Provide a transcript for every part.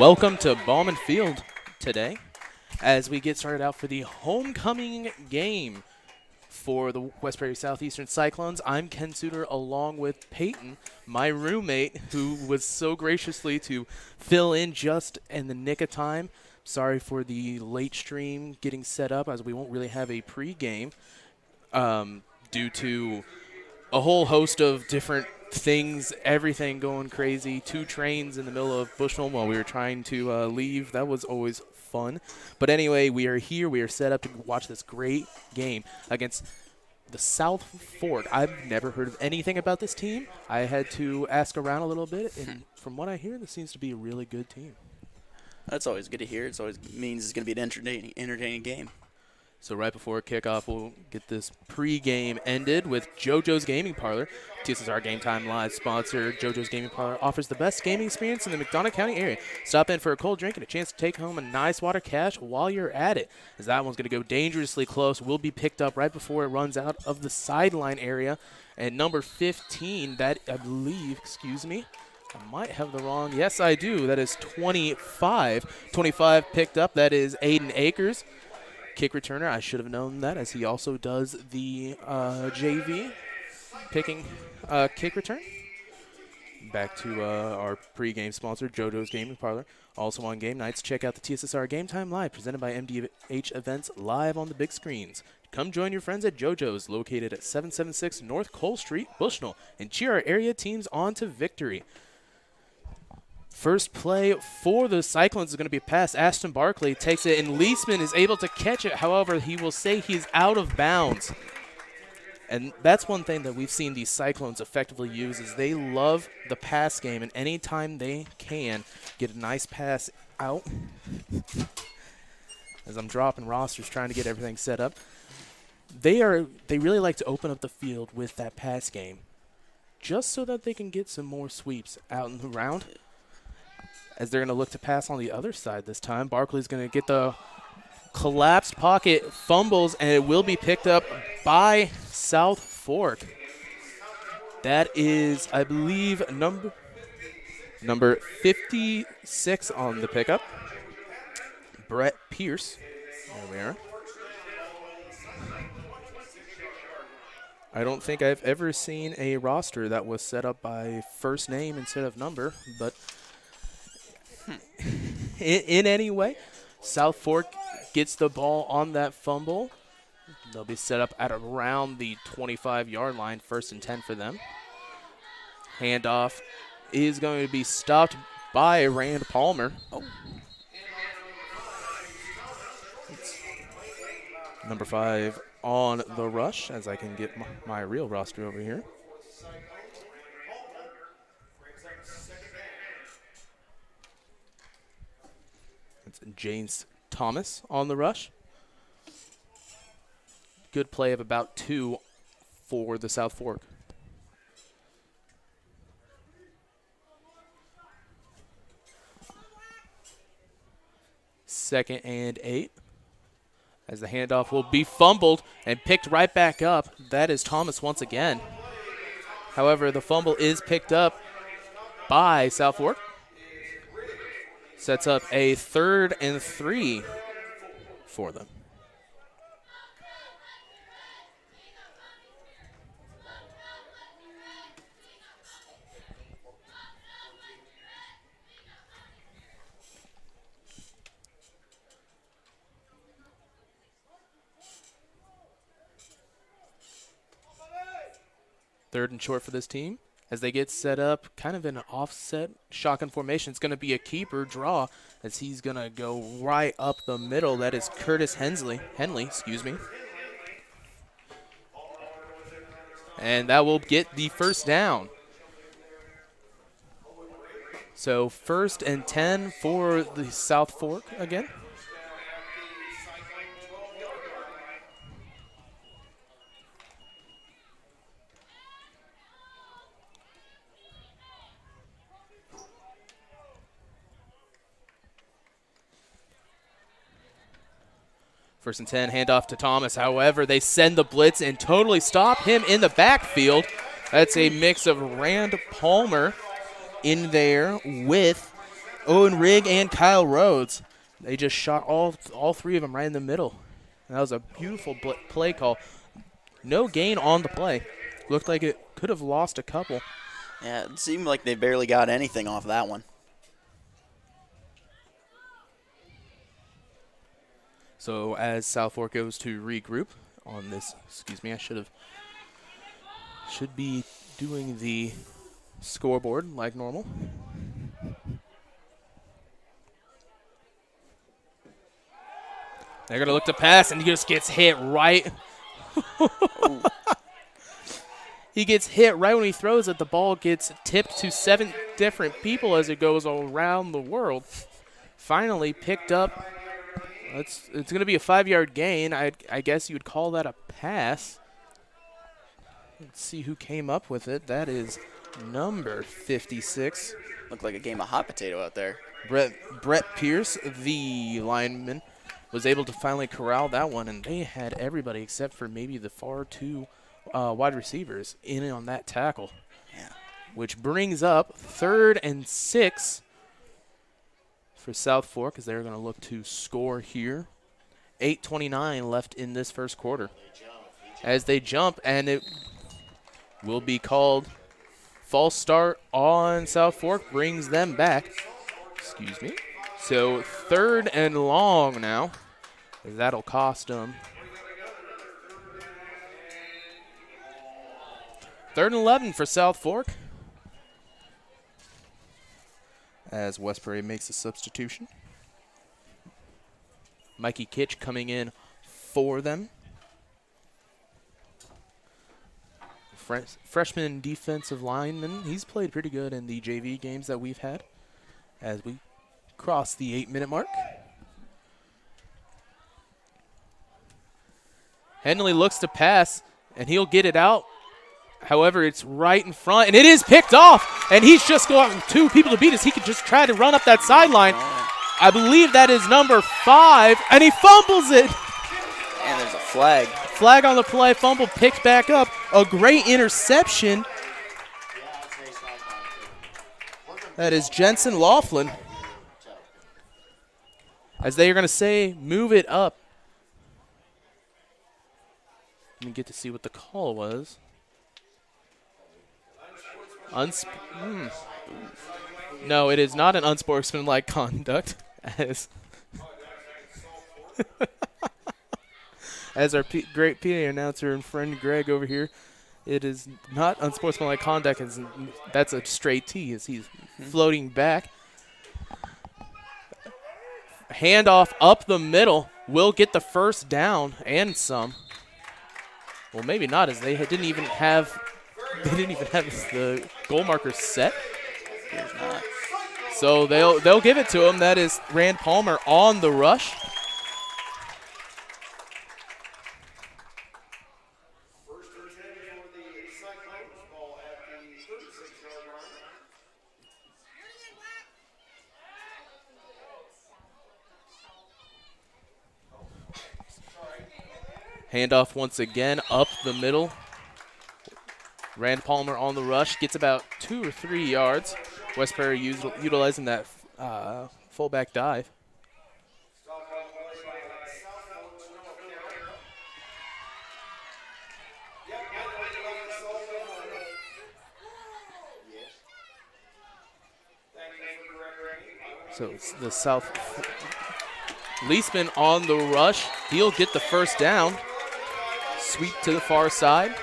Welcome to Bauman Field today as we get started out for the homecoming game for the West Prairie Southeastern Cyclones. I'm Ken Suter along with Peyton, my roommate, who was so graciously to fill in just in the nick of time. Sorry for the late stream getting set up as we won't really have a pregame due to a whole host of different things, everything going crazy. 2 trains in the middle of Bushnell while we were trying to leave. That was always fun. But anyway, we are here. We are set up to watch this great game against the South Fork. I've never heard of anything about this team. I had to ask around a little bit, and from what I hear, this seems to be a really good team. That's always good to hear. It always means it's going to be an entertaining game. So right before kickoff, we'll get this pregame ended with JoJo's Gaming Parlor. TSSR Game Time Live sponsor. JoJo's Gaming Parlor offers the best gaming experience in the McDonough County area. Stop in for a cold drink and a chance to take home a nice water cash while you're at it, as that one's going to go dangerously close. Will be picked up right before it runs out of the sideline area. And number 15, that I believe, excuse me, I might have the wrong. Yes, I do. That is 25. 25 picked up. That is Aiden Akers. Kick returner. I should have known that, as he also does the JV picking kick return. Back to our pregame sponsor, JoJo's Gaming Parlor. Also on game nights, check out the TSSR Game Time Live, presented by MDH Events, live on the big screens. Come join your friends at JoJo's, located at 776 North Cole Street, Bushnell, and cheer our area teams on to victory. First play for the Cyclones is going to be a pass. Ashton Barkley takes it, and Leisman is able to catch it. However, he will say he's out of bounds. And that's one thing that we've seen these Cyclones effectively use, is they love the pass game, and anytime they can get a nice pass out, as I'm dropping rosters trying to get everything set up, they really like to open up the field with that pass game, just so that they can get some more sweeps out and around. As they're going to look to pass on the other side this time. Barkley's going to get the collapsed pocket, fumbles, and it will be picked up by South Fork. That is, I believe, number 56 on the pickup. Brett Pierce. There we are. I don't think I've ever seen a roster that was set up by first name instead of number, but in any way, South Fork gets the ball on that fumble. They'll be set up at around the 25-yard line, 1st and 10 for them. Handoff is going to be stopped by Rand Palmer. Oh. Number 5 on the rush, as I can get my real roster over here. James Thomas on the rush. Good play of about 2 for the South Fork. Second and 8. As the handoff will be fumbled and picked right back up. That is Thomas once again. However, the fumble is picked up by South Fork. Sets up a 3rd and 3 for them. Third and short for this team. As they get set up kind of in an offset shotgun formation. It's going to be a keeper draw, as he's going to go right up the middle. That is Curtis Henley, excuse me. And that will get the first down. So 1st and 10 for the South Fork again. First and 10, handoff to Thomas. However, they send the blitz and totally stop him in the backfield. That's a mix of Rand Palmer in there with Owen Rigg and Kyle Rhodes. They just shot all three of them right in the middle. And that was a beautiful play call. No gain on the play. Looked like it could have lost a couple. Yeah, it seemed like they barely got anything off that one. So as South Fork goes to regroup on this, excuse me, should be doing the scoreboard like normal. They're going to look to pass, and he just gets hit right. He gets hit right when he throws it. The ball gets tipped to 7 different people as it goes around the world. Finally picked up. It's going to be a 5-yard gain. I guess you would call that a pass. Let's see who came up with it. That is number 56. Looked like a game of hot potato out there. Brett Pierce, the lineman, was able to finally corral that one, and they had everybody except for maybe the far 2 wide receivers in on that tackle. Yeah. Which brings up 3rd and 6 for South Fork as they're going to look to score here. 8:29 left in this first quarter. As they jump, and it will be called false start on South Fork, brings them back. Excuse me. So 3rd and long now. That'll cost them. 3rd and 11 for South Fork. As West Prairie makes a substitution. Mikey Kitch coming in for them. Freshman defensive lineman. He's played pretty good in the JV games that we've had. As we cross the 8-minute mark. Henley looks to pass, and he'll get it out. However, it's right in front, and it is picked off. And he's just got 2 people to beat us. He could just try to run up that sideline. I believe that is number 5, and he fumbles it. And there's a flag. Flag on the play, fumble picked back up. A great interception. That is Jensen Laughlin. As they are going to say, move it up. Let me get to see what the call was. No, it is not an unsportsmanlike conduct. As our great PA announcer and friend Greg over here, it is not unsportsmanlike conduct. That's a straight T as he's floating back. Handoff up the middle will get the first down and some. Well, maybe not, as they didn't even have the goal marker set. There's not. So they'll give it to him. That is Rand Palmer on the rush. Handoff once again up the middle. Rand Palmer on the rush, gets about 2 or 3 yards. West Prairie utilizing that fullback dive. So it's the South. Leisman on the rush. He'll get the first down. Sweep to the far side.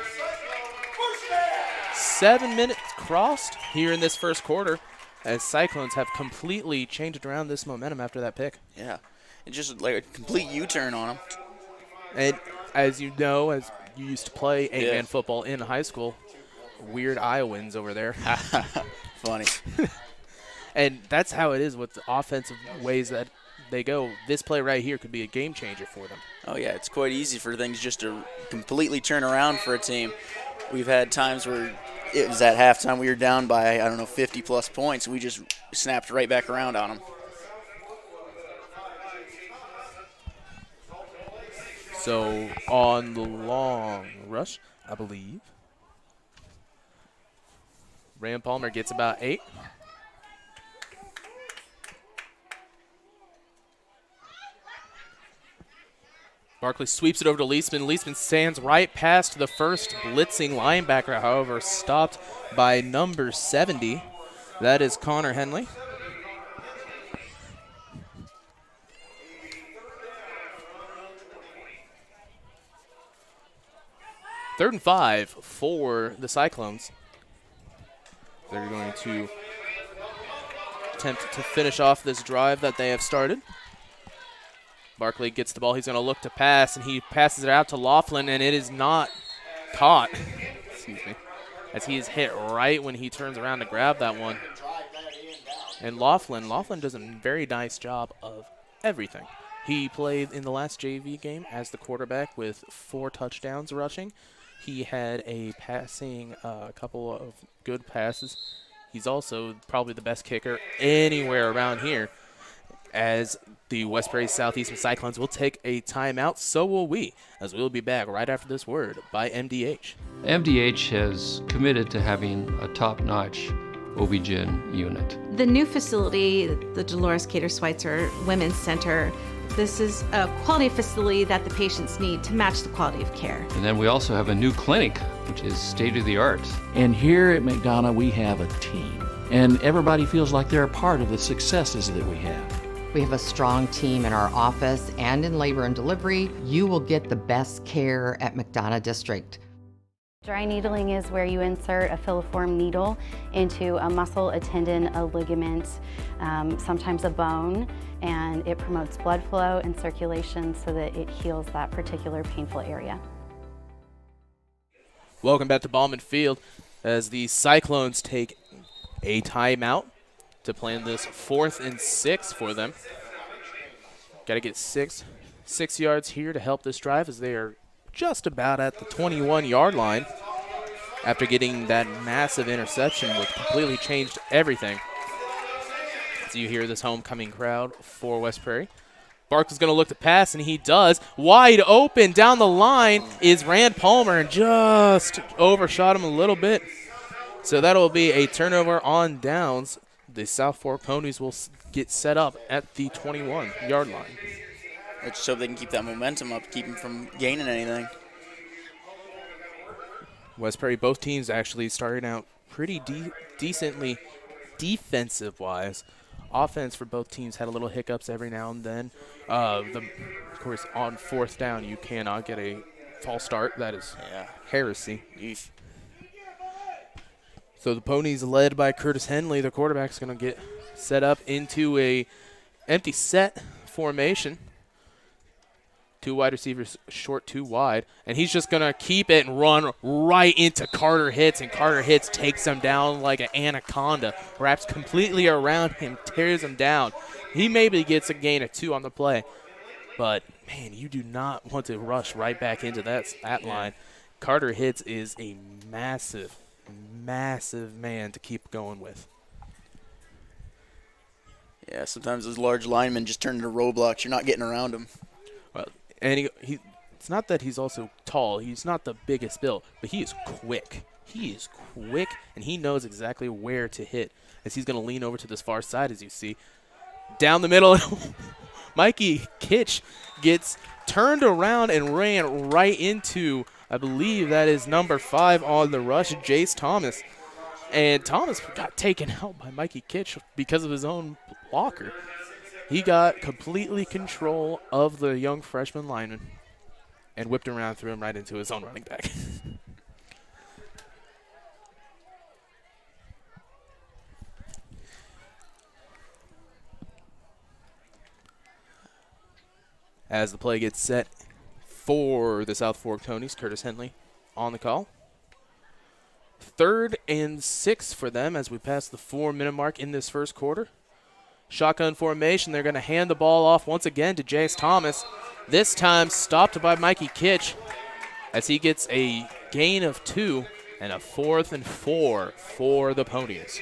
7 minutes crossed here in this first quarter as Cyclones have completely changed around this momentum after that pick. Yeah, it's just like a complete U-turn on them. And as you know, as you used to play 8-man football in high school, weird Iowans over there. Funny. And that's how it is with the offensive ways that they go. This play right here could be a game changer for them. Oh, yeah, it's quite easy for things just to completely turn around for a team. We've had times where it was at halftime we were down by, 50-plus points. We just snapped right back around on them. So on the long rush, I believe, Rand Palmer gets about 8. Barkley sweeps it over to Leisman. Leisman stands right past the first blitzing linebacker, however, stopped by number 70. That is Connor Henley. Third and 5 for the Cyclones. They're going to attempt to finish off this drive that they have started. Barkley gets the ball. He's going to look to pass, and he passes it out to Laughlin, and it is not caught. Excuse me. As he is hit right when he turns around to grab that one. And Laughlin does a very nice job of everything. He played in the last JV game as the quarterback with 4 touchdowns rushing. He had a couple of good passes. He's also probably the best kicker anywhere around here. As the West Prairie Southeastern Cyclones will take a timeout, so will we, as we'll be back right after this word by MDH. MDH has committed to having a top-notch OB-GYN unit. The new facility, the Dolores Cater Schweitzer Women's Center, this is a quality facility that the patients need to match the quality of care. And then we also have a new clinic, which is state-of-the-art. And here at McDonough, we have a team. And everybody feels like they're a part of the successes that we have. We have a strong team in our office and in labor and delivery. You will get the best care at McDonough District. Dry needling is where you insert a filiform needle into a muscle, a tendon, a ligament, sometimes a bone, and it promotes blood flow and circulation so that it heals that particular painful area. Welcome back to Ballman Field as the Cyclones take a timeout to plan this 4th and 6 for them. Got to get six yards here to help this drive as they are just about at the 21-yard line after getting that massive interception, which completely changed everything. So you hear this homecoming crowd for West Prairie. Barkley's going to look to pass, and he does. Wide open down the line is Rand Palmer, and just overshot him a little bit. So that'll be a turnover on downs. The South Fork Ponies will get set up at the 21-yard line. Let's just hope they can keep that momentum up, keep them from gaining anything. West Prairie, both teams actually started out pretty decently defensive-wise. Offense for both teams had a little hiccups every now and then. Of course, on 4th down, you cannot get a false start. That is heresy. Eef. So the Ponies, led by Curtis Henley, the quarterback's going to get set up into a empty set formation. 2 wide receivers, short 2 wide, and he's just going to keep it and run right into Carter Hitz, and Carter Hitz takes him down like an anaconda, wraps completely around him, tears him down. He maybe gets a gain of 2 on the play, but, man, you do not want to rush right back into that line. Carter Hitz is a massive man to keep going with. Yeah, sometimes those large linemen just turn into roadblocks. You're not getting around them. Well, and it's not that he's also tall. He's not the biggest built, but he is quick. He is quick, and he knows exactly where to hit as he's going to lean over to this far side, as you see. Down the middle, Mikey Kitch gets turned around and ran right into, I believe that is number 5 on the rush, Jace Thomas. And Thomas got taken out by Mikey Kitch because of his own blocker. He got completely control of the young freshman lineman and whipped around, threw him right into his own running back. As the play gets set for the South Fork Ponies, Curtis Henley on the call. 3rd and 6 for them as we pass the 4-minute mark in this first quarter. Shotgun formation. They're going to hand the ball off once again to Jace Thomas. This time stopped by Mikey Kitch as he gets a gain of 2 and a 4th and 4 for the Ponies.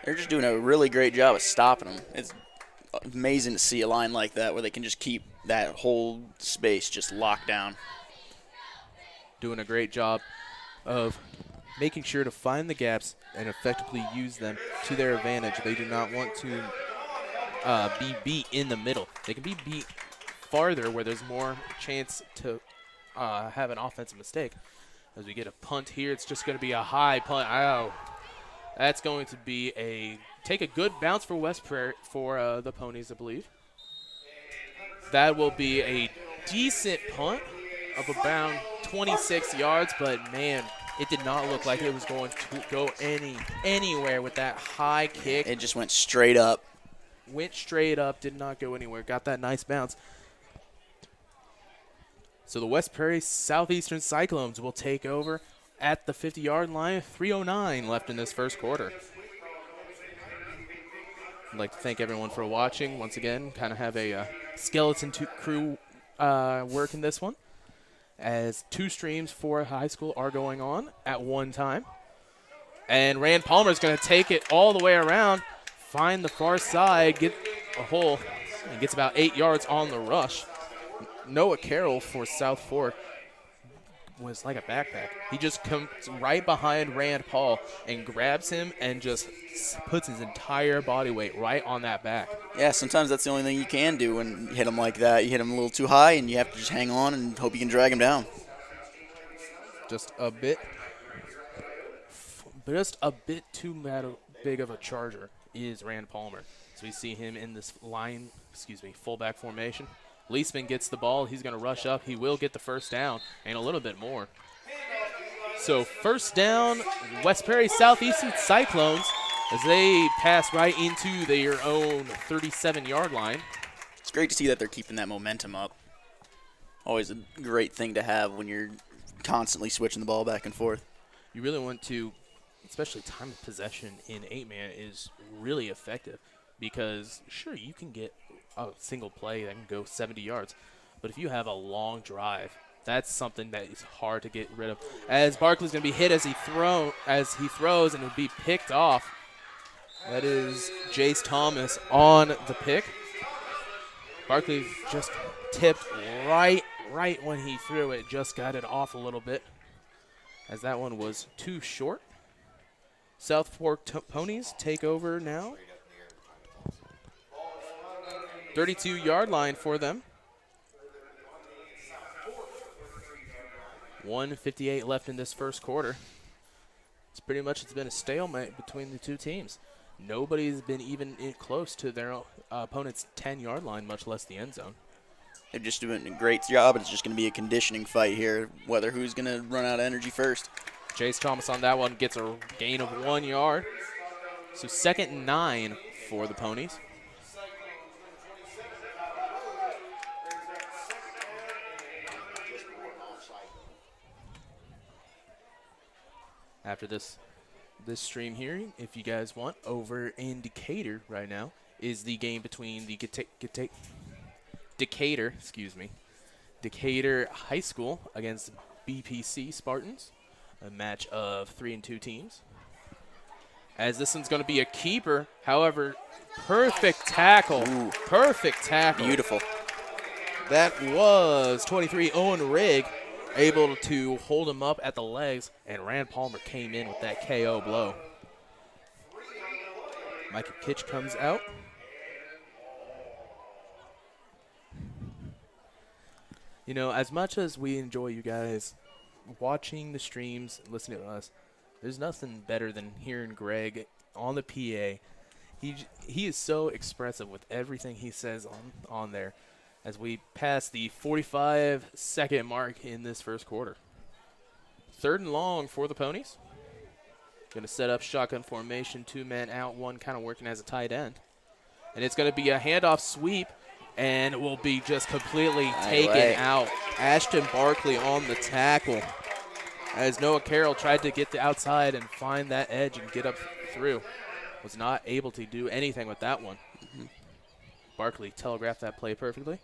They're just doing a really great job of stopping them. It's amazing to see a line like that where they can just keep that whole space just locked down. Doing a great job of making sure to find the gaps and effectively use them to their advantage. They do not want to be beat in the middle. They can be beat farther where there's more chance to have an offensive mistake. As we get a punt here, it's just going to be a high punt. Oh, that's going to be take a good bounce for West Prairie for the Ponies, I believe. That will be a decent punt of about 26 yards, but man, it did not look like it was going to go anywhere with that high kick. It just went straight up. Went straight up, did not go anywhere. Got that nice bounce. So the West Prairie Southeastern Cyclones will take over at the 50-yard line. 3:09 left in this first quarter. I'd like to thank everyone for watching. Once again, kind of have a skeleton crew work in this one, as 2 streams for high school are going on at one time. And Rand Palmer is going to take it all the way around, find the far side, get a hole, and gets about 8 yards on the rush. Noah Carroll for South Fork was like a backpack. He just comes right behind Rand Paul and grabs him and just puts his entire body weight right on that back. Yeah, sometimes that's the only thing you can do when you hit him like that. You hit him a little too high, and you have to just hang on and hope you can drag him down. Just a bit too big of a charger is Rand Palmer. So we see him in this fullback formation. Leisman gets the ball. He's going to rush up. He will get the first down and a little bit more. So first down, West Prairie Southeastern Cyclones, as they pass right into their own 37-yard line. It's great to see that they're keeping that momentum up. Always a great thing to have when you're constantly switching the ball back and forth. You really want to, especially time of possession in 8-man is really effective, because sure, you can get a single play that can go 70 yards. But if you have a long drive, that's something that is hard to get rid of. As Barkley's going to be hit as he throws, and it'll be picked off. That is Jace Thomas on the pick. Barkley just tipped right when he threw it. Just got it off a little bit, as that one was too short. South Fork Ponies take over now. 32-yard line for them. 1:58 left in this first quarter. It's been a stalemate between the two teams. Nobody's been even close to their opponent's 10-yard line, much less the end zone. They're just doing a great job. It's just going to be a conditioning fight here, whether who's going to run out of energy first. Jace Thomas on that one gets a gain of 1 yard. So 2nd and 9 for the Ponies. After this stream here, if you guys want, over in Decatur right now is the game between the Decatur High School against BPC Spartans, a match of 3 and 2 teams. As this one's going to be a keeper, however, perfect tackle. Ooh. Perfect tackle. Beautiful. That was 23 Owen Rigg, able to hold him up at the legs, and Rand Palmer came in with that KO blow. Micah Kitch comes out. You know, as much as we enjoy you guys watching the streams, listening to us, there's nothing better than hearing Greg on the PA. He is so expressive with everything he says on there, as we pass the 45-second mark in this first quarter. 3rd and long for the Ponies. Going to set up shotgun formation, 2 men out, 1 kind of working as a tight end. And it's going to be a handoff sweep, and it will be just completely taken out. Ashton Barkley on the tackle, as Noah Carroll tried to get the outside and find that edge and get up through. Was not able to do anything with that one. Barkley telegraphed that play perfectly.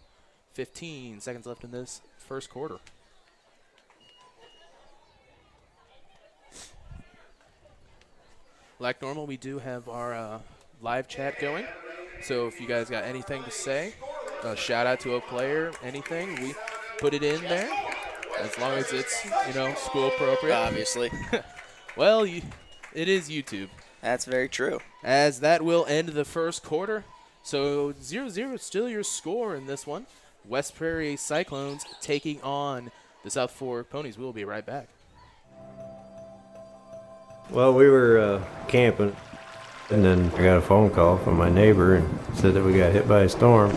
15 seconds left in this first quarter. Like normal, we do have our live chat going. So if you guys got anything to say, shout out to a player, anything, we put it in there. As long as it's, school appropriate. Obviously. Well, it is YouTube. That's very true. As that will end the first quarter. So 0-0 still your score in this one. West Prairie Cyclones taking on the South Fork Ponies. We'll be right back. Well, we were camping, and then I got a phone call from my neighbor and said that we got hit by a storm.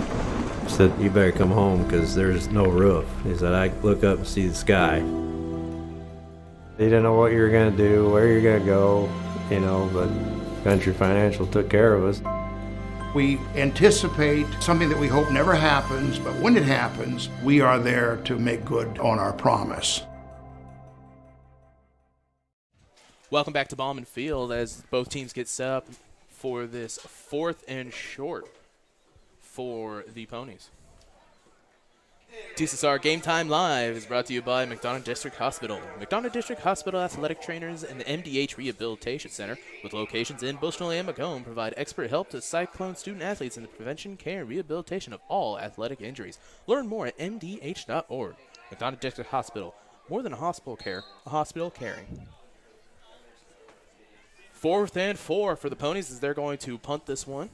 He said, you better come home because there's no roof. He said, I look up and see the sky. He didn't know what you were going to do, where you're going to go, you know, but Country Financial took care of us. We anticipate something that we hope never happens, but when it happens, we are there to make good on our promise. Welcome back to Ballman Field as both teams get set up for this 4th and short for the Ponies. TCSR Game Time Live is brought to you by McDonough District Hospital. McDonough District Hospital Athletic Trainers and the MDH Rehabilitation Center, with locations in Bushnell and Macomb, provide expert help to Cyclone student athletes in the prevention, care, and rehabilitation of all athletic injuries. Learn more at mdh.org. McDonough District Hospital, more than a hospital care, a hospital caring. 4th and 4 for the Ponies as they're going to punt this one.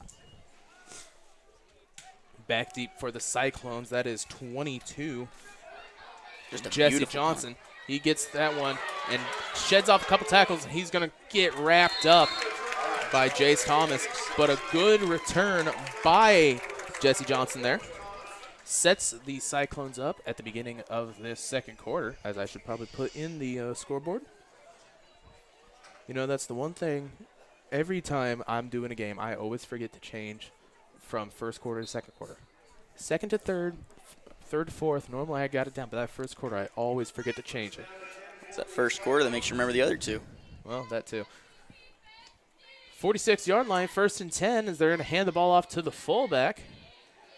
Back deep for the Cyclones. That is 22. Just a Jesse beautiful Johnson. He gets that one and sheds off a couple tackles. He's going to get wrapped up by Jace Thomas. But a good return by Jesse Johnson there. Sets the Cyclones up at the beginning of this second quarter, as I should probably put in the scoreboard. You know, that's the one thing. Every time I'm doing a game, I always forget to change from first quarter to second quarter. Second to third, third to fourth, normally I got it down, but that first quarter I always forget to change it. It's that first quarter that makes you remember the other two. Well, that too. 46-yard line, 1st and 10, as they're going to hand the ball off to the fullback.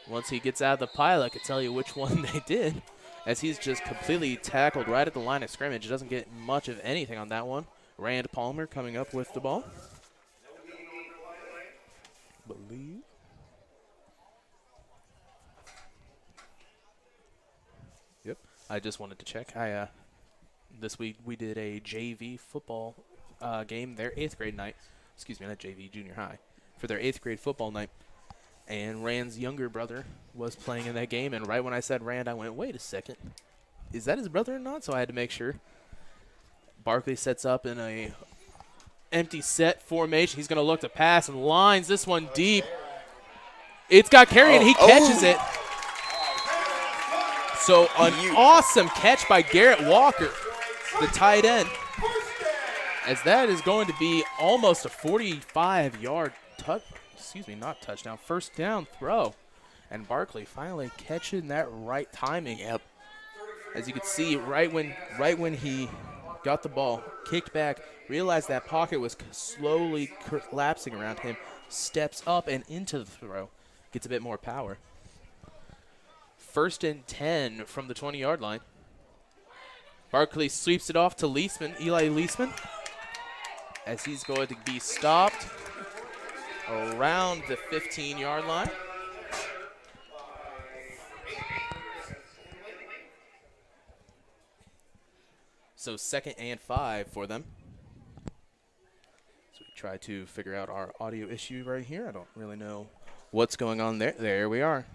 Once he gets out of the pile, I can tell you which one they did, as he's just completely tackled right at the line of scrimmage. Doesn't get much of anything on that one. Rand Palmer coming up with the ball. Believe. Yep. I just wanted to check. This week we did a JV football game, their 8th grade night. Excuse me, not JV, junior high. For their 8th grade football night. And Rand's younger brother was playing in that game. And right when I said Rand, I went, wait a second. Is that his brother or not? So I had to make sure. Barkley sets up in a empty set formation. He's going to look to pass and lines this one deep. It's got carry, and he catches it. So an awesome catch by Garrett Walker, the tight end, as that is going to be almost a 45-yard touchdown, first down throw. And Barkley finally catching that right timing. Yep. As you can see, right when he got the ball, kicked back, realized that pocket was slowly collapsing around him, steps up and into the throw, gets a bit more power. 1st and 10 from the 20-yard line. Barkley sweeps it off to Leisman, Eli Leisman, as he's going to be stopped around the 15-yard line. So 2nd and 5 for them. So we try to figure out our audio issue right here. I don't really know what's going on there. There we are.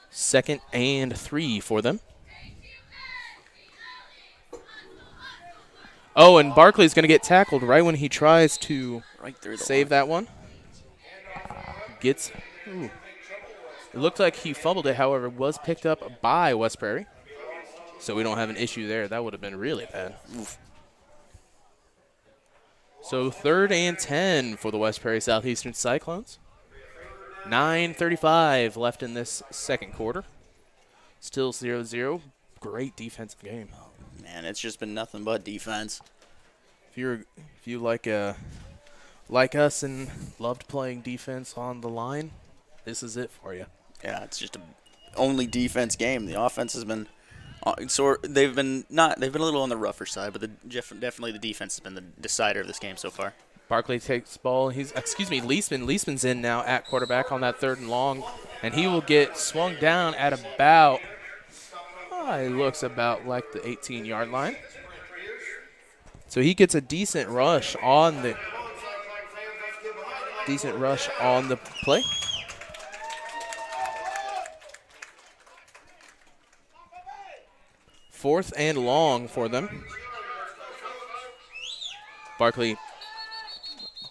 Second and 3 for them. Oh, and Barkley's going to get tackled right when he tries to save that one. Ooh. It looked like he fumbled it, however, was picked up by West Prairie. So we don't have an issue there. That would have been really bad. Oof. So 3rd and 10 for the West Prairie Southeastern Cyclones. 9:35 left in this second quarter. Still 0-0. Great defensive game. Man, it's just been nothing but defense. If you like us and loved playing defense on the line, this is it for you. Yeah, it's just a only defense game. The offense has been they've been a little on the rougher side, but definitely the defense has been the decider of this game so far. Barkley takes ball. Leisman's in now at quarterback on that 3rd and long, and he will get swung down at about it looks about like the 18-yard line. So he gets a decent rush on the Decent rush on the play. Fourth and long for them. Barkley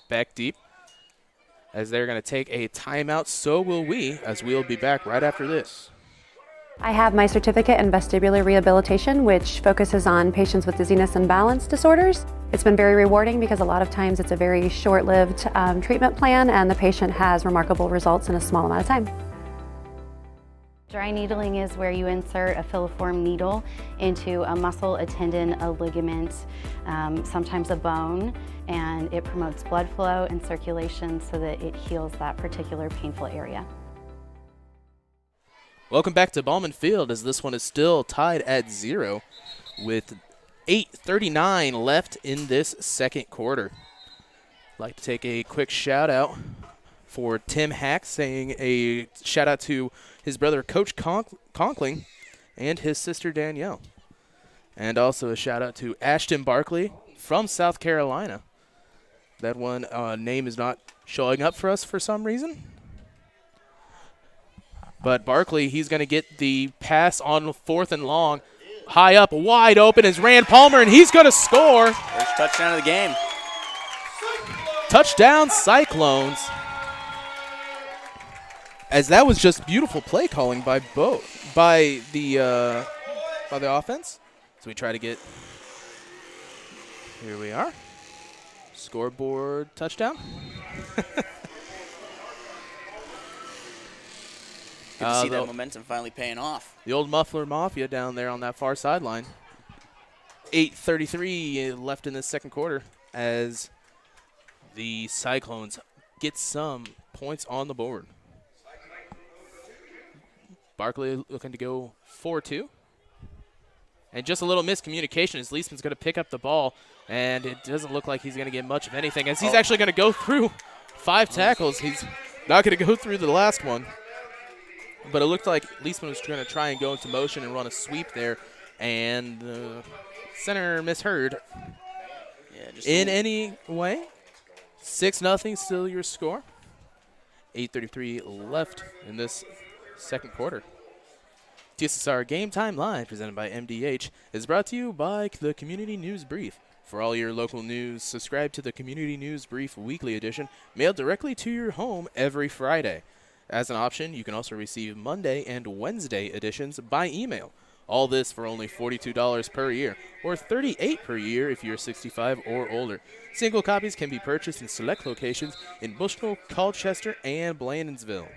back deep as they're going to take a timeout. So will we, as we'll be back right after this. I have my certificate in vestibular rehabilitation, which focuses on patients with dizziness and balance disorders. It's been very rewarding because a lot of times it's a very short-lived treatment plan and the patient has remarkable results in a small amount of time. Dry needling is where you insert a filiform needle into a muscle, a tendon, a ligament, sometimes a bone, and it promotes blood flow and circulation so that it heals that particular painful area. Welcome back to Ballman Field as this one is still tied at 0 with 8:39 left in this second quarter. I'd like to take a quick shout out for Tim Hack, saying a shout out to his brother Coach Conkling and his sister Danielle. And also a shout out to Ashton Barkley from South Carolina. That one name is not showing up for us for some reason. But Barkley, he's going to get the pass on 4th and long. High up, wide open is Rand Palmer, and he's going to score. First touchdown of the game. Touchdown Cyclones. As that was just beautiful play calling by the offense. So we try to get, here we are, scoreboard touchdown. Good to see that momentum finally paying off. The old Muffler Mafia down there on that far sideline. 8:33 left in the second quarter as the Cyclones get some points on the board. Barkley looking to go 4-2. And just a little miscommunication as Leisman's going to pick up the ball, and it doesn't look like he's going to get much of anything as he's actually going to go through 5 tackles. He's not going to go through the last one. But it looked like Leisman was going to try and go into motion and run a sweep there, and the center misheard. Yeah, in any way, 6-0 still your score. 8:33 left in this second quarter. TSSR Game Time Live, presented by MDH, is brought to you by the Community News Brief. For all your local news, subscribe to the Community News Brief Weekly Edition, mailed directly to your home every Friday. As an option, you can also receive Monday and Wednesday editions by email. All this for only $42 per year, or $38 per year if you're 65 or older. Single copies can be purchased in select locations in Bushnell, Colchester, and Blandonsville.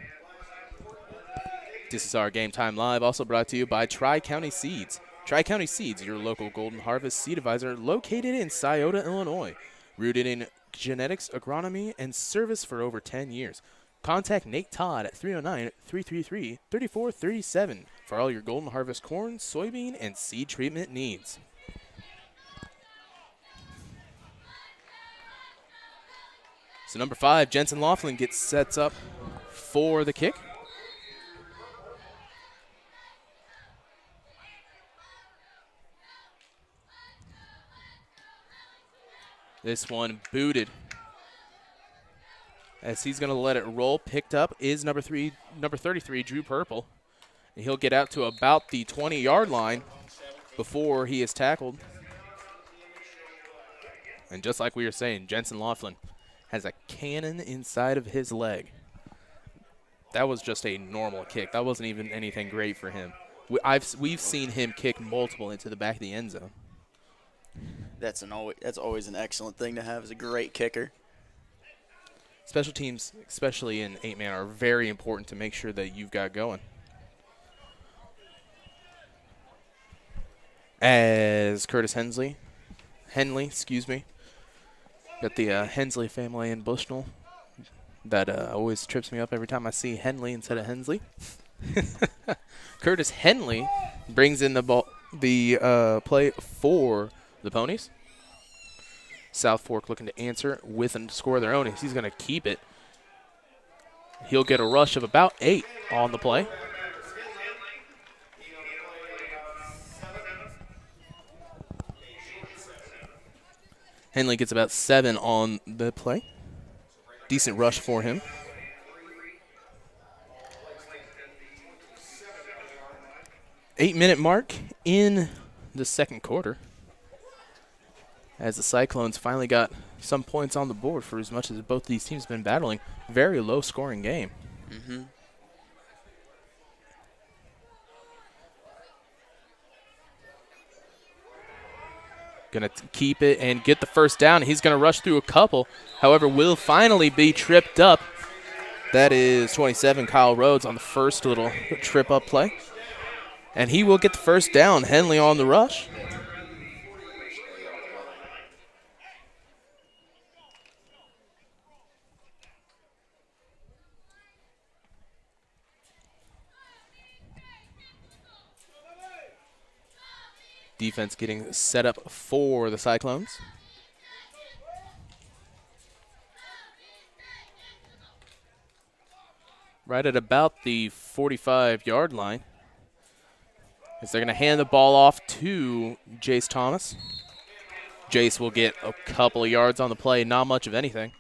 This is our Game Time Live, also brought to you by Tri-County Seeds. Tri-County Seeds, your local Golden Harvest seed advisor, located in Scioto, Illinois. Rooted in genetics, agronomy, and service for over 10 years. Contact Nate Todd at 309-333-3437 for all your Golden Harvest corn, soybean, and seed treatment needs. So number 5, Jensen Laughlin sets up for the kick. This one booted, as he's going to let it roll. Picked up is number 33, Drew Purple. And he'll get out to about the 20-yard line before he is tackled. And just like we were saying, Jensen Laughlin has a cannon inside of his leg. That was just a normal kick. That wasn't even anything great for him. We've seen him kick multiple into the back of the end zone. That's always an excellent thing to have as a great kicker. Special teams, especially in 8-man, are very important to make sure that you've got going. As Curtis Henley, got the Hensley family in Bushnell. That always trips me up every time I see Henley instead of Hensley. Curtis Henley brings in the play for the Ponies. South Fork looking to answer with and score their own. He's going to keep it. He'll get a rush of about 8 on the play. Henley gets about 7 on the play. Decent rush for him. Eight-minute mark in the second quarter, as the Cyclones finally got some points on the board for as much as both these teams have been battling. Very low-scoring game. Mm-hmm. Going to keep it and get the first down. He's going to rush through a couple. However, will finally be tripped up. That is 27, Kyle Rhodes, on the first little trip-up play. And he will get the first down. Henley on the rush. Defense getting set up for the Cyclones. Right at about the 45-yard line, as they're going to hand the ball off to Jace Thomas. Jace will get a couple of yards on the play, not much of anything.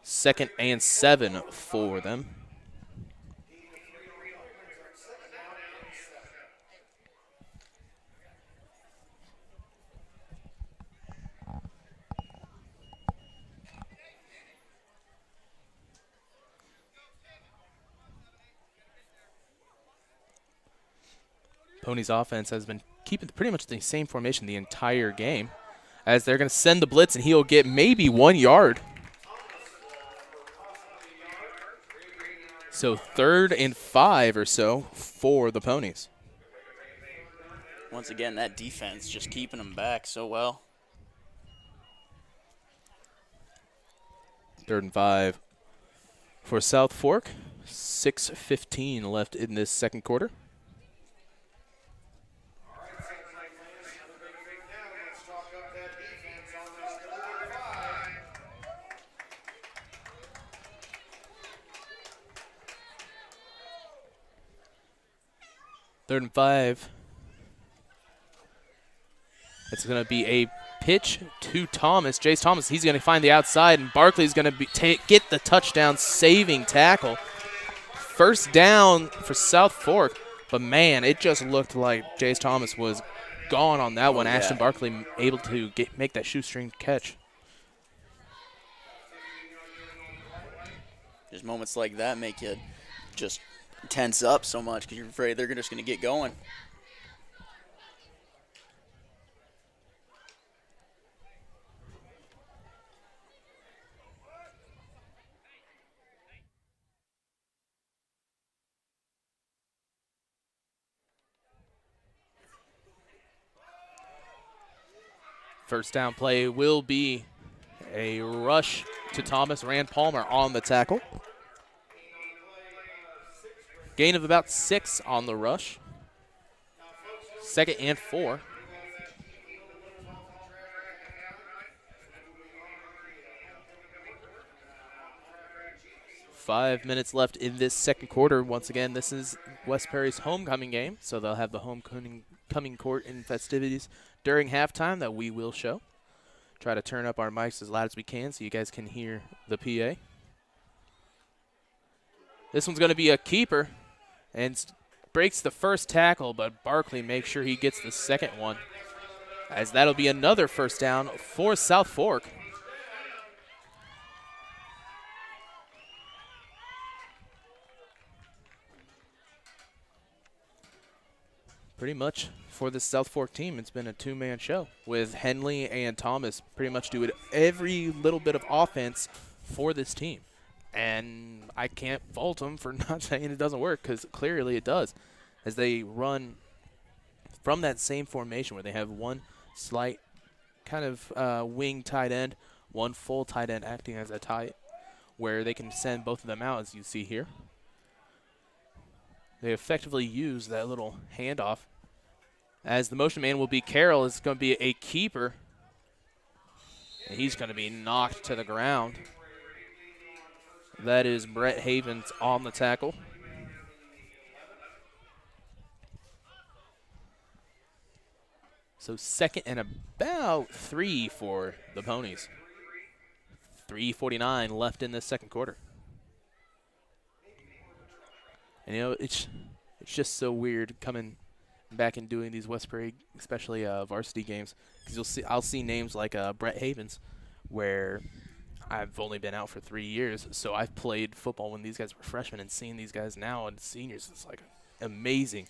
2nd and 7 for them. Pony's offense has been keeping pretty much the same formation the entire game, as they're going to send the blitz, and he'll get maybe 1 yard. So 3rd and 5 or so for the Ponies. Once again, that defense just keeping them back so well. 3rd and 5 for South Fork. 6:15 left in this second quarter. Third and 5. It's going to be a pitch to Thomas. Jace Thomas, he's going to find the outside, and Barkley's going to get the touchdown saving tackle. First down for South Fork, but man, it just looked like Jace Thomas was gone on that one. Yeah. Ashton Barkley able to make that shoestring catch. Just moments like that make you just tense up so much because you're afraid they're just going to get going. First down play will be a rush to Thomas. Rand Palmer on the tackle. Gain of about 6 on the rush. 2nd and 4. Five minutes left in this second quarter. Once again, this is West Prairie's homecoming game, so they'll have the homecoming court and festivities during halftime that we will show. Try to turn up our mics as loud as we can so you guys can hear the PA. This one's going to be a keeper and breaks the first tackle, but Barkley makes sure he gets the second one, as that'll be another first down for South Fork. Pretty much for this South Fork team, it's been a two-man show with Henley and Thomas pretty much doing every little bit of offense for this team. And I can't fault them for not saying it doesn't work, because clearly it does, as they run from that same formation where they have one slight kind of wing tight end, one full tight end acting as a tight, where they can send both of them out, as you see here. They effectively use that little handoff, as the motion man will be Carroll. Is going to be a keeper, and he's going to be knocked to the ground. That is Brett Havens on the tackle. So 2nd and about 3 for the Ponies. 3:49 left in this second quarter. And, you know, it's just so weird coming back and doing these West Prairie, especially varsity games, because I'll see names like Brett Havens, where I've only been out for 3 years, so I've played football when these guys were freshmen, and seeing these guys now and seniors, it's like amazing.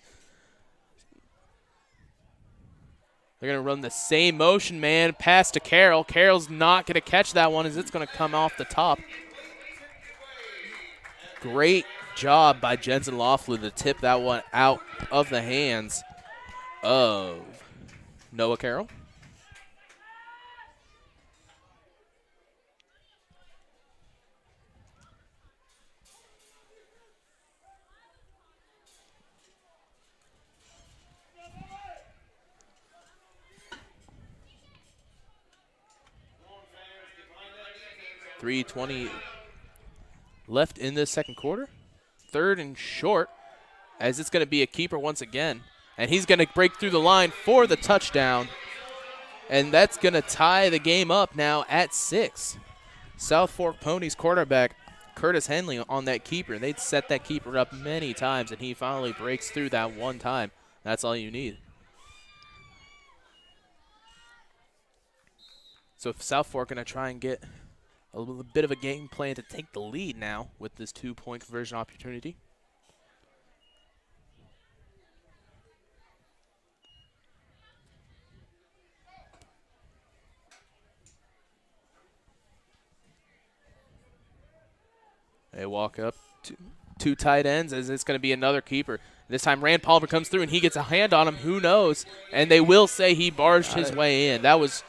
They're going to run the same motion, man, pass to Carroll. Carroll's not going to catch that one as it's going to come off the top. Great job by Jensen Laughlin to tip that one out of the hands of Noah Carroll. .320 left in this second quarter. 3rd and short, as it's going to be a keeper once again. And he's going to break through the line for the touchdown. And that's going to tie the game up now at 6. South Fork Ponies quarterback Curtis Henley on that keeper. They'd set that keeper up many times, and he finally breaks through that one time. That's all you need. So if South Fork going to try and get a little bit of a game plan to take the lead now with this 2-point conversion opportunity. They walk up to two tight ends as it's going to be another keeper. This time Rand Palmer comes through and he gets a hand on him. Who knows? And they will say he barged his way in. That was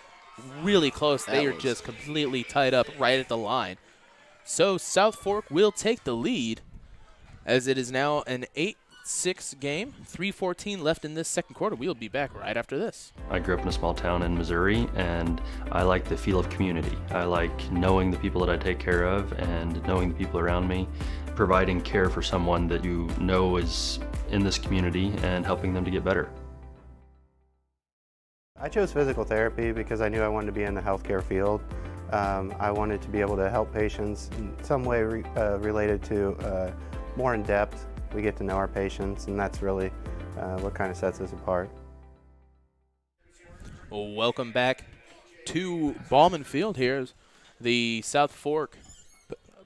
really close. They are just completely tied up right at the line. So South Fork will take the lead as it is now an 8-6 game. 3:14 left in this second quarter. We'll be back right after this. I grew up in a small town in Missouri, and I like the feel of community. I like knowing the people that I take care of and knowing the people around me, providing care for someone that you know is in this community and helping them to get better. I chose physical therapy because I knew I wanted to be in the healthcare field. I wanted to be able to help patients in some way related to more in depth. We get to know our patients, and that's really what kind of sets us apart. Well, welcome back to Ballman Field here. The South Fork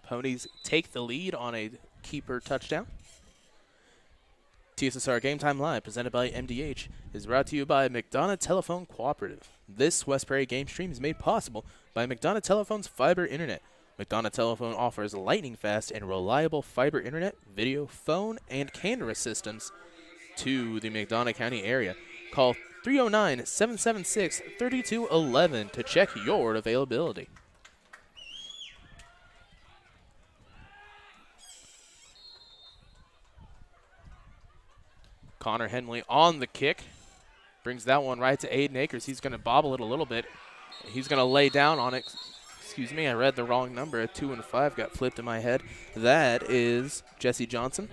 Ponies take the lead on a keeper touchdown. TSSR Game Time Live, presented by MDH, is brought to you by McDonough Telephone Cooperative. This West Prairie game stream is made possible by McDonough Telephone's fiber internet. McDonough Telephone offers lightning-fast and reliable fiber internet, video, phone, and camera systems to the McDonough County area. Call 309-776-3211 to check your availability. Connor Henley on the kick. Brings that one right to Aiden Akers. He's going to bobble it a little bit. He's going to lay down on it. Excuse me, I read the wrong number. A 2 and 5 got flipped in my head. That is Jesse Johnson.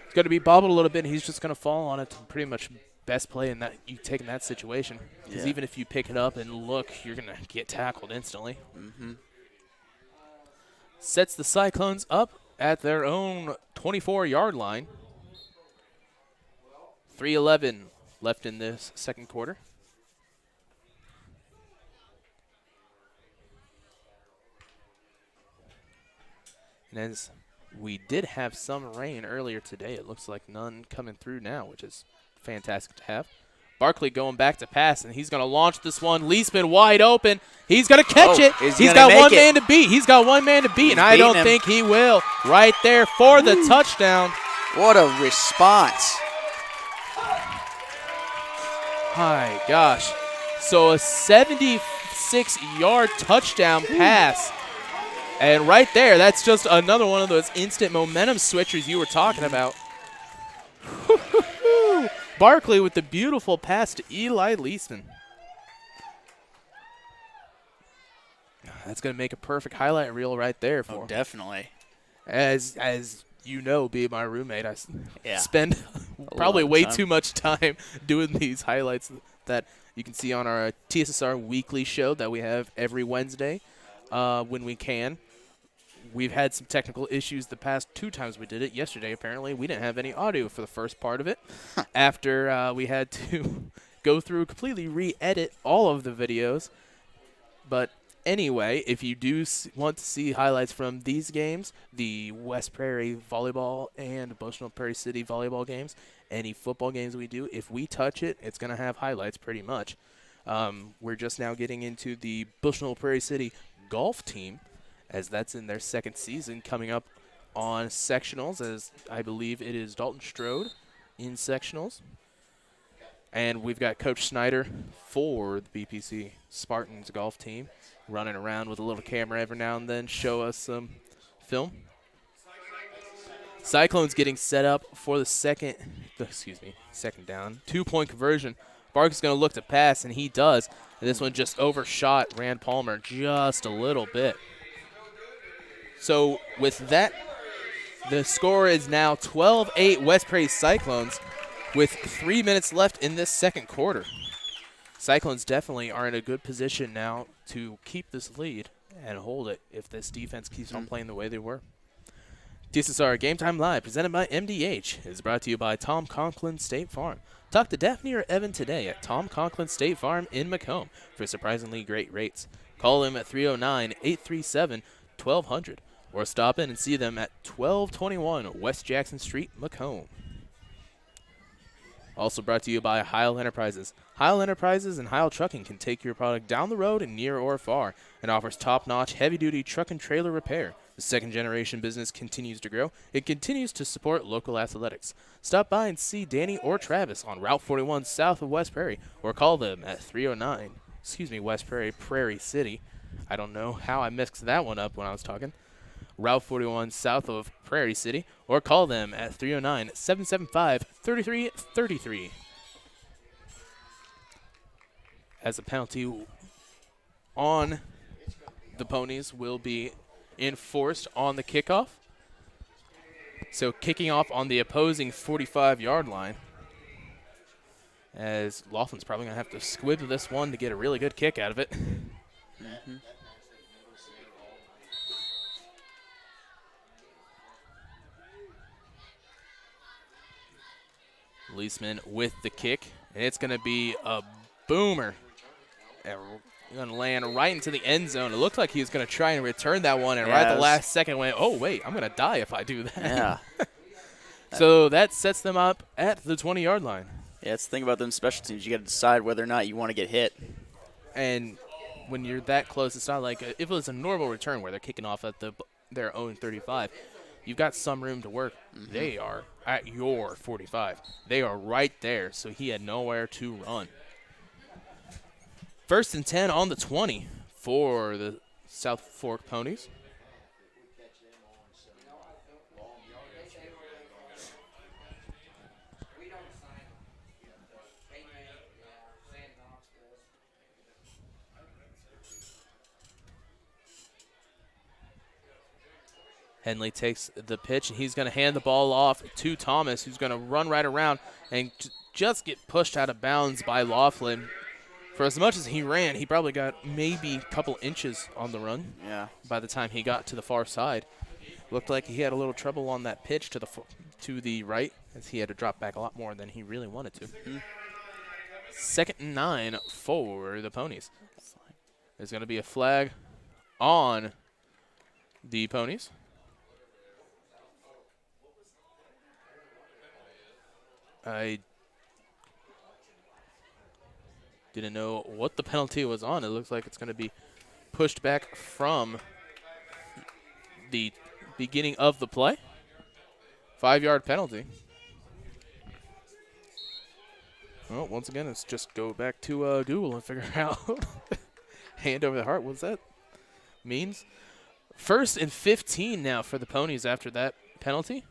It's going to be bobbled a little bit, and he's just going to fall on it. Pretty much best play in that you take in that situation. Because even if you pick it up and look, you're going to get tackled instantly. Sets the Cyclones up at their own 24-yard line. 3:11 left in this second quarter. And as we did have some rain earlier today, it looks like none coming through now, which is fantastic to have. Barkley going back to pass, and he's going to launch this one. Leesman wide open. He's going to catch it. He's got one man to beat. He's got one man to beat, and I don't think he will. Right there for the touchdown. What a response. My gosh. So a 76-yard touchdown pass. And right there, that's just another one of those instant momentum switchers you were talking about. Barkley with the beautiful pass to Eli Leesman. That's going to make a perfect highlight reel right there for him. Definitely. As you know, being my roommate, I spend probably way too much time doing these highlights that you can see on our TSSR weekly show that we have every Wednesday. when we can. We've had some technical issues the past 2 times we did it. Yesterday, apparently, we didn't have any audio for the first part of it. After we had to go through, completely re-edit all of the videos. But anyway, if you do want to see highlights from these games, the West Prairie volleyball and Bushnell Prairie City volleyball games, any football games we do, if we touch it, it's going to have highlights pretty much. We're just now getting into the Bushnell Prairie City golf team, as that's in their 2nd season, coming up on sectionals, as I believe it is Dalton Strode in sectionals. And we've got Coach Snyder for the BPC Spartans golf team running around with a little camera every now and then, show us some film. Cyclones getting set up for the second down. 2-point conversion. Barker's going to look to pass, and he does. And this one just overshot Rand Palmer just a little bit. So with that, the score is now 12-8 West Prairie Cyclones with 3 minutes left in this 2nd quarter. Cyclones definitely are in a good position now to keep this lead and hold it if this defense keeps on playing the way they were. DSSR Game Time Live, presented by MDH, is brought to you by Tom Conklin State Farm. Talk to Daphne or Evan today at Tom Conklin State Farm in Macomb for surprisingly great rates. Call them at 309-837-1200 or stop in and see them at 1221 West Jackson Street, Macomb. Also brought to you by Heil Enterprises. Heil Enterprises and Heil Trucking can take your product down the road and near or far and offers top-notch heavy-duty truck and trailer repair. The 2nd-generation business continues to grow. It continues to support local athletics. Stop by and see Danny or Travis on Route 41 south of West Prairie or call them at West Prairie, Prairie City. I don't know how I mixed that one up when I was talking. Route 41 south of Prairie City, or call them at 309-775-3333. As a penalty on the Ponies will be enforced on the kickoff. So kicking off on the opposing 45-yard line, as Laughlin's probably going to have to squib this one to get a really good kick out of it. Mm-hmm. Leisman with the kick, and it's going to be a boomer. Going to land right into the end zone. It looked like he was going to try and return that one, and right at the last second went, oh, wait, I'm going to die if I do that. Yeah. So that sets them up at the 20-yard line. Yeah, it's the thing about them special teams. You got to decide whether or not you want to get hit. And when you're that close, it's not like if it was a normal return where they're kicking off at their own 35. You've got some room to work. Mm-hmm. They are at your 45. They are right there, so he had nowhere to run. 1st and 10 on the 20 for the South Fork Ponies. Henley takes the pitch, and he's going to hand the ball off to Thomas, who's going to run right around and just get pushed out of bounds by Laughlin. For as much as he ran, he probably got maybe a couple inches on the run. Yeah. By the time he got to the far side. Looked like he had a little trouble on that pitch to the right, as he had to drop back a lot more than he really wanted to. Mm-hmm. 2nd and 9 for the Ponies. There's going to be a flag on the Ponies. I didn't know what the penalty was on. It looks like it's going to be pushed back from the beginning of the play. 5-yard penalty. Well, once again, let's just go back to Google and figure out hand over the heart. What's that means? 1st and 15 now for the Ponies after that penalty,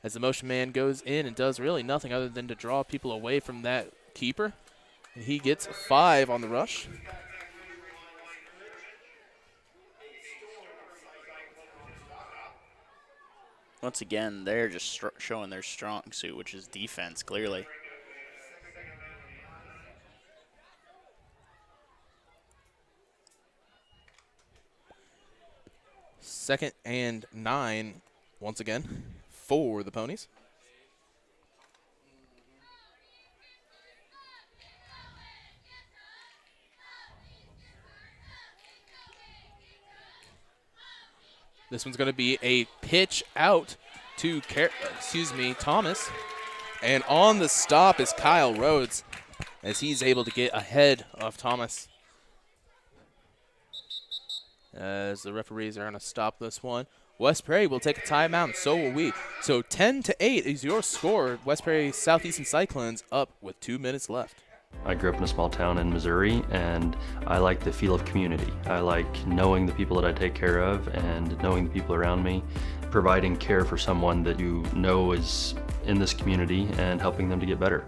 as the motion man goes in and does really nothing other than to draw people away from that keeper. And he gets 5 on the rush. Once again, they're just showing their strong suit, which is defense, clearly. 2nd and 9 once again for the Ponies. This one's going to be a pitch out to Thomas. And on the stop is Kyle Rhodes as he's able to get ahead of Thomas. As the referees are going to stop this one. West Prairie will take a timeout, and so will we. So 10-8 is your score. West Prairie Southeastern Cyclones up with 2 minutes left. I grew up in a small town in Missouri, and I like the feel of community. I like knowing the people that I take care of and knowing the people around me, providing care for someone that you know is in this community and helping them to get better.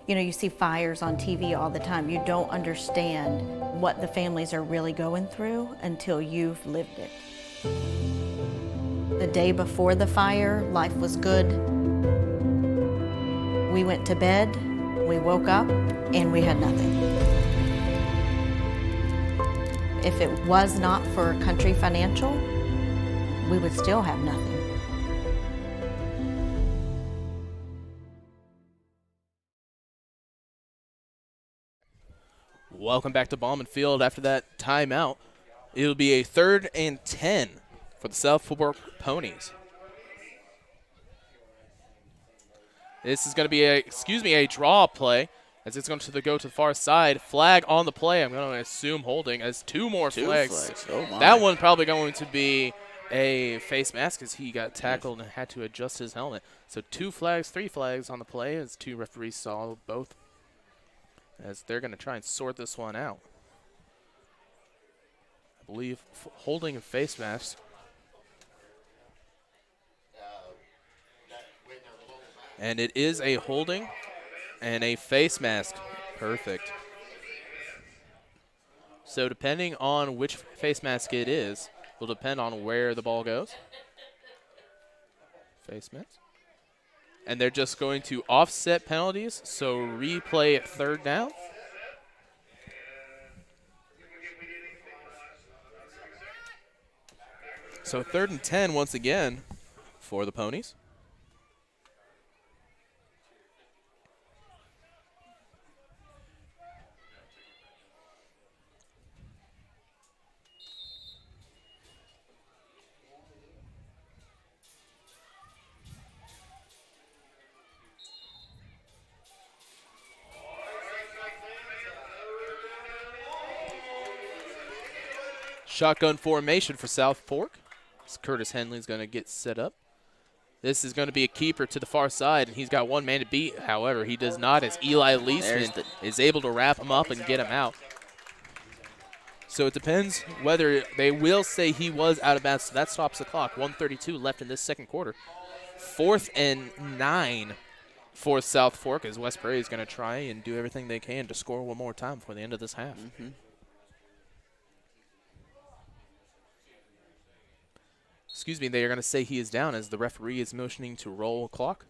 You know, you see fires on TV all the time. You don't understand what the families are really going through until you've lived it. The day before the fire, life was good. We went to bed, we woke up, and we had nothing. If it was not for Country Financial, we would still have nothing. Welcome back to Bauman Field after that timeout. It'll be a 3rd and 10 for the South Fork Ponies. This is going to be a draw play as it's going to go to the far side. Flag on the play. I'm going to assume holding as two flags. Oh my. That one probably going to be a face mask as he got tackled and had to adjust his helmet. So 2 flags, 3 flags on the play as 2 referees saw both, as they're going to try and sort this one out. I believe holding and face masks. And it is a holding and a face mask. Perfect. So depending on which face mask it is, will depend on where the ball goes. Face mask. And they're just going to offset penalties, so replay at 3rd down. So 3rd and 10 once again for the Ponies. Shotgun formation for South Fork. Curtis Henley's going to get set up. This is going to be a keeper to the far side, and he's got one man to beat. However, he does not, as Eli Leisman is able to wrap him up and get him out. So it depends whether they will say he was out of bounds. So that stops the clock. 1:32 left in this 2nd quarter. 4th and 9 for South Fork, as West Prairie is going to try and do everything they can to score one more time before the end of this half. Excuse me, they are going to say he is down as the referee is motioning to roll clock.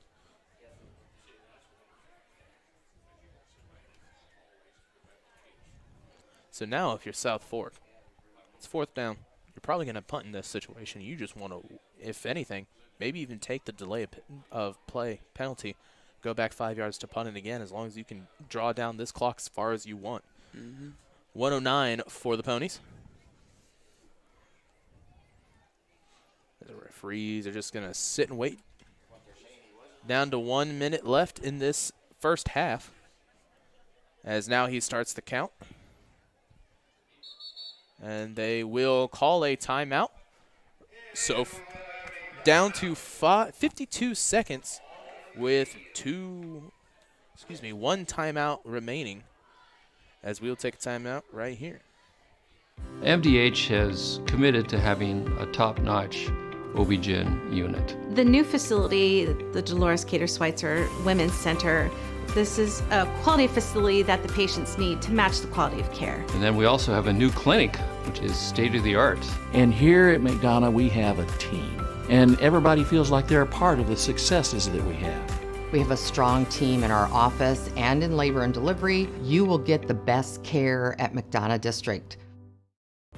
So now if you're South Fork, it's 4th down. You're probably going to punt in this situation. You just want to, if anything, maybe even take the delay of play penalty, go back 5 yards to punt it again, as long as you can draw down this clock as far as you want. 109 for the Ponies. The referees are just going to sit and wait. Down to 1 minute left in this first half, as now he starts the count. And they will call a timeout. So down to 52 seconds with one timeout remaining, as we'll take a timeout right here. MDH has committed to having a top-notch OB-GYN unit. The new facility, the Dolores Cater Schweitzer Women's Center, this is a quality facility that the patients need to match the quality of care. And then we also have a new clinic, which is state-of-the-art. And here at McDonough, we have a team. And everybody feels like they're a part of the successes that we have. We have a strong team in our office and in labor and delivery. You will get the best care at McDonough District.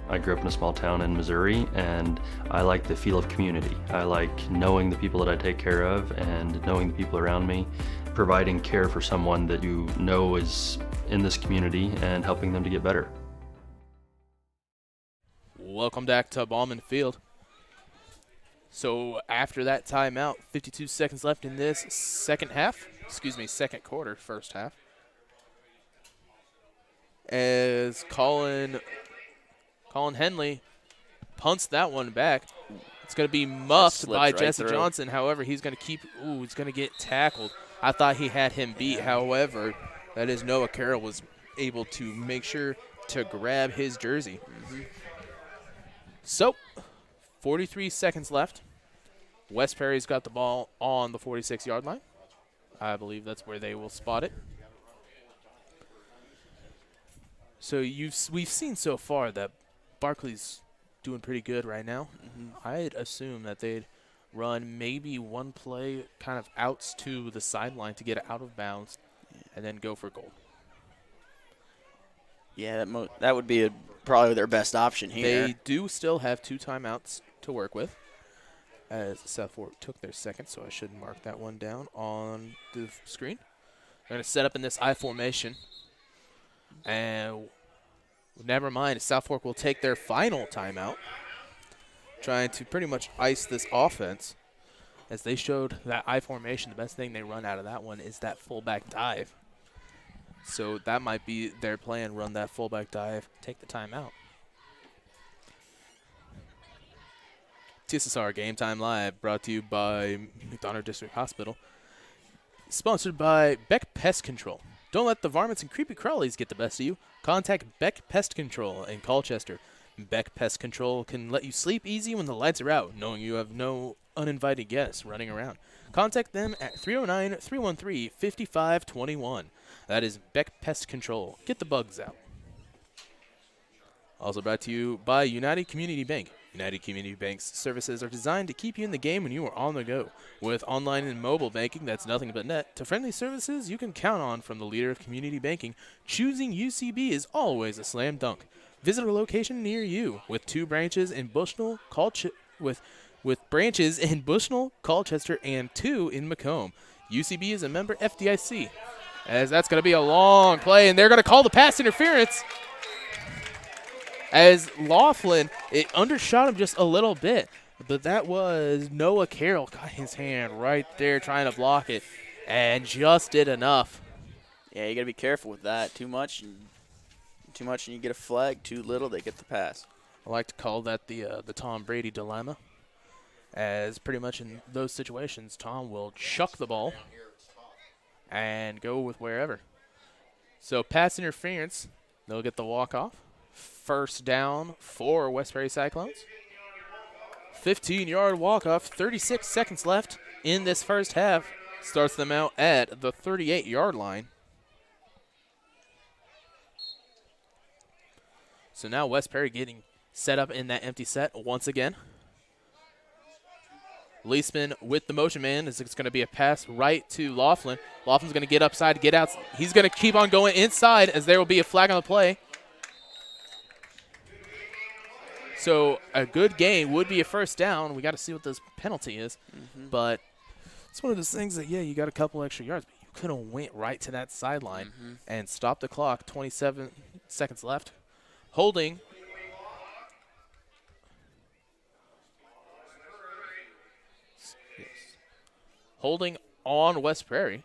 I grew up in a small town in Missouri, and I like the feel of community. I like knowing the people that I take care of and knowing the people around me, providing care for someone that you know is in this community and helping them to get better. Welcome back to Bauman Field. So after that timeout, 52 seconds left in this second quarter, first half. As Colin Henley punts that one back. It's going to be muffed by Jesse Johnson. However, he's going to he's going to get tackled. I thought he had him beat. However, that is Noah Carroll was able to make sure to grab his jersey. So, 43 seconds left. West Prairie's got the ball on the 46-yard line. I believe that's where they will spot it. So we've seen so far that Barkley's doing pretty good right now. I'd assume that they'd run maybe one play kind of outs to the sideline to get it out of bounds and then go for goal. Yeah, that would be probably their best option here. They do still have 2 timeouts to work with, as South Fork took their second, so I should mark that one down on the screen. They're going to set up in this I formation, and never mind, South Fork will take their final timeout, trying to pretty much ice this offense. As they showed that I formation, the best thing they run out of that one is that fullback dive. So that might be their plan, run that fullback dive, take the timeout. TSSR Game Time Live, brought to you by McDonough District Hospital. Sponsored by Beck Pest Control. Don't let the varmints and creepy crawlies get the best of you. Contact Beck Pest Control in Colchester. Beck Pest Control can let you sleep easy when the lights are out, knowing you have no uninvited guests running around. Contact them at 309-313-5521. That is Beck Pest Control. Get the bugs out. Also brought to you by United Community Bank. United Community Bank's services are designed to keep you in the game when you are on the go. With online and mobile banking that's nothing but net, to friendly services you can count on from the leader of community banking, choosing UCB is always a slam dunk. Visit a location near you with 2 branches in Bushnell, with branches in Bushnell, Colchester, and 2 in Macomb. UCB is a member FDIC. As that's going to be a long play, and they're going to call the pass interference. As Laughlin, it undershot him just a little bit, but that was Noah Carroll got his hand right there trying to block it, and just did enough. Yeah, you got to be careful with that. Too much and you get a flag. Too little, they get the pass. I like to call that the Tom Brady dilemma, as pretty much in those situations, Tom will chuck the ball and go with wherever. So pass interference, they'll get the walk-off. First down for West Prairie Cyclones. 15-yard walk-off, 36 seconds left in this first half. Starts them out at the 38-yard line. So now West Prairie getting set up in that empty set once again. Leisman with the motion man. It's going to be a pass right to Laughlin. Laughlin's going to get upside, get out. He's going to keep on going inside as there will be a flag on the play. So a good gain would be a first down. We got to see what this penalty is. But it's one of those things that, yeah, you got a couple extra yards, but you could have went right to that sideline and stopped the clock. 27 seconds left. Holding. Holding on West Prairie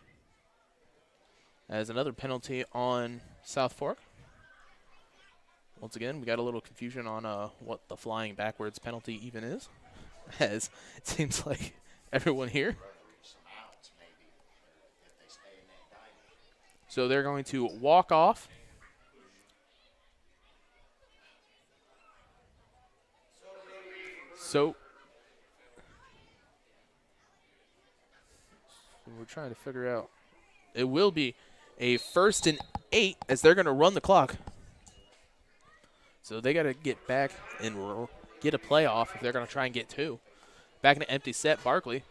as another penalty on South Fork. Once again, we got a little confusion on what the flying backwards penalty even is, as it seems like everyone here. So they're going to walk off. So we're trying to figure out. It will be a 1st and 8 as they're going to run the clock. So they got to get back and get a playoff if they're going to try and get 2. Back in an empty set, Barkley.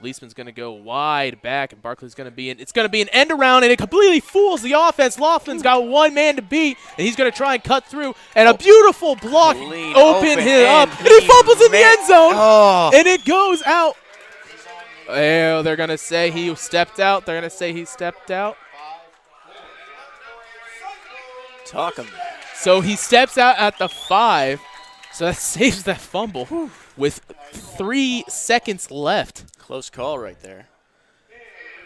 Leisman's going to go wide back, and Barkley's going to be in. It's going to be an end around, and it completely fools the offense. Laughlin's got one man to beat, and he's going to try and cut through. And a beautiful block open him up, and he fumbles in the end zone, and it goes out. Oh, they're going to say he stepped out. They're going to say he stepped out. Talk him. So he steps out at the 5. So that saves that fumble with 3 seconds left. Close call right there.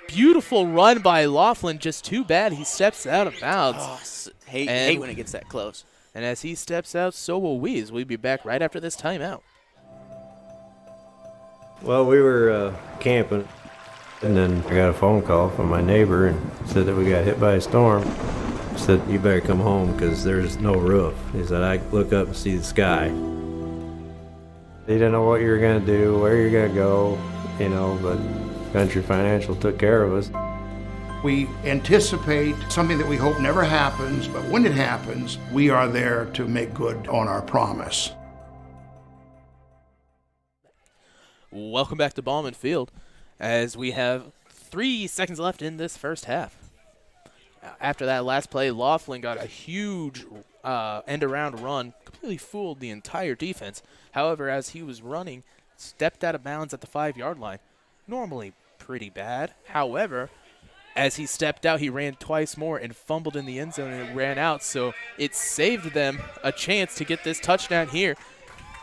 Beautiful run by Laughlin. Just too bad he steps out of bounds. Oh, hate when it gets that close. And as he steps out, so will we, as we'll be back right after this timeout. Well, we were camping, and then I got a phone call from my neighbor and said that we got hit by a storm. Said, you better come home because there's no roof. He said, I look up and see the sky. He didn't know what you were going to do, where you're going to go, but Country Financial took care of us. We anticipate something that we hope never happens, but when it happens, we are there to make good on our promise. Welcome back to Ballman Field, as we have 3 seconds left in this first half. After that last play, Laughlin got a huge end-around run, completely fooled the entire defense. However, as he was running, stepped out of bounds at the 5-yard line. Normally pretty bad. However, as he stepped out, he ran twice more and fumbled in the end zone and ran out. So it saved them a chance to get this touchdown here.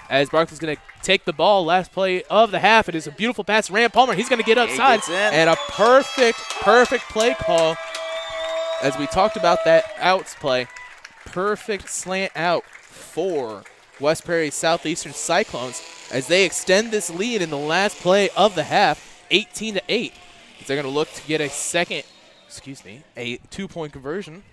As Barkley's going to take the ball, last play of the half. It is a beautiful pass. Rand Palmer, he's going to get upside. And a perfect play call. As we talked about that outs play, perfect slant out for West Prairie Southeastern Cyclones as they extend this lead in the last play of the half, 18-8. They're going to look to get a 2-point conversion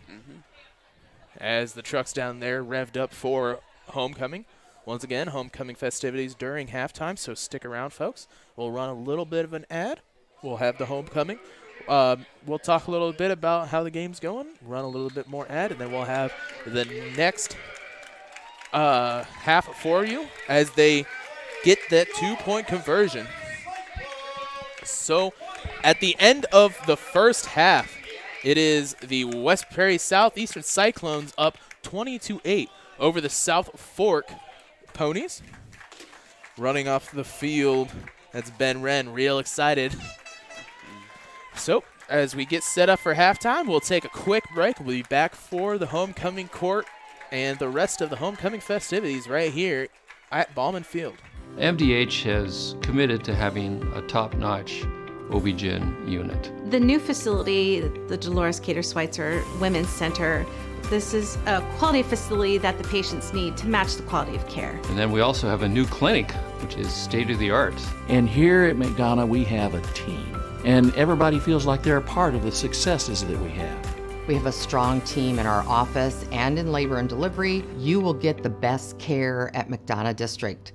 as the trucks down there revved up for homecoming. Once again, homecoming festivities during halftime, so stick around, folks. We'll run a little bit of an ad. We'll have the homecoming. We'll talk a little bit about how the game's going, run a little bit more ad, and then we'll have the next half for you as they get that 2-point conversion. So at the end of the first half, it is the West Prairie Southeastern Cyclones up 22-8 over the South Fork Ponies. Running off the field, that's Ben Wren, real excited. So, as we get set up for halftime, we'll take a quick break. We'll be back for the homecoming court and the rest of the homecoming festivities right here at Ballman Field. MDH has committed to having a top-notch OB-GYN unit. The new facility, the Dolores Cater Schweitzer Women's Center, this is a quality facility that the patients need to match the quality of care. And then we also have a new clinic, which is state-of-the-art. And here at McDonough, we have a team. And everybody feels like they're a part of the successes that we have. We have a strong team in our office and in labor and delivery. You will get the best care at McDonough District.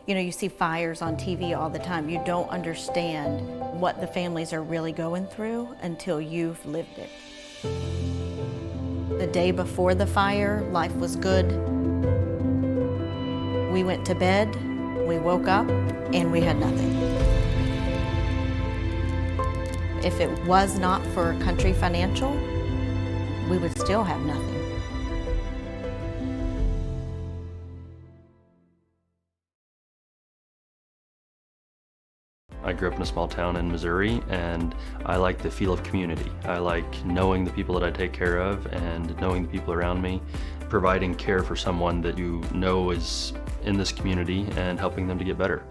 You see fires on TV all the time. You don't understand what the families are really going through until you've lived it. The day before the fire, life was good. We went to bed, we woke up, and we had nothing. If it was not for Country Financial, we would still have nothing. I grew up in a small town in Missouri, and I like the feel of community. I like knowing the people that I take care of and knowing the people around me, providing care for someone that you know is in this community and helping them to get better.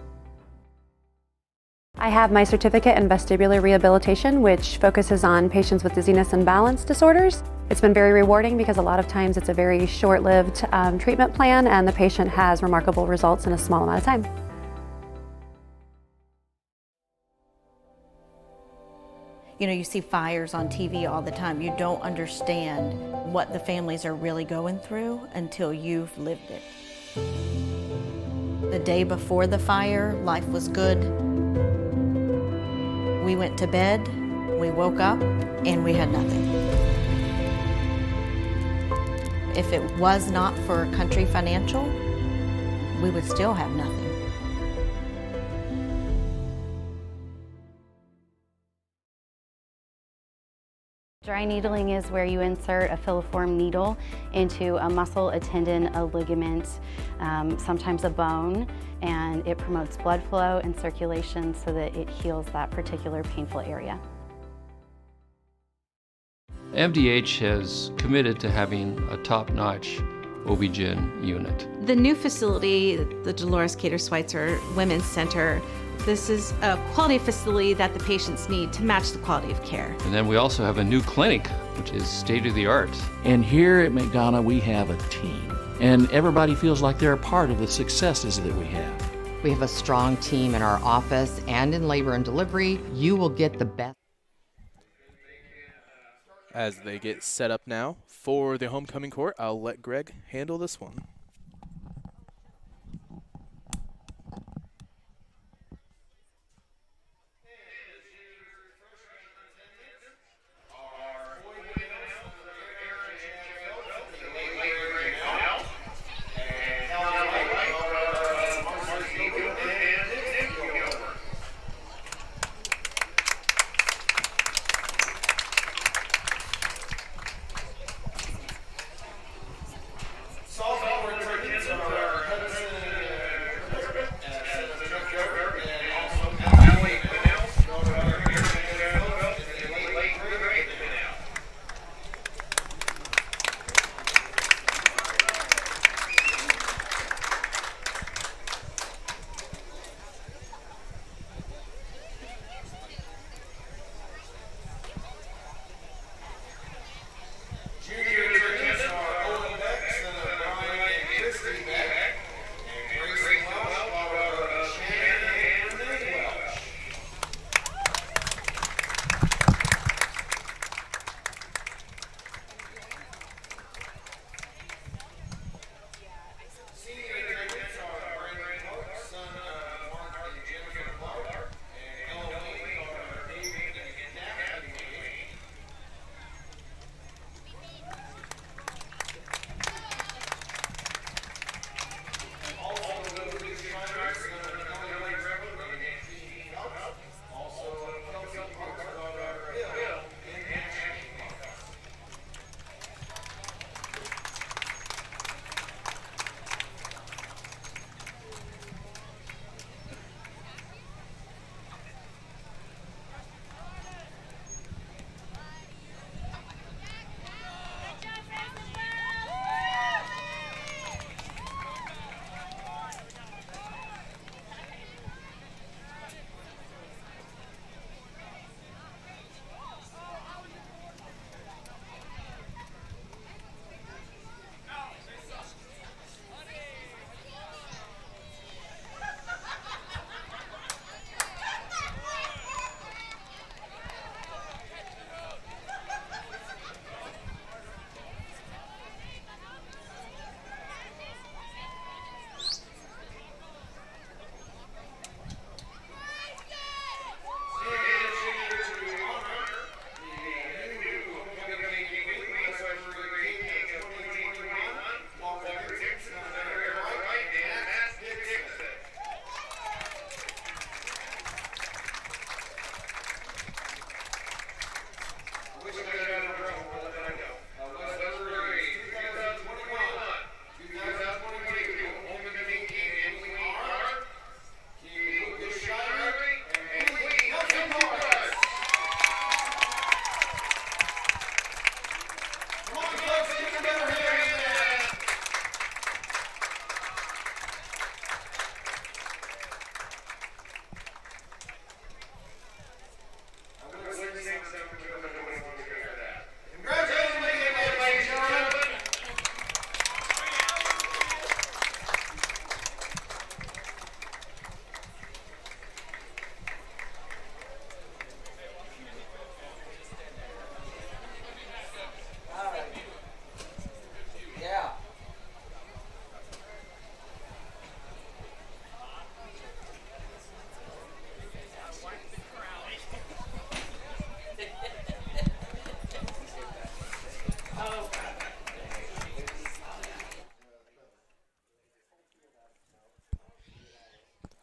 I have my certificate in vestibular rehabilitation, which focuses on patients with dizziness and balance disorders. It's been very rewarding because a lot of times it's a very short-lived treatment plan and the patient has remarkable results in a small amount of time. You see fires on TV all the time. You don't understand what the families are really going through until you've lived it. The day before the fire, life was good. We went to bed, we woke up, and we had nothing. If it was not for Country Financial, we would still have nothing. Dry needling is where you insert a filiform needle into a muscle, a tendon, a ligament, sometimes a bone, and it promotes blood flow and circulation so that it heals that particular painful area. MDH has committed to having a top-notch OB-GYN unit. The new facility, the Dolores Cater Schweitzer Women's Center, this is a quality facility that the patients need to match the quality of care. And then we also have a new clinic, which is state-of-the-art. And here at McDonough, we have a team. And everybody feels like they're a part of the successes that we have. We have a strong team in our office and in labor and delivery. You will get the best. As they get set up now for the homecoming court, I'll let Greg handle this one.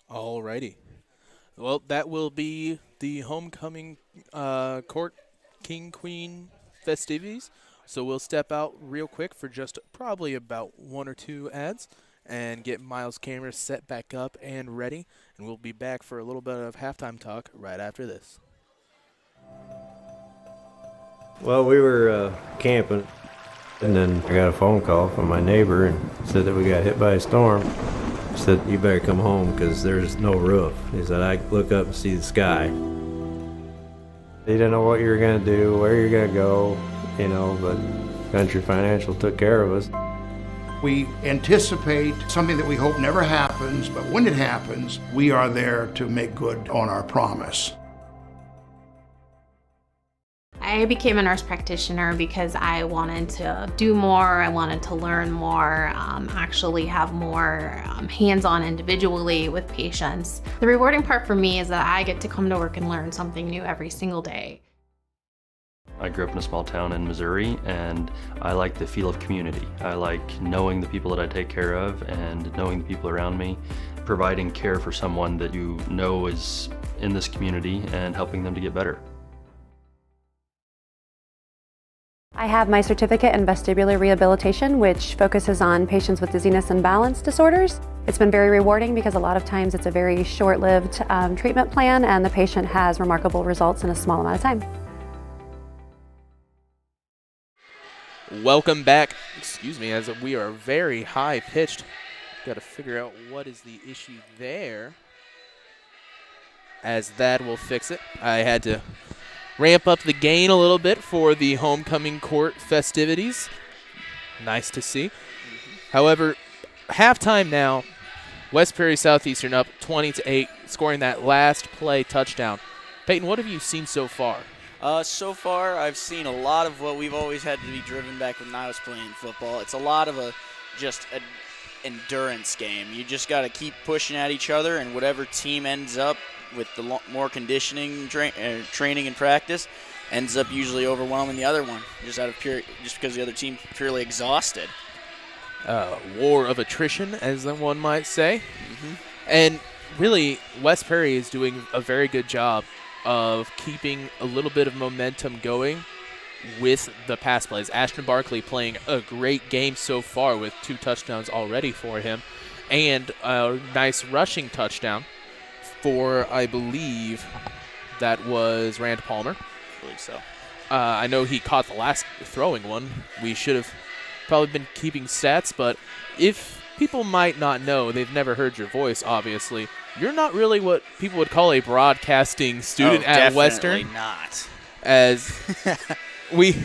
Alrighty. Well, that will be the homecoming court king queen festivities. So we'll step out real quick for just probably about 1 or 2 ads and get Miles' camera set back up and ready. And we'll be back for a little bit of halftime talk right after this. Well, we were camping, and then I got a phone call from my neighbor and said that we got hit by a storm. He said, you better come home because there's no roof. He said, I look up and see the sky. He didn't know what you were going to do, where you're going to go, but Country Financial took care of us. We anticipate something that we hope never happens, but when it happens, we are there to make good on our promise. I became a nurse practitioner because I wanted to do more, I wanted to learn more, actually have more hands-on individually with patients. The rewarding part for me is that I get to come to work and learn something new every single day. I grew up in a small town in Missouri, and I like the feel of community. I like knowing the people that I take care of and knowing the people around me, providing care for someone that you know is in this community and helping them to get better. I have my certificate in vestibular rehabilitation, which focuses on patients with dizziness and balance disorders. It's been very rewarding because a lot of times it's a very short-lived treatment plan and the patient has remarkable results in a small amount of time. Welcome back. Excuse me, as we are very high-pitched. Got to figure out what is the issue there. As that will fix it. I had to ramp up the gain a little bit for the homecoming court festivities. Nice to see. However, halftime now. West Prairie Southeastern up 20-8, scoring that last play touchdown. Peyton, what have you seen so far? So far, I've seen a lot of what we've always had to be driven back when I was playing football. It's a lot of just an endurance game. You just got to keep pushing at each other, and whatever team ends up with the more conditioning training and practice ends up usually overwhelming the other one, just because the other team purely exhausted. War of attrition, as one might say. Mm-hmm. And really, West Prairie is doing a very good job of keeping a little bit of momentum going with the pass plays. Ashton Barkley playing a great game so far with 2 touchdowns already for him and a nice rushing touchdown for, I believe, that was Rand Palmer. I believe so. I know he caught the last throwing one. We should have probably been keeping stats, but if people might not know, they've never heard your voice, obviously, you're not really what people would call a broadcasting student at Western. Definitely not. As we,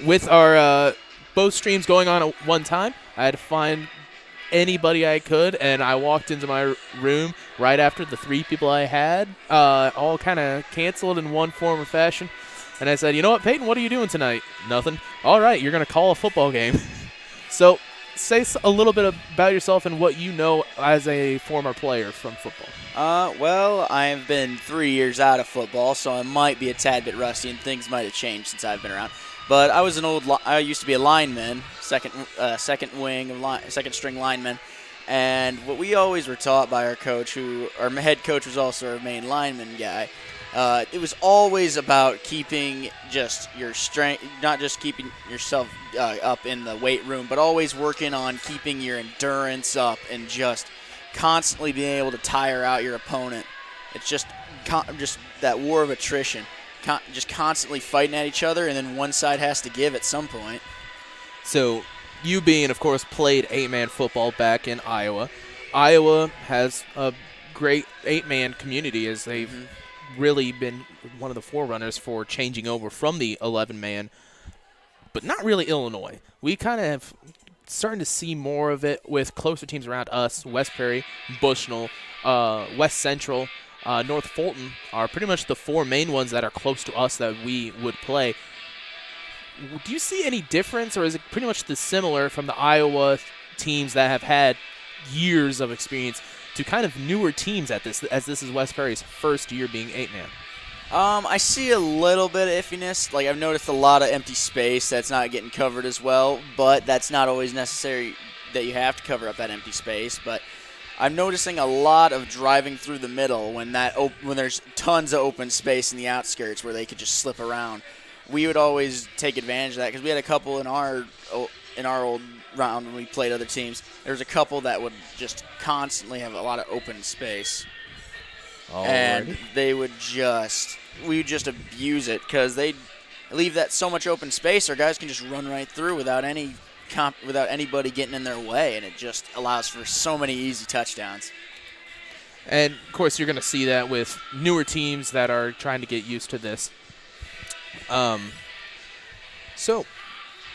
with our both streams going on at one time, I had to find anybody I could, and I walked into my room right after the 3 people I had all kind of canceled in one form or fashion. And I said, you know what, Peyton, what are you doing tonight? Nothing. All right, you're going to call a football game. So say a little bit about yourself and what you know as a former player from football. Well, I've been 3 years out of football, so I might be a tad bit rusty, and things might have changed since I've been around. But I used to be a lineman, second string lineman, and what we always were taught by our coach, our head coach was also our main lineman guy. It was always about keeping just your strength, not just keeping yourself up in the weight room, but always working on keeping your endurance up and just constantly being able to tire out your opponent. It's just that war of attrition, just constantly fighting at each other, and then one side has to give at some point. So you being, of course, played 8-man football back in Iowa. Iowa has a great 8-man community as they've really been one of the forerunners for changing over from the 11-man, but not really Illinois. We kind of have starting to see more of it with closer teams around us. West Prairie, Bushnell, West Central, North Fulton are pretty much the 4 main ones that are close to us that we would play. Do you see any difference, or is it pretty much the similar from the Iowa teams that have had years of experience to kind of newer teams at this, as this is West Prairie's first year being 8-man? I see a little bit of iffiness. Like, I've noticed a lot of empty space that's not getting covered as well, but that's not always necessary that you have to cover up that empty space. But I'm noticing a lot of driving through the middle when there's tons of open space in the outskirts where they could just slip around. we would always take advantage of that because we had a couple in our old round when we played other teams. There was a couple that would just constantly have a lot of open space. And we would just abuse it because they'd leave that so much open space. Our guys can just run right through without anybody getting in their way, and it just allows for so many easy touchdowns. And, of course, you're going to see that with newer teams that are trying to get used to this. So,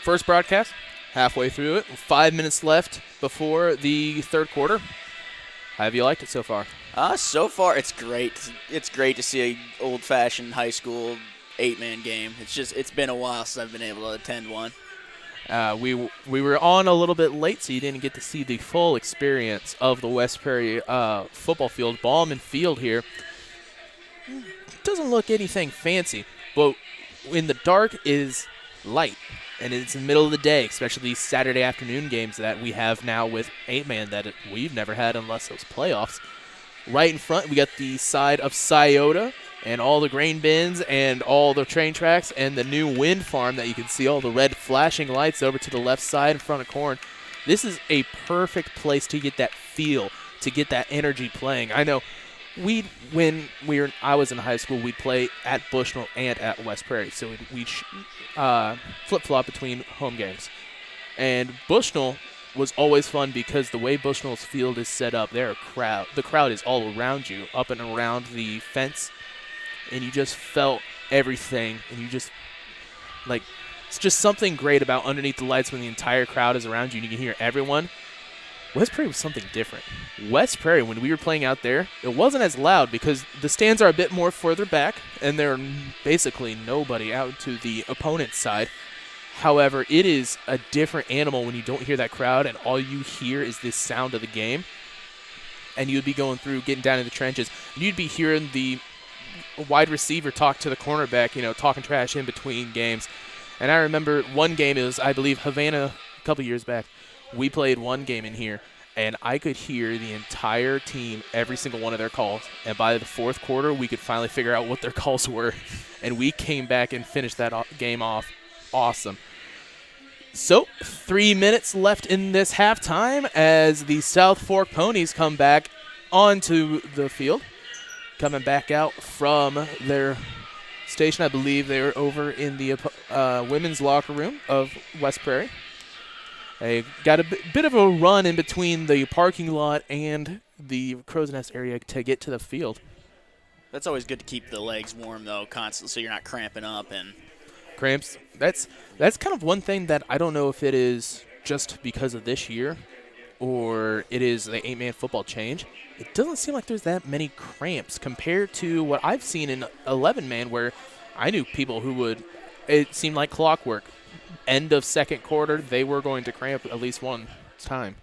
first broadcast, halfway through it, 5 minutes left before the third quarter. How have you liked it so far? So far, it's great. It's great to see an old-fashioned high school 8-man game. It's been a while since I've been able to attend one. We were on a little bit late, so you didn't get to see the full experience of the West Prairie football field. Ballman Field here doesn't look anything fancy, but in the dark is light, and it's in the middle of the day, especially these Saturday afternoon games that we have now with 8-man that we've never had unless it was playoffs. Right in front, we got the side of Scioto and all the grain bins and all the train tracks and the new wind farm that you can see all the red flashing lights over to the left side in front of Corn. This is a perfect place to get that feel, to get that energy playing. I know when I was in high school, we'd play at Bushnell and at West Prairie, so we'd flip-flop between home games. And Bushnell was always fun because the way Bushnell's field is set up, the crowd is all around you, up and around the fence, and you just felt everything, and you just, like, it's just something great about underneath the lights when the entire crowd is around you and you can hear everyone. West Prairie was something different. West Prairie, when we were playing out there, it wasn't as loud because the stands are a bit more further back, and there are basically nobody out to the opponent's side. However, it is a different animal when you don't hear that crowd and all you hear is this sound of the game. And you'd be going through, getting down in the trenches, and you'd be hearing the wide receiver talk to the cornerback, talking trash in between games. And I remember one game, it was, I believe, Havana a couple years back. We played one game in here, and I could hear the entire team, every single one of their calls. And by the fourth quarter, we could finally figure out what their calls were. And we came back and finished that game off awesome. So, 3 minutes left in this halftime as the South Fork Ponies come back onto the field. Coming back out from their station. I believe they're over in the women's locker room of West Prairie. They got a bit of a run in between the parking lot and the Crow's Nest area to get to the field. That's always good to keep the legs warm, though, constantly, so you're not cramping up. And cramps, that's kind of one thing that I don't know if it is just because of this year or it is the 8-man football change. It doesn't seem like there's that many cramps compared to what I've seen in 11-man where I knew people who would, it seemed like clockwork. End of second quarter, they were going to cramp at least one time.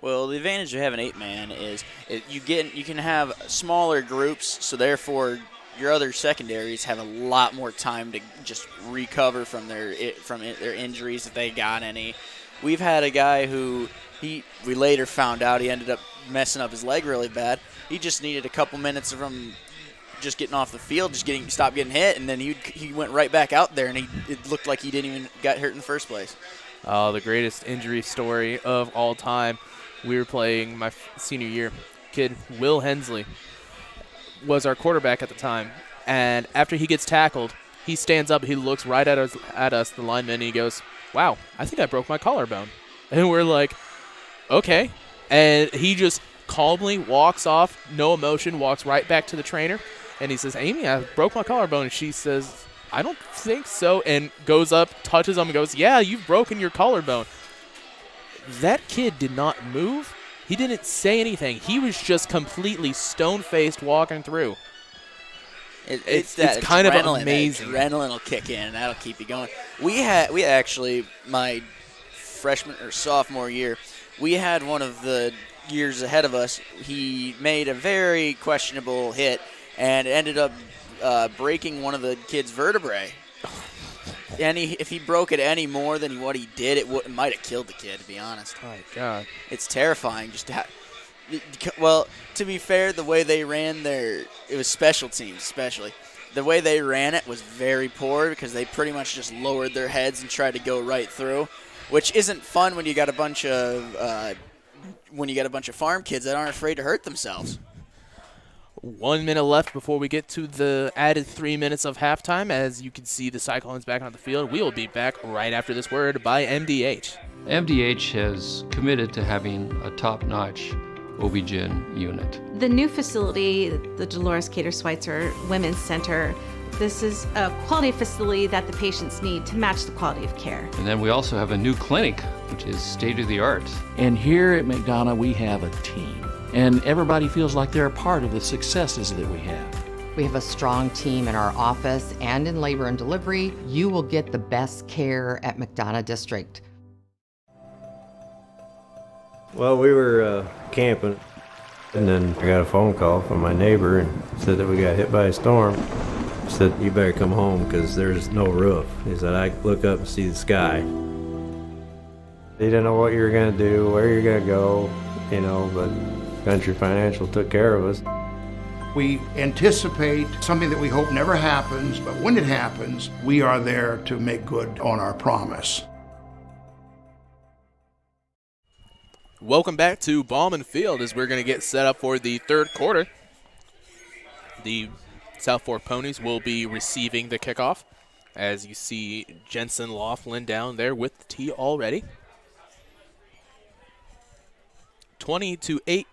Well, the advantage of having 8-man is you can have smaller groups, so therefore your other secondaries have a lot more time to just recover from their injuries if they got any. We've had a guy who we later found out he ended up messing up his leg really bad. He just needed a couple minutes from just getting off the field, stop getting hit, and then he went right back out there, and it looked like he didn't even got hurt in the first place. Oh, the greatest injury story of all time. We were playing my senior year. Kid Will Hensley was our quarterback at the time, and after he gets tackled, he stands up, he looks right at us, the lineman, and he goes, "Wow, I think I broke my collarbone." And we're like, okay. And he just calmly walks off, no emotion, walks right back to the trainer, and he says, "Amy, I broke my collarbone." And she says, "I don't think so," and goes up, touches him, and goes, "Yeah, you've broken your collarbone." That kid did not move. He didn't say anything. He was just completely stone-faced walking through. It's kind of amazing. That adrenaline will kick in, and that'll keep you going. We actually, my freshman or sophomore year, we had one of the years ahead of us. He made a very questionable hit and ended up breaking one of the kid's vertebrae. And if he broke it any more than what he did, it might have killed the kid, to be honest. Oh, my God. It's terrifying just to have. Well, to be fair, the way they ran it was special teams especially. the way they ran it was very poor because they pretty much just lowered their heads and tried to go right through, which isn't fun when you got a bunch of farm kids that aren't afraid to hurt themselves. 1 minute left before we get to the added 3 minutes of halftime. As you can see, the Cyclones back on the field. We will be back right after this word by MDH. MDH has committed to having a top-notch OB-GYN unit. The new facility, the Dolores Cater Schweitzer Women's Center, this is a quality facility that the patients need to match the quality of care. And then we also have a new clinic, which is state-of-the-art. And here at McDonough, we have a team. And everybody feels like they're a part of the successes that we have. We have a strong team in our office and in labor and delivery. You will get the best care at McDonough District. Well, we were camping, and then I got a phone call from my neighbor and said that we got hit by a storm. He said, you better come home because there's no roof. He said, I look up and see the sky. He didn't know what you were going to do, where you're going to go, but Country Financial took care of us. We anticipate something that we hope never happens, but when it happens, we are there to make good on our promise. Welcome back to Bauman Field as we're going to get set up for the third quarter. The South Fork Ponies will be receiving the kickoff. As you see Jensen Laughlin down there with the tee already. 20-8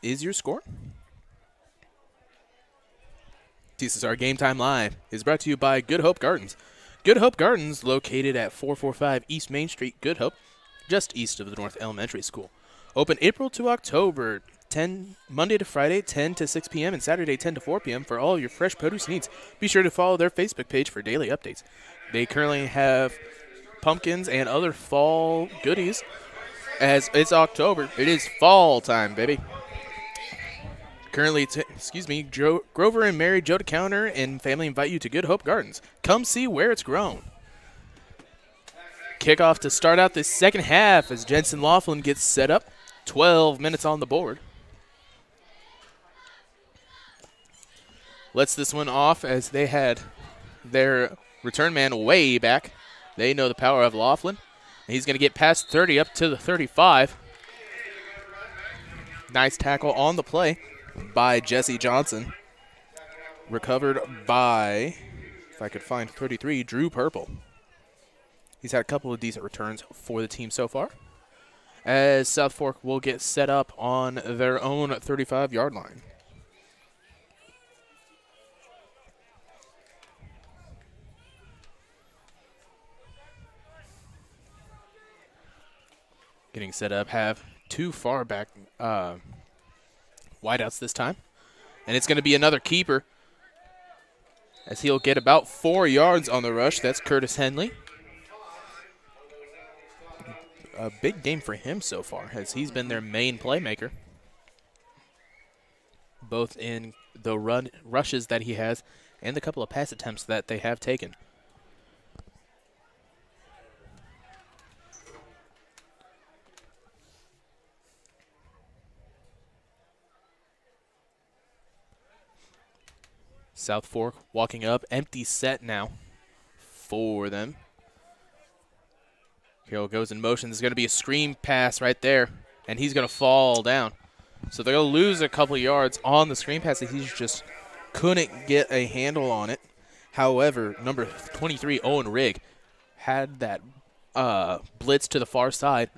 is your score. TCSR Game Time Live is brought to you by Good Hope Gardens. Good Hope Gardens, located at 445 East Main Street, Good Hope, just east of the North Elementary School. Open April to October, Monday to Friday, 10 to 6 p.m., and Saturday, 10 to 4 p.m. for all your fresh produce needs. Be sure to follow their Facebook page for daily updates. They currently have pumpkins and other fall goodies. As it's October, it is fall time, baby. Currently, Grover and Mary Jo DeCounter and family invite you to Good Hope Gardens. Come see where it's grown. Kickoff to start out this second half as Jensen Laughlin gets set up. 12 minutes on the board. Lets this one off as they had their return man way back. They know the power of Laughlin. And he's going to get past 30 up to the 35. Nice tackle on the play by Jesse Johnson. Recovered by, if I could find 33, Drew Purple. He's had a couple of decent returns for the team so far. As South Fork will get set up on their own 35-yard line. Getting set up, have two far back wideouts this time. And it's going to be another keeper as he'll get about 4 yards on the rush. That's Curtis Henley. A big game for him so far as he's been their main playmaker, both in the rushes that he has and the couple of pass attempts that they have taken. South Fork walking up, empty set now for them. Carroll goes in motion. There's going to be a screen pass right there, and he's going to fall down. So they're going to lose a couple of yards on the screen pass. He just couldn't get a handle on it. However, number 23, Owen Rigg, had that blitz to the far side.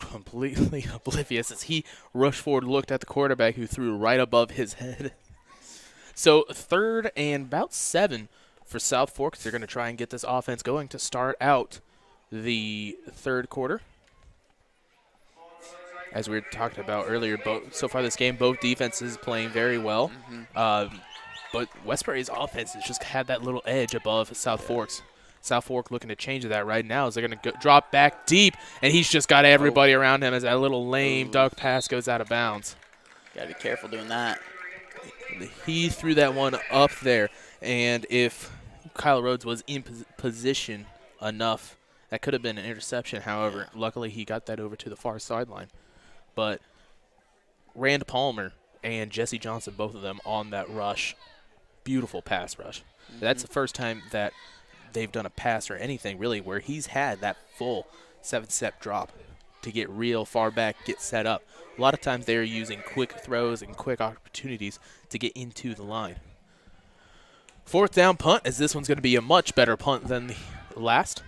Completely oblivious as he rushed forward, looked at the quarterback who threw right above his head. So 3rd and about 7 for South Fork. They're going to try and get this offense going to start out the third quarter. As we were talking about earlier, so far this game, both defenses playing very well. But Westbury's offense has just had that little edge above South Fork's. South Fork looking to change that right now as they're going to drop back deep, and he's just got everybody around him as that little lame duck pass goes out of bounds. Got to be careful doing that. He threw that one up there, and if Kyle Rhodes was in position enough, that could have been an interception. However, luckily he got that over to the far sideline. But Rand Palmer and Jesse Johnson, both of them on that rush. beautiful pass rush. That's the first time that they've done a pass or anything really where he's had that full 7-step drop to get real far back, get set up. A lot of times they're using quick throws and quick opportunities to get into the line. 4th down punt, as this one's going to be a much better punt than the last.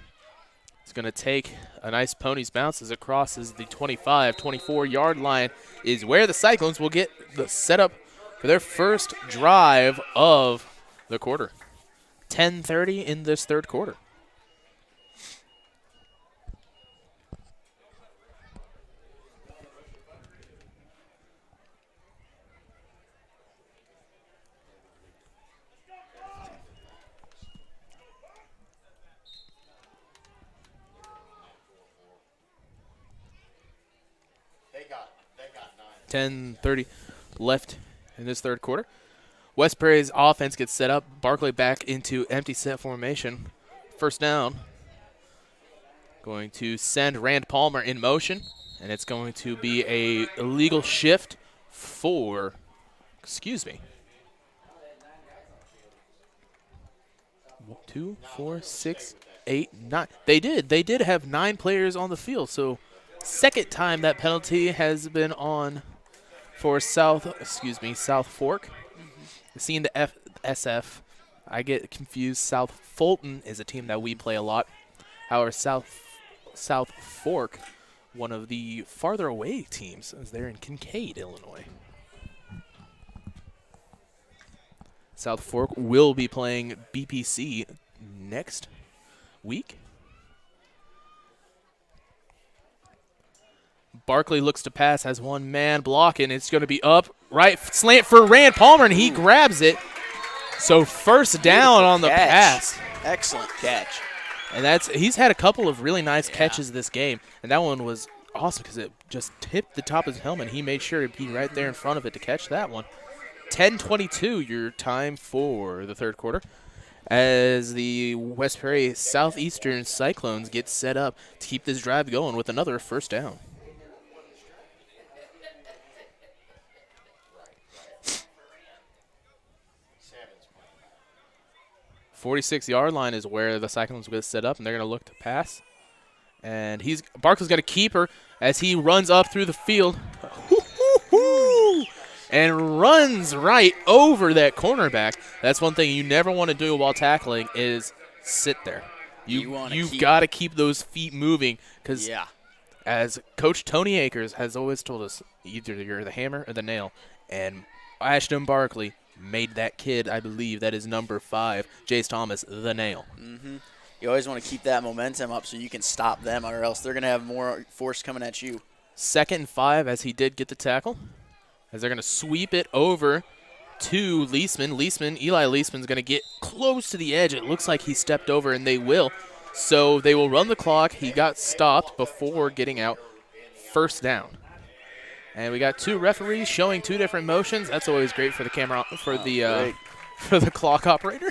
It's going to take a nice pony's bounce as it crosses the 25, 24-yard line is where the Cyclones will get the setup for their first drive of the quarter. 10:30 in this third quarter. They got 10:30 left in this third quarter. West Prairie's offense gets set up. Barclay back into empty set formation. First down. Going to send Rand Palmer in motion, and it's going to be a illegal shift for, 2, 4, 6, 8, 9. They did have 9 players on the field, so second time that penalty has been on for South Fork. Seeing the SF, I get confused. South Fulton is a team that we play a lot. However, South Fork, one of the farther away teams, is there in Kincaid, Illinois. South Fork will be playing BPC next week. Barkley looks to pass, has one man blocking. It's going to be up, right slant for Rand Palmer, and he grabs it. So first down on the pass. Excellent catch. And he's had a couple of really nice catches this game, and that one was awesome because it just tipped the top of his helmet. He made sure to be right there in front of it to catch that one. 10:22 your time for the third quarter as the West Prairie Southeastern Cyclones get set up to keep this drive going with another first down. 46-yard line is where the Cyclones will get set up, and they're going to look to pass. And Barkley's got a keeper as he runs up through the field. And runs right over that cornerback. That's one thing you never want to do while tackling is sit there. You've got to keep those feet moving because as Coach Tony Akers has always told us, either you're the hammer or the nail. And Ashton Barkley made that kid, I believe, that is number 5, Jace Thomas, the nail. Mm-hmm. You always want to keep that momentum up so you can stop them, or else they're going to have more force coming at you. 2nd and 5 as he did get the tackle. As they're going to sweep it over to Leisman. Eli Leisman's going to get close to the edge. It looks like he stepped over, and they will. So they will run the clock. He got stopped before getting out. First down. And we got 2 referees showing 2 different motions. That's always great for the camera, for the clock operator.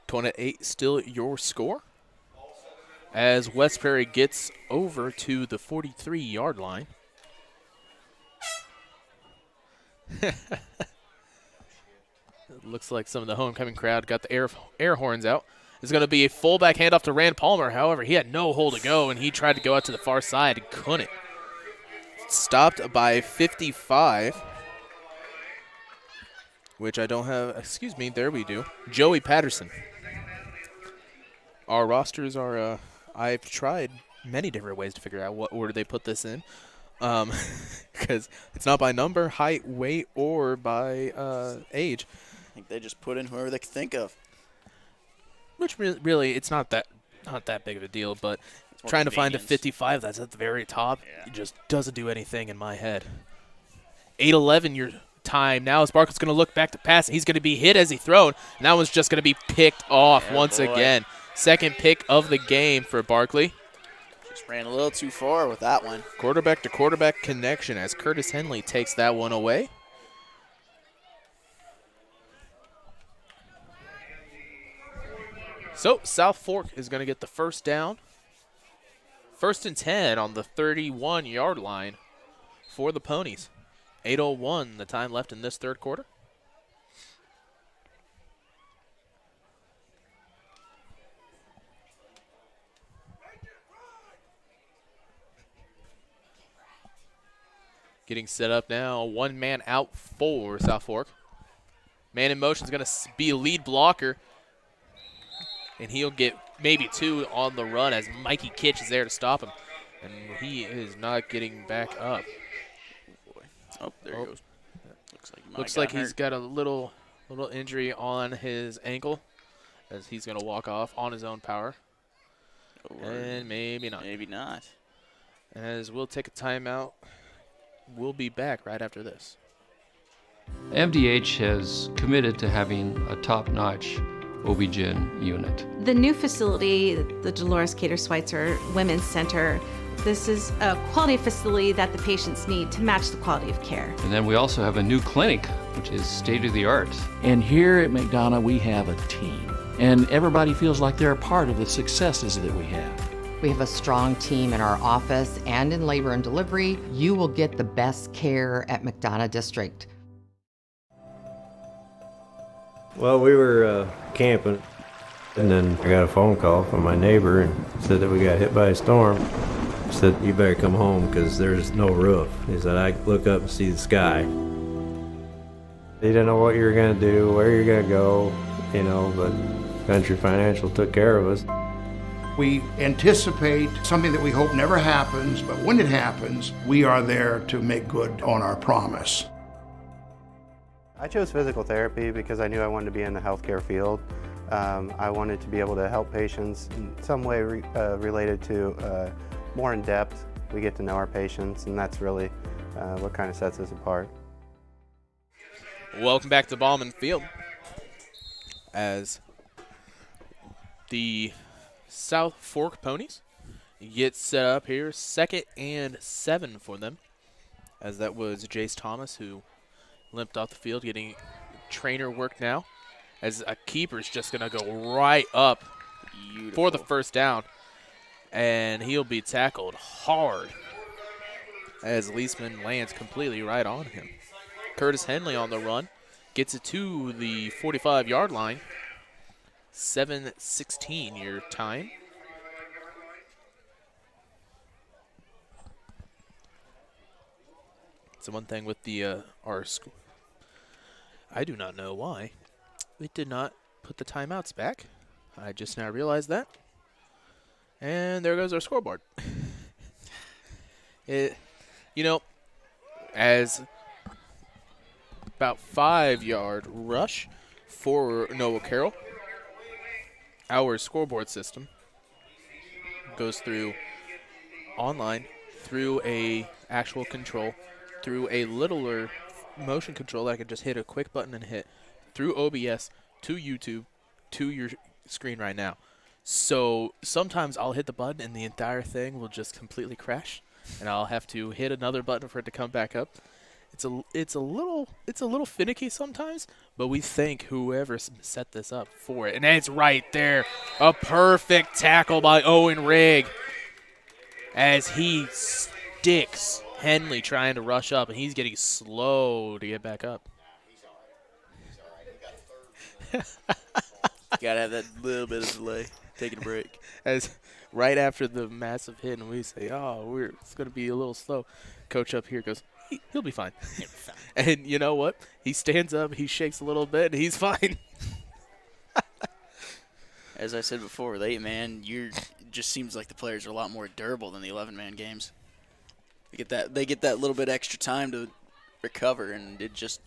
28 still your score. As West Prairie gets over to the 43-yard line. It looks like some of the homecoming crowd got the air horns out. It's going to be a fullback handoff to Rand Palmer. However, he had no hole to go, and he tried to go out to the far side and couldn't. Stopped by 55, which I don't have. Excuse me, there we do. Joey Patterson. Our rosters are, I've tried many different ways to figure out what order they put this in. Because it's not by number, height, weight, or by age. I think they just put in whoever they could think of. Which really, it's not that big of a deal, but trying to find a 55 that's at the very top it just doesn't do anything in my head. 8:11 your time now as Barkley's going to look back to pass. He's going to be hit as he thrown, and that one's just going to be picked off once again. Second pick of the game for Barkley. Just ran a little too far with that one. Quarterback to quarterback connection as Curtis Henley takes that one away. So South Fork is going to get the first down. 1st and 10 on the 31-yard line for the Ponies. 8:01 the time left in this third quarter. Getting set up now. One man out for South Fork. Man in motion is going to be a lead blocker. And he'll get maybe two on the run as Mikey Kitch is there to stop him. And he is not getting back up. Oh, there he goes. Looks like he's got a little injury on his ankle as he's going to walk off on his own power. And maybe not. Maybe not. As we'll take a timeout. We'll be back right after this. MDH has committed to having a top-notch OB-GYN unit. The new facility, the Dolores Cater Schweitzer Women's Center, this is a quality facility that the patients need to match the quality of care. And then we also have a new clinic, which is state-of-the-art. And here at McDonough, we have a team. And everybody feels like they're a part of the successes that we have. We have a strong team in our office and in labor and delivery. You will get the best care at McDonough District. Well, we were camping, and then I got a phone call from my neighbor and said that we got hit by a storm. He said, you better come home because there's no roof. He said, I look up and see the sky. He didn't know what you were going to do, where you're going to go, you know, but Venture Financial took care of us. We anticipate something that we hope never happens, but when it happens, we are there to make good on our promise. I chose physical therapy because I knew I wanted to be in the healthcare field. I wanted to be able to help patients in some way related to more in depth. We get to know our patients, and that's really what kind of sets us apart. Welcome back to Ballman Field as the South Fork Ponies get set up here. 2nd and 7 for them, as that was Jace Thomas who limped off the field, getting trainer work now, as a keeper's just going to go right up for the first down, and he'll be tackled hard as Leisman lands completely right on him. Curtis Henley on the run, gets it to the 45-yard line. 7:16 your time. So one thing with the our school, I do not know why we did not put the timeouts back. I just now realized that. And there goes our scoreboard. As about 5-yard rush for Noah Carroll. Our scoreboard system goes through online, through a actual control, through a littler motion control that I can just hit a quick button and hit, through OBS to YouTube to your screen right now. So sometimes I'll hit the button and the entire thing will just completely crash, and I'll have to hit another button for it to come back up. It's a little finicky sometimes, but we thank whoever set this up for it. And it's right there. A perfect tackle by Owen Rigg as he sticks Henley trying to rush up, and he's getting slow to get back up. Gotta have that little bit of delay. Taking a break. As right after the massive hit, and we say, it's going to be a little slow. Coach up here goes, he'll be fine. And you know what? He stands up, he shakes a little bit, and he's fine. As I said before, the 8-man, just seems like the players are a lot more durable than the 11-man games. They get that little bit extra time to recover, and it's just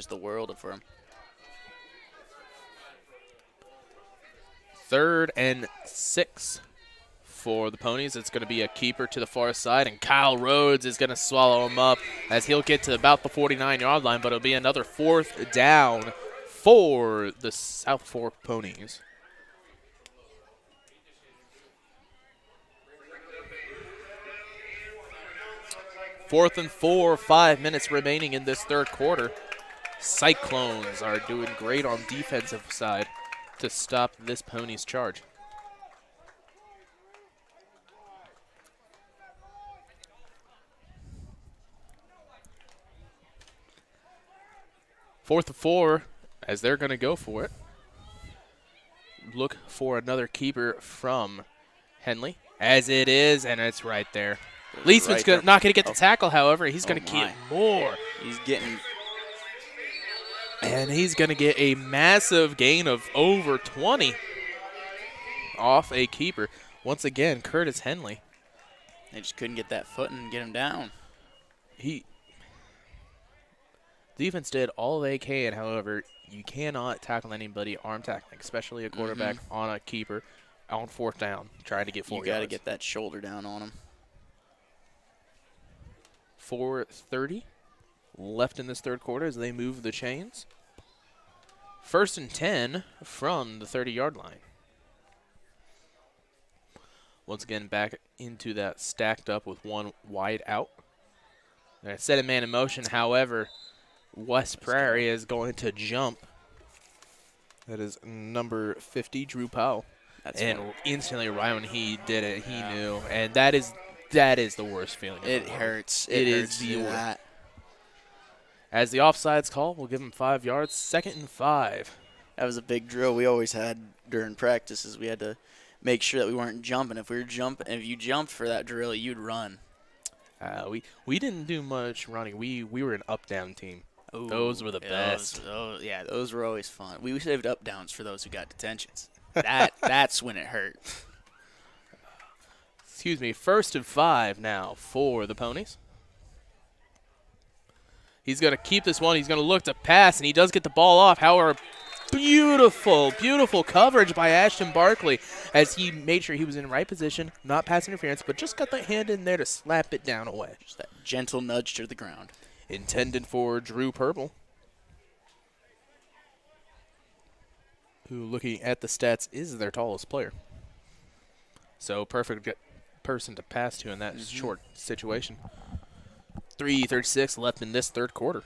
the world for them. 3rd and 6 for the Ponies. It's going to be a keeper to the far side, and Kyle Rhodes is going to swallow him up as he'll get to about the 49-yard line, but it'll be another 4th down for the South Fork Ponies. Fourth and 4, 5 minutes remaining in this third quarter. Cyclones are doing great on defensive side to stop this Ponies charge. 4th and 4 as they're going to go for it. Look for another keeper from Henley, as it is, and it's right there. Leisman's not going to get the tackle, however. He's going to get more. He's getting... And he's going to get a massive gain of over 20 off a keeper. Once again, Curtis Henley. They just couldn't get that foot and get him down. Defense did all they can, however, you cannot tackle anybody arm tackling, especially a quarterback on a keeper on 4th down, trying to get 4 yards. You got to get that shoulder down on him. 4:30 left in this third quarter as they move the chains. 1st and 10 from the 30-yard line. Once again, back into that stacked up with one wide out. They're going to set a man in motion, however, West Prairie is going to jump. That is number 50, Drew Powell. Instantly, right when he did it, he knew. And that is the worst feeling. It hurts. It is the worst. As the offsides call, we'll give him 5 yards. 2nd and 5. That was a big drill we always had during practices. We had to make sure that we weren't jumping. If you jumped for that drill, you'd run. We didn't do much running. We were an up-down team. Ooh, those were the best. Those were always fun. We saved up-downs for those who got detentions. That's when it hurt. Excuse me, 1st and 5 now for the Ponies. He's going to keep this one. He's going to look to pass, and he does get the ball off. However, beautiful, beautiful coverage by Ashton Barkley as he made sure he was in the right position, not pass interference, but just got the hand in there to slap it down away. Just that gentle nudge to the ground. Intended for Drew Purple, who, looking at the stats, is their tallest player. So perfect person to pass to in that short situation. 3:36 left in this third quarter.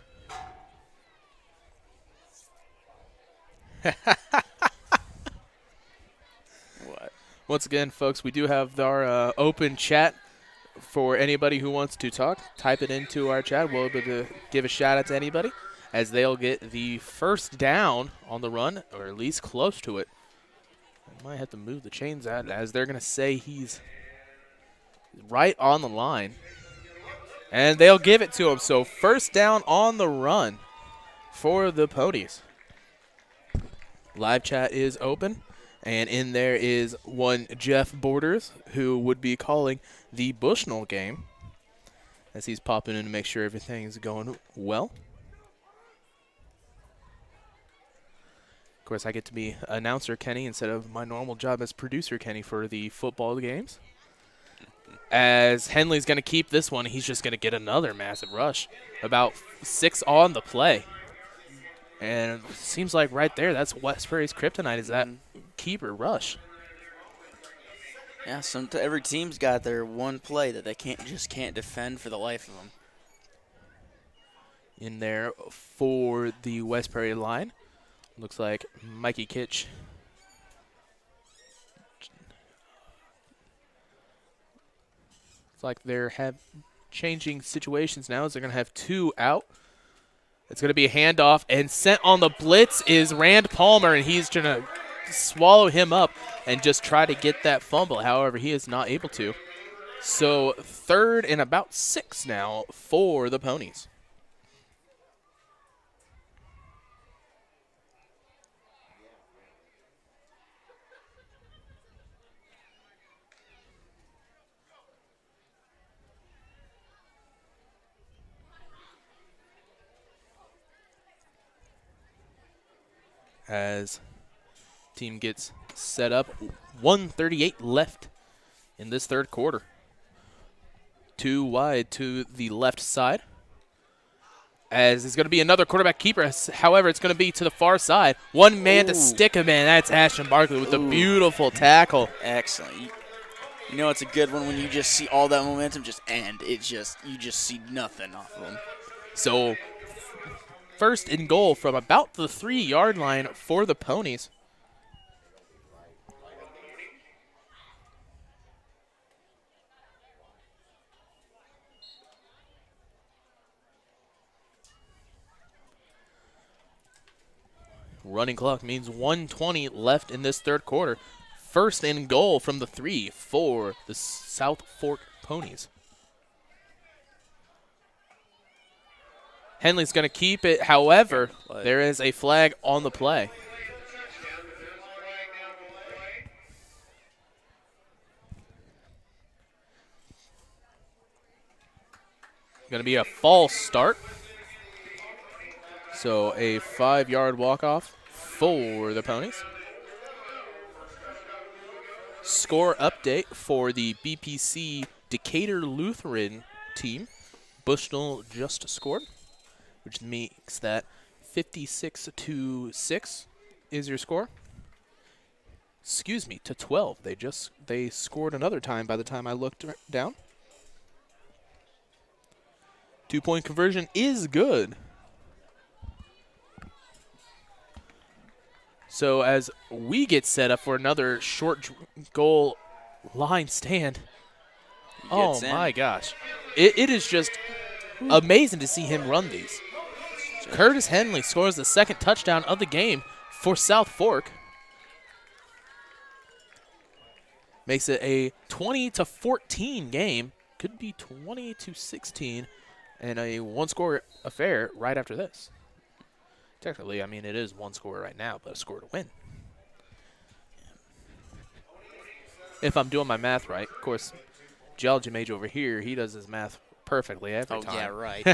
What? Once again, folks, we do have our open chat for anybody who wants to talk. Type it into our chat. We'll be able to give a shout out to anybody as they'll get the first down on the run, or at least close to it. I might have to move the chains out as they're going to say he's right on the line. And they'll give it to him. So 1st down on the run for the Ponies. Live chat is open. And in there is one Jeff Borders, who would be calling the Bushnell game as he's popping in to make sure everything's going well. Of course, I get to be announcer Kenny instead of my normal job as producer Kenny for the football games. As Henley's going to keep this one, he's just going to get another massive rush. About 6 on the play. And it seems like right there, that's West Prairie's kryptonite, is that keeper rush. Yeah, every team's got their one play that they can't defend for the life of them. In there for the West Prairie line, looks like Mikey Kitch. It's like they're changing situations now as they're going to have 2 out. It's going to be a handoff, and sent on the blitz is Rand Palmer, and he's going to swallow him up and just try to get that fumble. However, he is not able to. So 3rd and about 6 now for the Ponies. As team gets set up, 1:38 left in this third quarter. 2 wide to the left side. As it's going to be another quarterback keeper. However, it's going to be to the far side. One man to stick him in. That's Ashton Barkley with a beautiful tackle. Excellent. You know it's a good one when you just see all that momentum just end. You just see nothing off of them. So 1st and goal from about the 3-yard line for the Ponies. running clock means 1:20 left in this third quarter. First and goal from the 3 for the South Fork Ponies. Henley's going to keep it. However, there is a flag on the play. Going to be a false start. So a 5-yard walk-off for the Ponies. Score update for the BPC Decatur Lutheran team. Bushnell just scored, which makes that 56-6 is your score. Excuse me, to 12. They scored another time by the time I looked down. 2-point conversion is good. So as we get set up for another short goal line stand. Oh my gosh. It is just amazing to see him run these. Curtis Henley scores the second touchdown of the game for South Fork. Makes it a 20-14 game. Could be 20-16 and a one-score affair right after this. Technically, I mean, it is one score right now, but a score to win. If I'm doing my math right. Of course, geology major over here, he does his math perfectly every time. Oh, yeah, right.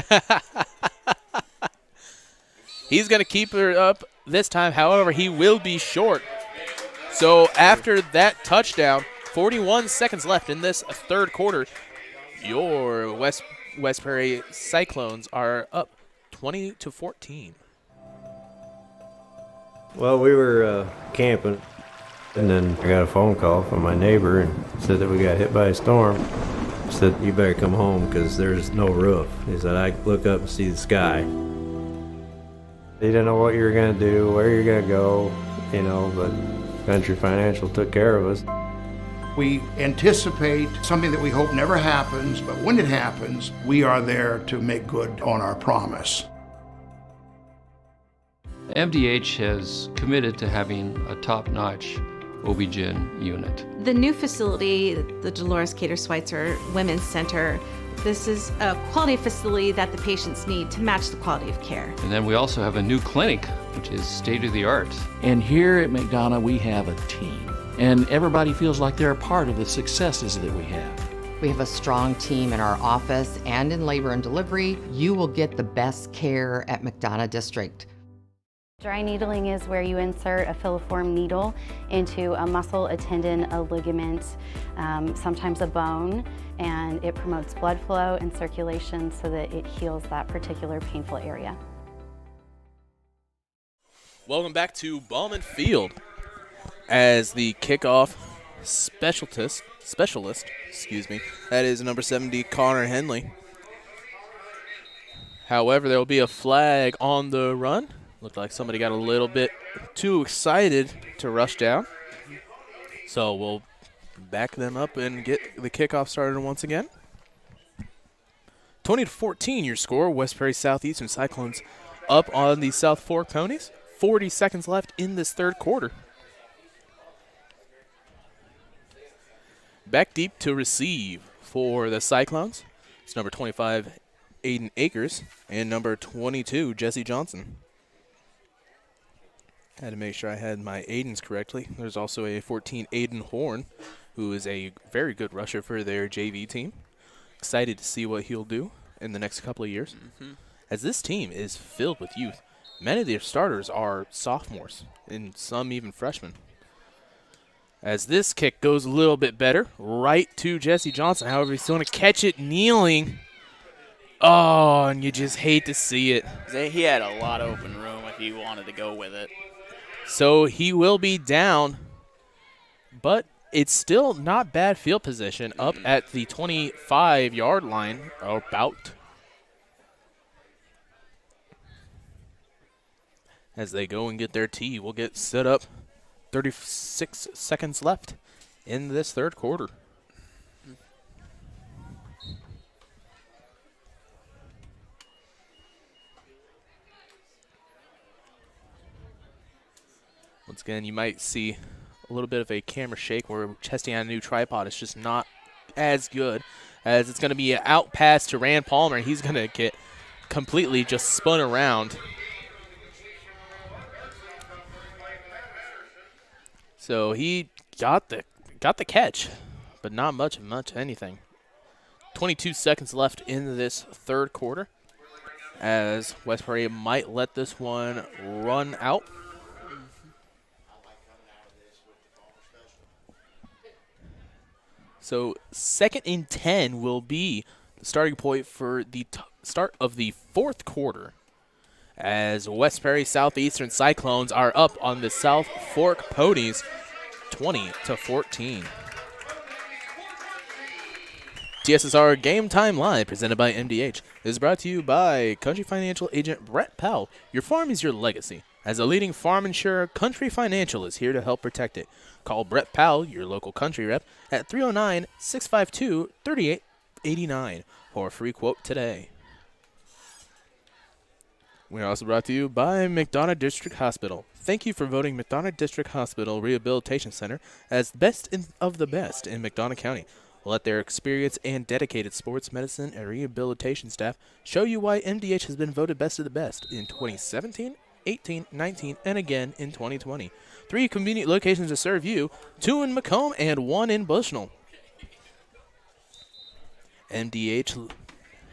He's going to keep it up this time. However, he will be short. So after that touchdown, 41 seconds left in this third quarter, your West Prairie Cyclones are up 20-14. Well, we were camping, and then I got a phone call from my neighbor and said that we got hit by a storm. He said, you better come home because there's no roof. He said, I look up and see the sky. He didn't know what you were going to do, where you're going to go, you know, but Country Financial took care of us. We anticipate something that we hope never happens, but when it happens, we are there to make good on our promise. MDH has committed to having a top-notch OB-GYN unit. The new facility, the Dolores Cater Schweitzer Women's Center, this is a quality facility that the patients need to match the quality of care. And then we also have a new clinic, which is state-of-the-art. And here at McDonough, we have a team. And everybody feels like they're a part of the successes that we have. We have a strong team in our office and in labor and delivery. You will get the best care at McDonough District. Dry needling is where you insert a filiform needle into a muscle, a tendon, a ligament, sometimes a bone, and it promotes blood flow and circulation so that it heals that particular painful area. Welcome back to Bauman Field as the kickoff specialist, that is number 70, Connor Henley. However, there will be a flag on the run. Looked like somebody got a little bit too excited to rush down. So we'll back them up and get the kickoff started once again. 20-14 your score. West Prairie Southeastern Cyclones up on the South Fork Ponies. 40 seconds left in this third quarter. Back deep to receive for the Cyclones. It's number 25, Aiden Akers, and number 22, Jesse Johnson. Had to make sure I had my Aidens correctly. There's also a 14, Aiden Horn, who is a very good rusher for their JV team. Excited to see what he'll do in the next couple of years. As this team is filled with youth. Many of their starters are sophomores, and some even freshmen. As this kick goes a little bit better, right to Jesse Johnson. However, he's going to catch it kneeling. Oh, and you just hate to see it. He had a lot of open room if he wanted to go with it. So he will be down, but it's still not bad field position up at the 25-yard line, or about. As they go and get their tee, we'll get set up. 36 seconds left in this third quarter. Once again, you might see a little bit of a camera shake where we're testing out a new tripod. It's just not as good, as it's going to be an out pass to Rand Palmer. He's going to get completely just spun around. So he got the catch, but not much anything. 22 seconds left in this third quarter, as West Prairie might let this one run out. So 2nd and 10 will be the starting point for the start of the fourth quarter, as West Prairie Southeastern Cyclones are up on the South Fork Ponies 20-14. TSSR Game Time Live, presented by MDH, is brought to you by Country Financial Agent Brett Powell. Your farm is your legacy. As a leading farm insurer, Country Financial is here to help protect it. Call Brett Powell, your local country rep, at 309-652-3889 for a free quote today. We're also brought to you by McDonough District Hospital. Thank you for voting McDonough District Hospital Rehabilitation Center as best of the best in McDonough County. Let their experienced and dedicated sports medicine and rehabilitation staff show you why MDH has been voted best of the best in 2017, 18, 19, and again in 2020. 3 convenient locations to serve you, 2 in Macomb and 1 in Bushnell. MDH,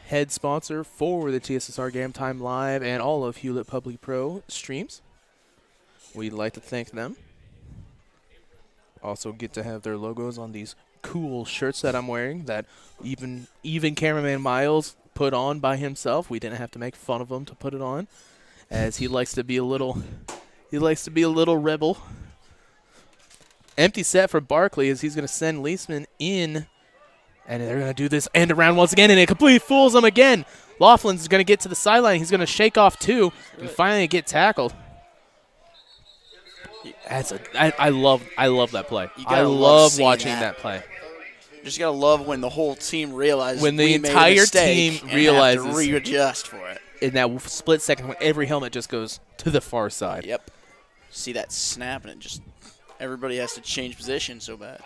head sponsor for the TSSR Game Time Live and all of Hewlett Public Pro streams. We'd like to thank them. Also get to have their logos on these cool shirts that I'm wearing that even cameraman Miles put on by himself. We didn't have to make fun of him to put it on, as he likes to be a little rebel. Empty set for Barkley, as he's going to send Leisman in, and they're going to do this end around once again, and it completely fools him again. Laughlin's going to get to the sideline. He's going to shake off 2 and finally get tackled. I love that play. I love watching that play. Just gotta love when the whole team realizes when the entire team realizes have to readjust for it. In that split second, when every helmet just goes to the far side. Yep. See that snap, and it just everybody has to change position so bad.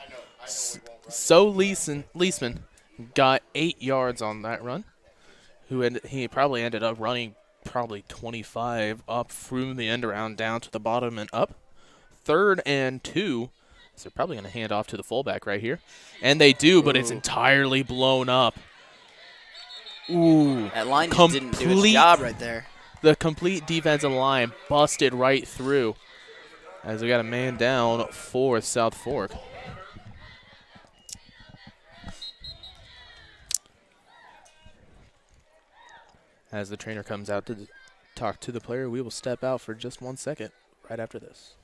So Leisman got 8 yards on that run. He probably ended up running 25 up through the end around down to the bottom and up. 3rd and 2. So they're probably going to hand off to the fullback right here. And they do, but it's entirely blown up. Ooh. That line just didn't do its job right there. The complete defensive line busted right through, as we got a man down for South Fork. As the trainer comes out to talk to the player, we will step out for just 1 second right after this.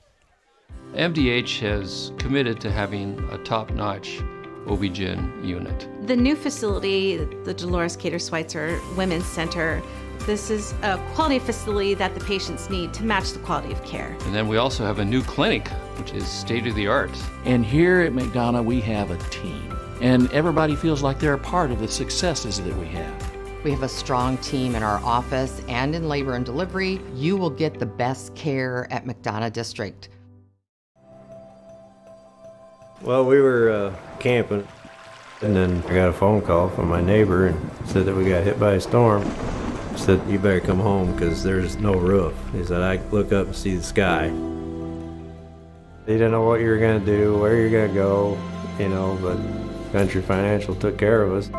MDH has committed to having a top-notch OB-GYN unit. The new facility, the Dolores Cater Schweitzer Women's Center, this is a quality facility that the patients need to match the quality of care. And then we also have a new clinic, which is state-of-the-art. And here at McDonough, we have a team. And everybody feels like they're a part of the successes that we have. We have a strong team in our office and in labor and delivery. You will get the best care at McDonough District. Well, we were camping, and then I got a phone call from my neighbor and said that we got hit by a storm. He said, you better come home because there's no roof. He said, I look up and see the sky. He didn't know what you were going to do, where you're going to go, but Country Financial took care of us.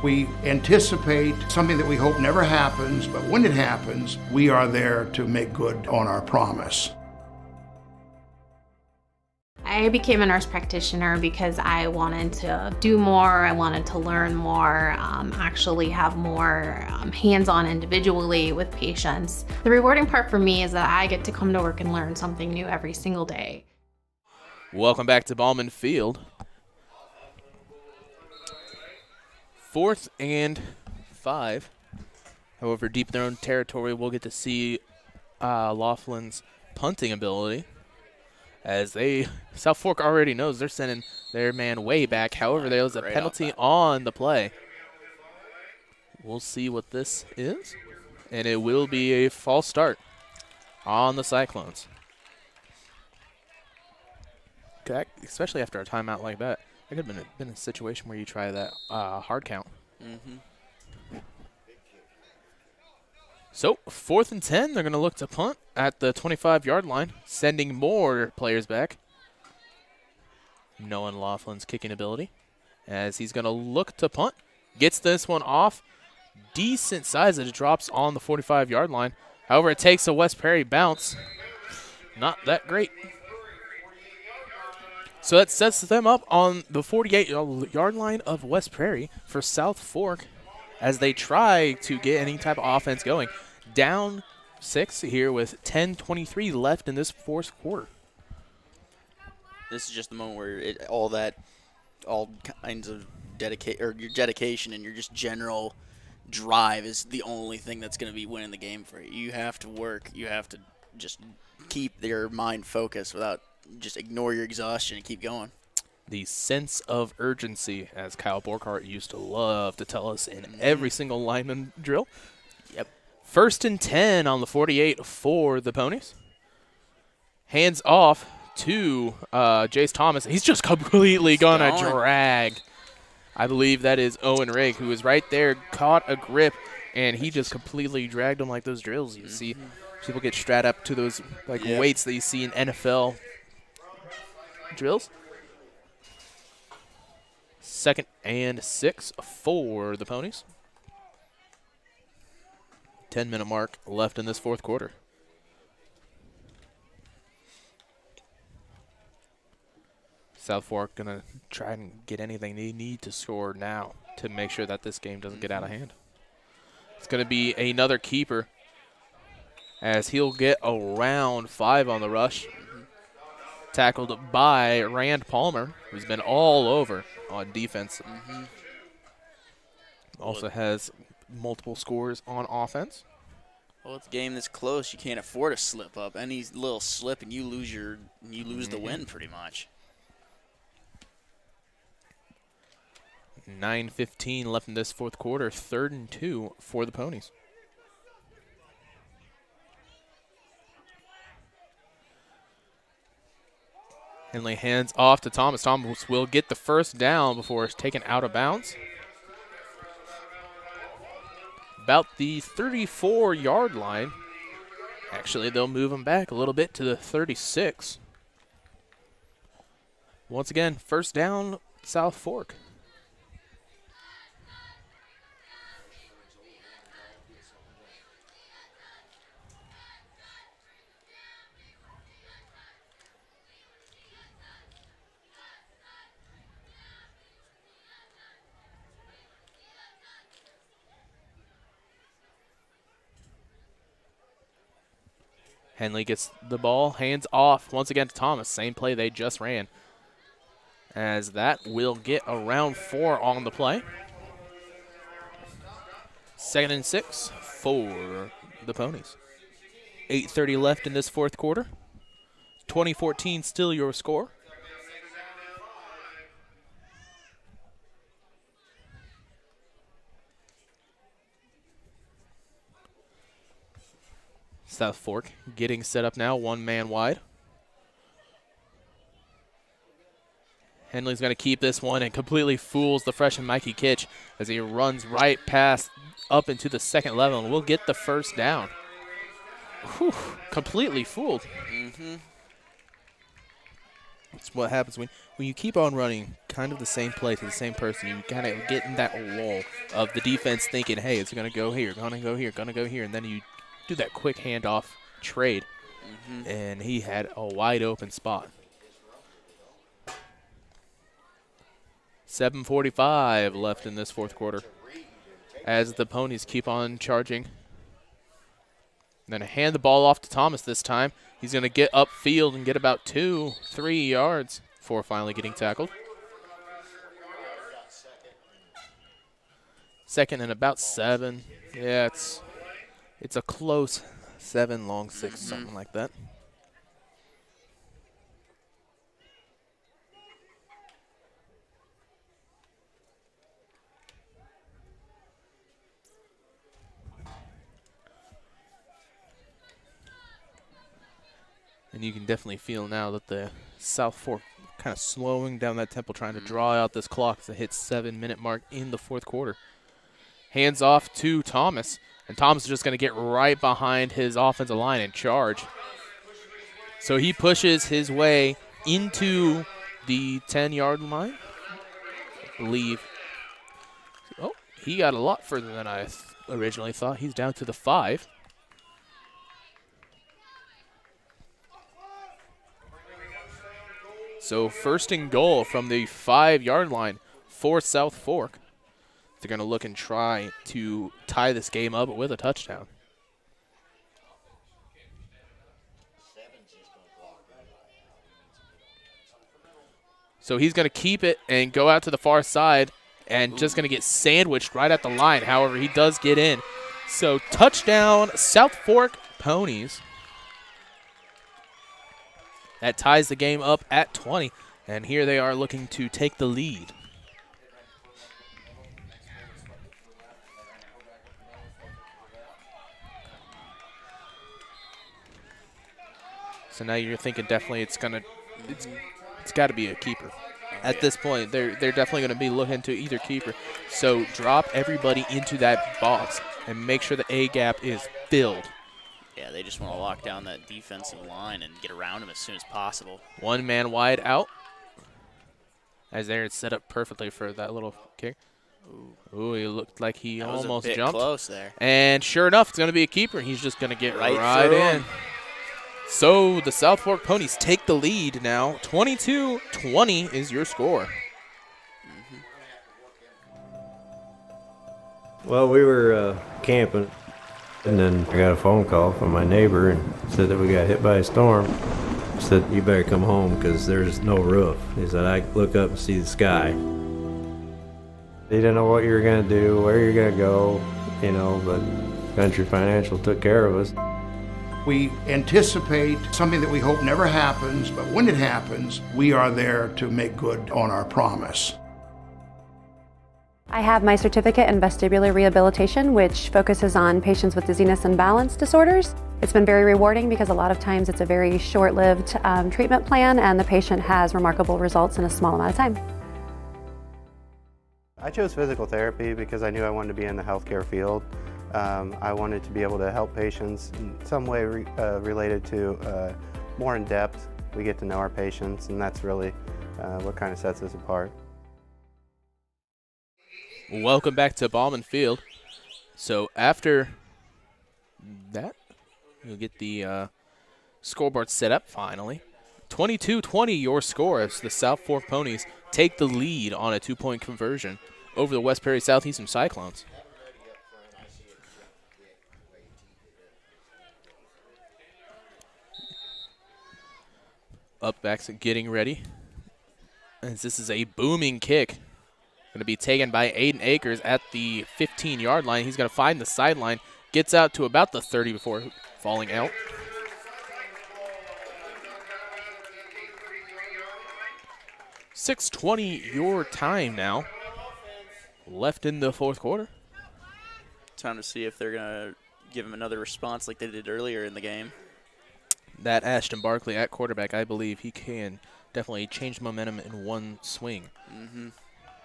We anticipate something that we hope never happens, but when it happens, we are there to make good on our promise. I became a nurse practitioner because I wanted to do more, I wanted to learn more, actually have more hands-on individually with patients. The rewarding part for me is that I get to come to work and learn something new every single day. Welcome back to Ballman Field. 4th and 5. However, deep in their own territory, we'll get to see Laughlin's punting ability. As South Fork already knows they're sending their man way back. However, there was a penalty on the play. We'll see what this is. And it will be a false start on the Cyclones. especially after a timeout like that. That could have been a situation where you try that hard count. So 4th and 10, they're going to look to punt at the 25-yard line, sending more players back. Noah Laughlin's kicking ability as he's going to look to punt. Gets this one off. Decent size as it drops on the 45-yard line. However, it takes a West Prairie bounce. Not that great. So that sets them up on the 48-yard line of West Prairie for South Fork as they try to get any type of offense going. Down 6 here with 10:23 left in this fourth quarter. This is just the moment where all kinds of your dedication and your just general drive is the only thing that's going to be winning the game for you. You have to work. You have to just keep your mind focused without just ignore your exhaustion and keep going. The sense of urgency, as Kyle Borkhardt used to love to tell us in every single lineman drill. Yep. 1st and 10 on the 48 for the Ponies. Hands off to Jace Thomas. He's just completely going to drag. I believe that is Owen Rigg, who was right there, caught a grip, and he just completely dragged him like those drills you see. People get strapped up to those weights that you see in NFL drills. 2nd and 6 for the Ponies. 10-minute mark left in this fourth quarter. South Fork going to try and get anything they need to score now to make sure that this game doesn't get out of hand. It's going to be another keeper as he'll get around 5 on the rush. Tackled by Rand Palmer, who's been all over on defense. Also has multiple scores on offense. Well, it's a game that's close. You can't afford to slip up. Any little slip and you lose the win pretty much. 9:15 left in this fourth quarter. 3rd and 2 for the Ponies. Henley hands off to Thomas. Thomas will get the first down before it's taken out of bounds. About the 34-yard line. Actually, they'll move him back a little bit to the 36. Once again, first down, South Fork. Henley gets the ball, hands off once again to Thomas. Same play they just ran. As that will get around 4 on the play. 2nd and 6 for the Ponies. 8:30 left in this fourth quarter. 2014 still your score. South Fork getting set up now, 1 man wide. Henley's going to keep this one and completely fools the freshman Mikey Kitch as he runs right past up into the second level and will get the first down. Whew, completely fooled. That's what happens when you keep on running kind of the same play to the same person. You kind of get in that lull of the defense thinking, hey, it's going to go here, going to go here, going to go here, and then you do that quick handoff trade, and he had a wide open spot. 7:45 left in this fourth quarter as the Ponies keep on charging. Then hand the ball off to Thomas this time. He's going to get upfield and get about 2-3 yards before finally getting tackled. 2nd and about 7. Yeah, it's a close 7, long 6, something like that. And you can definitely feel now that the South Fork kind of slowing down that tempo, trying to draw out this clock as it hits 7-minute mark in the fourth quarter. Hands off to Thomas, and Thomas is just going to get right behind his offensive line and charge. So he pushes his way into the 10-yard line, I believe. Oh, he got a lot further than I originally thought. He's down to the 5. So first and goal from the 5-yard line for South Fork. They're going to look and try to tie this game up with a touchdown. So he's going to keep it and go out to the far side and just going to get sandwiched right at the line. However, he does get in. So touchdown, South Fork Ponies. That ties the game up at 20. And here they are looking to take the lead. So now you're thinking definitely it's got to be a keeper. At this point, they're definitely going to be looking to either keeper. So drop everybody into that box and make sure the A gap is filled. Yeah, they just want to lock down that defensive line and get around him as soon as possible. 1 man wide out. As there, it's set up perfectly for that little kick. Ooh, he looked like he almost jumped. Close there. And sure enough, it's going to be a keeper. He's just going to get right in. Him. So the South Fork Ponies take the lead now. 22-20 is your score. Well, we were camping, and then I got a phone call from my neighbor and said that we got hit by a storm. He said, you better come home because there's no roof. He said, I look up and see the sky. He didn't know what you were going to do, where you're going to go, you know, but Country Financial took care of us. We anticipate something that we hope never happens, but when it happens, we are there to make good on our promise. I have my certificate in vestibular rehabilitation, which focuses on patients with dizziness and balance disorders. It's been very rewarding because a lot of times it's a very short-lived treatment plan and the patient has remarkable results in a small amount of time. I chose physical therapy because I knew I wanted to be in the healthcare field. I wanted to be able to help patients in some way related to more in depth. We get to know our patients, and that's really what kind of sets us apart. Welcome back to Bauman Field. So after that, you'll get the scoreboard set up finally. 22-20 your score as the South Fork Ponies take the lead on a 2-point conversion over the West Prairie Southeastern Cyclones. Up backs getting ready. As this is a booming kick. Going to be taken by Aiden Akers at the 15-yard line. He's going to find the sideline. Gets out to about the 30 before falling out. .620 your time now. Left in the fourth quarter. Time to see if they're going to give him another response like they did earlier in the game. That Ashton Barkley at quarterback, I believe he can definitely change momentum in one swing. Mm-hmm.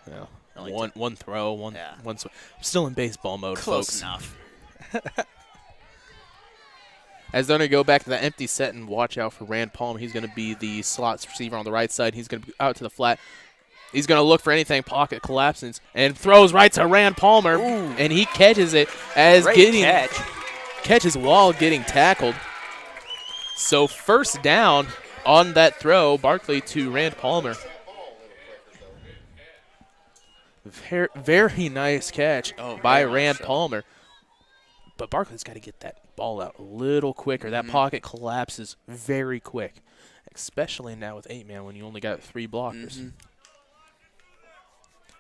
Yeah. One throw, one swing. I'm still in baseball mode, Close folks. enough. As they're going to go back to the empty set and watch out for Rand Palmer. He's going to be the slots receiver on the right side. He's going to be out to the flat. He's going to look for anything. Pocket collapses and throws right to Rand Palmer. Ooh. And he catches it as catches while getting tackled. So first down on that throw, Barkley to Rand Palmer. Very, very nice catch by Rand Palmer. But Barkley's got to get that ball out a little quicker. That pocket collapses very quick, especially now with 8-man when you only got 3 blockers.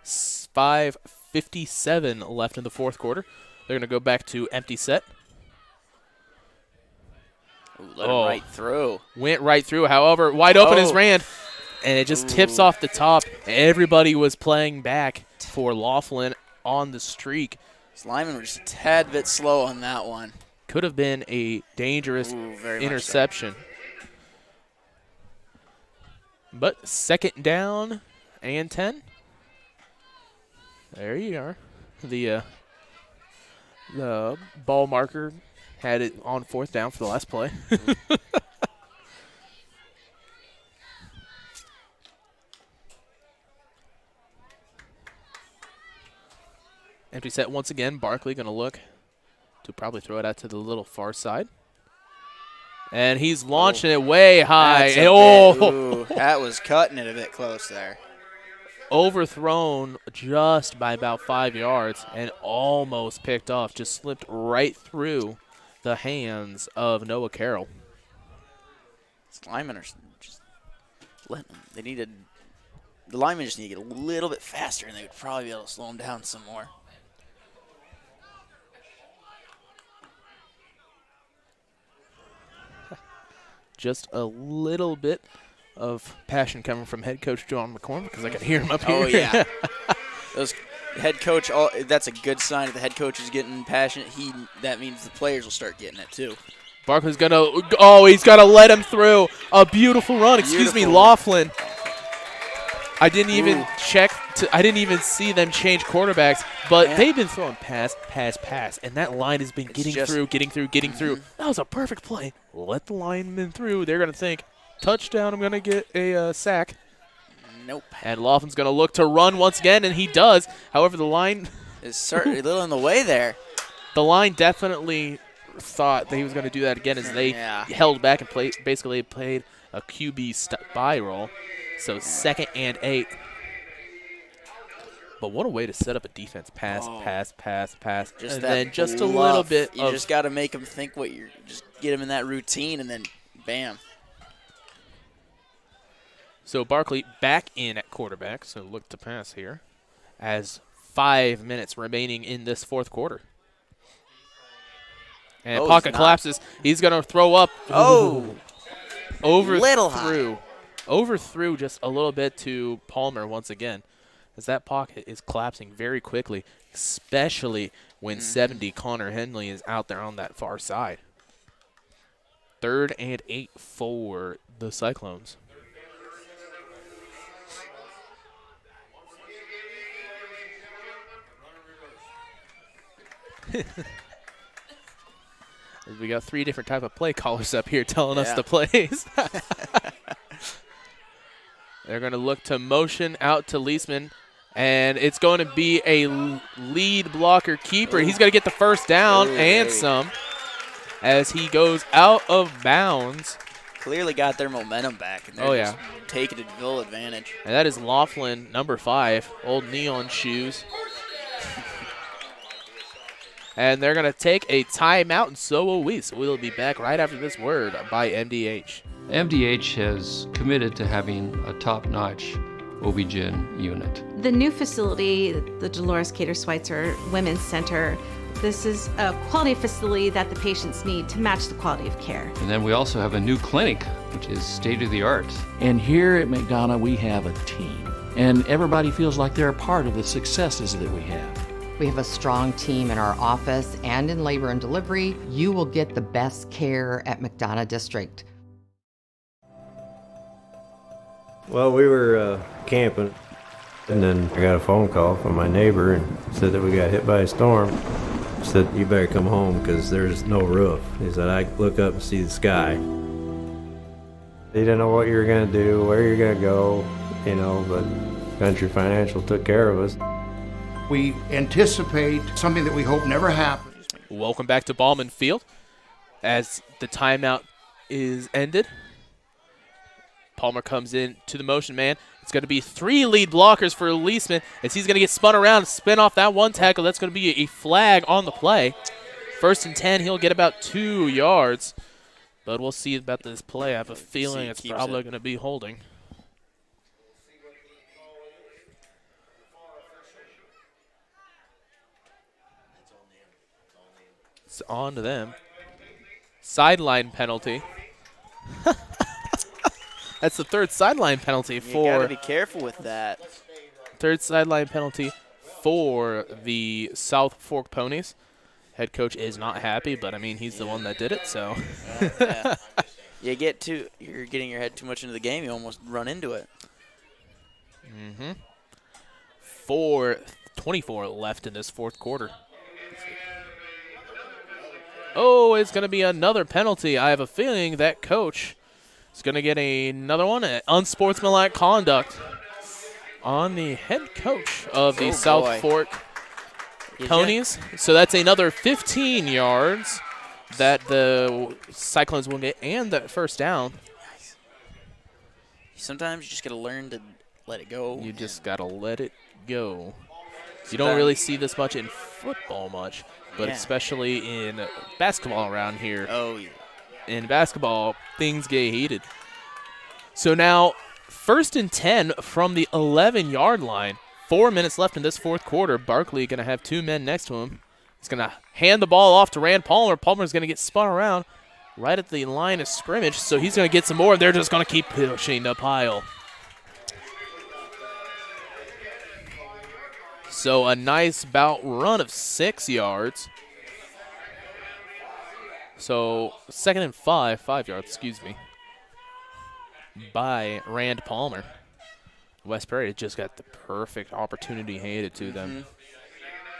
5:57 left in the fourth quarter. They're going to go back to empty set. Let him right through. Went right through. However, wide open is Rand, and it just tips off the top. Everybody was playing back for Laughlin on the streak. His linemen were just a tad bit slow on that one. Could have been a dangerous interception. But 2nd down and 10. There you are. The ball marker had it on 4th down for the last play. Empty set once again. Barkley going to look to probably throw it out to the little far side. And he's launching it way high. Ooh, that was cutting it a bit close there. Overthrown just by about 5 yards and almost picked off. Just slipped right through the hands of Noah Carroll. These linemen are just letting them. The linemen just need to get a little bit faster, and they would probably be able to slow them down some more. Just a little bit of passion coming from head coach John McCormick because I can hear him up here. Oh, yeah. Those head coach, that's a good sign if the head coach is getting passionate. That means the players will start getting it too. Barkley's going to, he's got to let him through. A beautiful run. Excuse me, Laughlin. I didn't even I didn't even see them change quarterbacks, but they've been throwing pass, and that line has been getting through. That was a perfect play. Let the linemen through. They're going to think, touchdown, I'm going to get a sack. Nope. And Laughlin's going to look to run once again, and he does. However, the line is certainly a little in the way there. The line definitely thought that he was going to do that again as they held back and basically played a QB spiral. So 2nd and 8. But what a way to set up a defense. Pass. Just then just a little bit You just got to make them think just get them in that routine, and then bam. So Barkley back in at quarterback. So look to pass here as 5 minutes remaining in this 4th quarter. And pocket collapses. He's going to throw up. Overthrew just a little bit to Palmer once again, as that pocket is collapsing very quickly, especially when 70 Connor Henley is out there on that far side. 3rd and 8 for the Cyclones. We got 3 different type of play callers up here telling us the plays. They're going to look to motion out to Leisman, and it's going to be a lead blocker keeper. He's going to get the 1st down and some as he goes out of bounds. Clearly got their momentum back, and they're just taking it full advantage. And that is Laughlin, number 5, old neon shoes. And they're going to take a timeout, and so will we. So we'll be back right after this word by MDH. MDH has committed to having a top-notch OB-GYN unit. The new facility, the Dolores Cater Schweitzer Women's Center, this is a quality facility that the patients need to match the quality of care. And then we also have a new clinic, which is state-of-the-art. And here at McDonough, we have a team. And everybody feels like they're a part of the successes that we have. We have a strong team in our office and in labor and delivery. You will get the best care at McDonough District. Well, we were camping, and then I got a phone call from my neighbor and said that we got hit by a storm. He said, you better come home because there's no roof. He said, I look up and see the sky. He didn't know what you were going to do, where you're going to go, but Country Financial took care of us. We anticipate something that we hope never happens. Welcome back to Ballman Field as the timeout is ended. Palmer comes in to the motion man. It's going to be 3 lead blockers for Leisman as he's going to get spun around, spin off that one tackle. That's going to be a flag on the play. 1st and 10, he'll get about 2 yards. But we'll see about this play. I have a feeling it's probably going to be holding. It's on to them. Sideline penalty. That's the 3rd sideline penalty for. You got to be careful with that. 3rd sideline penalty for the South Fork Ponies. Head coach is not happy, but I mean he's the one that did it, so. you're getting your head too much into the game. You almost run into it. 4:24 left in this fourth quarter. Oh, it's going to be another penalty. I have a feeling that coach is going to get another one. Unsportsmanlike conduct on the head coach of the South Fork Ponies. So that's another 15 yards that the Cyclones will get, and that first down. Sometimes you just got to learn to let it go. You just got to let it go. You don't really see this much in football but especially in basketball around here. Oh, yeah. In basketball, things get heated. So now, 1st and 10 from the 11-yard line. 4 minutes left in this fourth quarter. Barkley going to have 2 men next to him. He's going to hand the ball off to Rand Palmer. Palmer's going to get spun around right at the line of scrimmage, so he's going to get some more. They're just going to keep pushing the pile. So a nice bout run of 6 yards. So 2nd and 5 yards, excuse me, by Rand Palmer. West Prairie just got the perfect opportunity handed to them.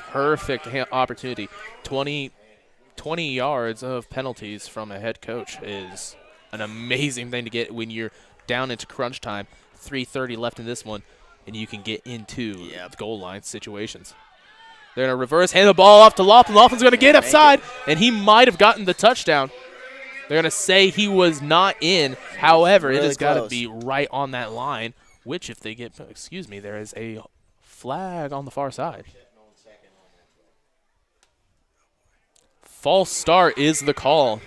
Perfect opportunity. 20 yards of penalties from a head coach is an amazing thing to get when you're down into crunch time. 3:30 left in this one, and you can get into goal line situations. They're going to reverse, hand the ball off to Laughlin. Laughlin's going to get upside, and he might have gotten the touchdown. They're going to say he was not in. However, it has got to be right on that line, which if they get, there is a flag on the far side. False start is the call.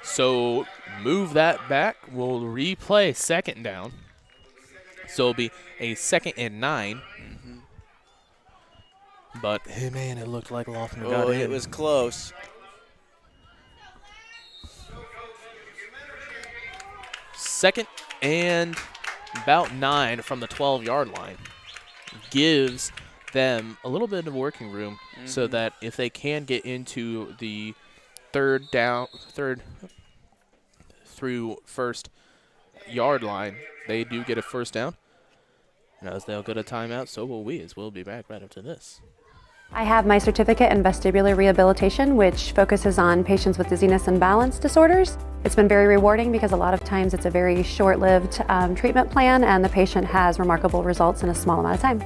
So move that back. We'll replay 2nd down. So it'll be a 2nd and 9. But, hey, man, it looked like Laughlin got in. It was close. Second and about 9 from the 12-yard line. Gives them a little bit of working room so that if they can get into the third through 1st yard line, they do get a 1st down. And as they'll get a timeout, so will we, as we'll be back right after this. I have my certificate in vestibular rehabilitation, which focuses on patients with dizziness and balance disorders. It's been very rewarding because a lot of times it's a very short-lived treatment plan and the patient has remarkable results in a small amount of time.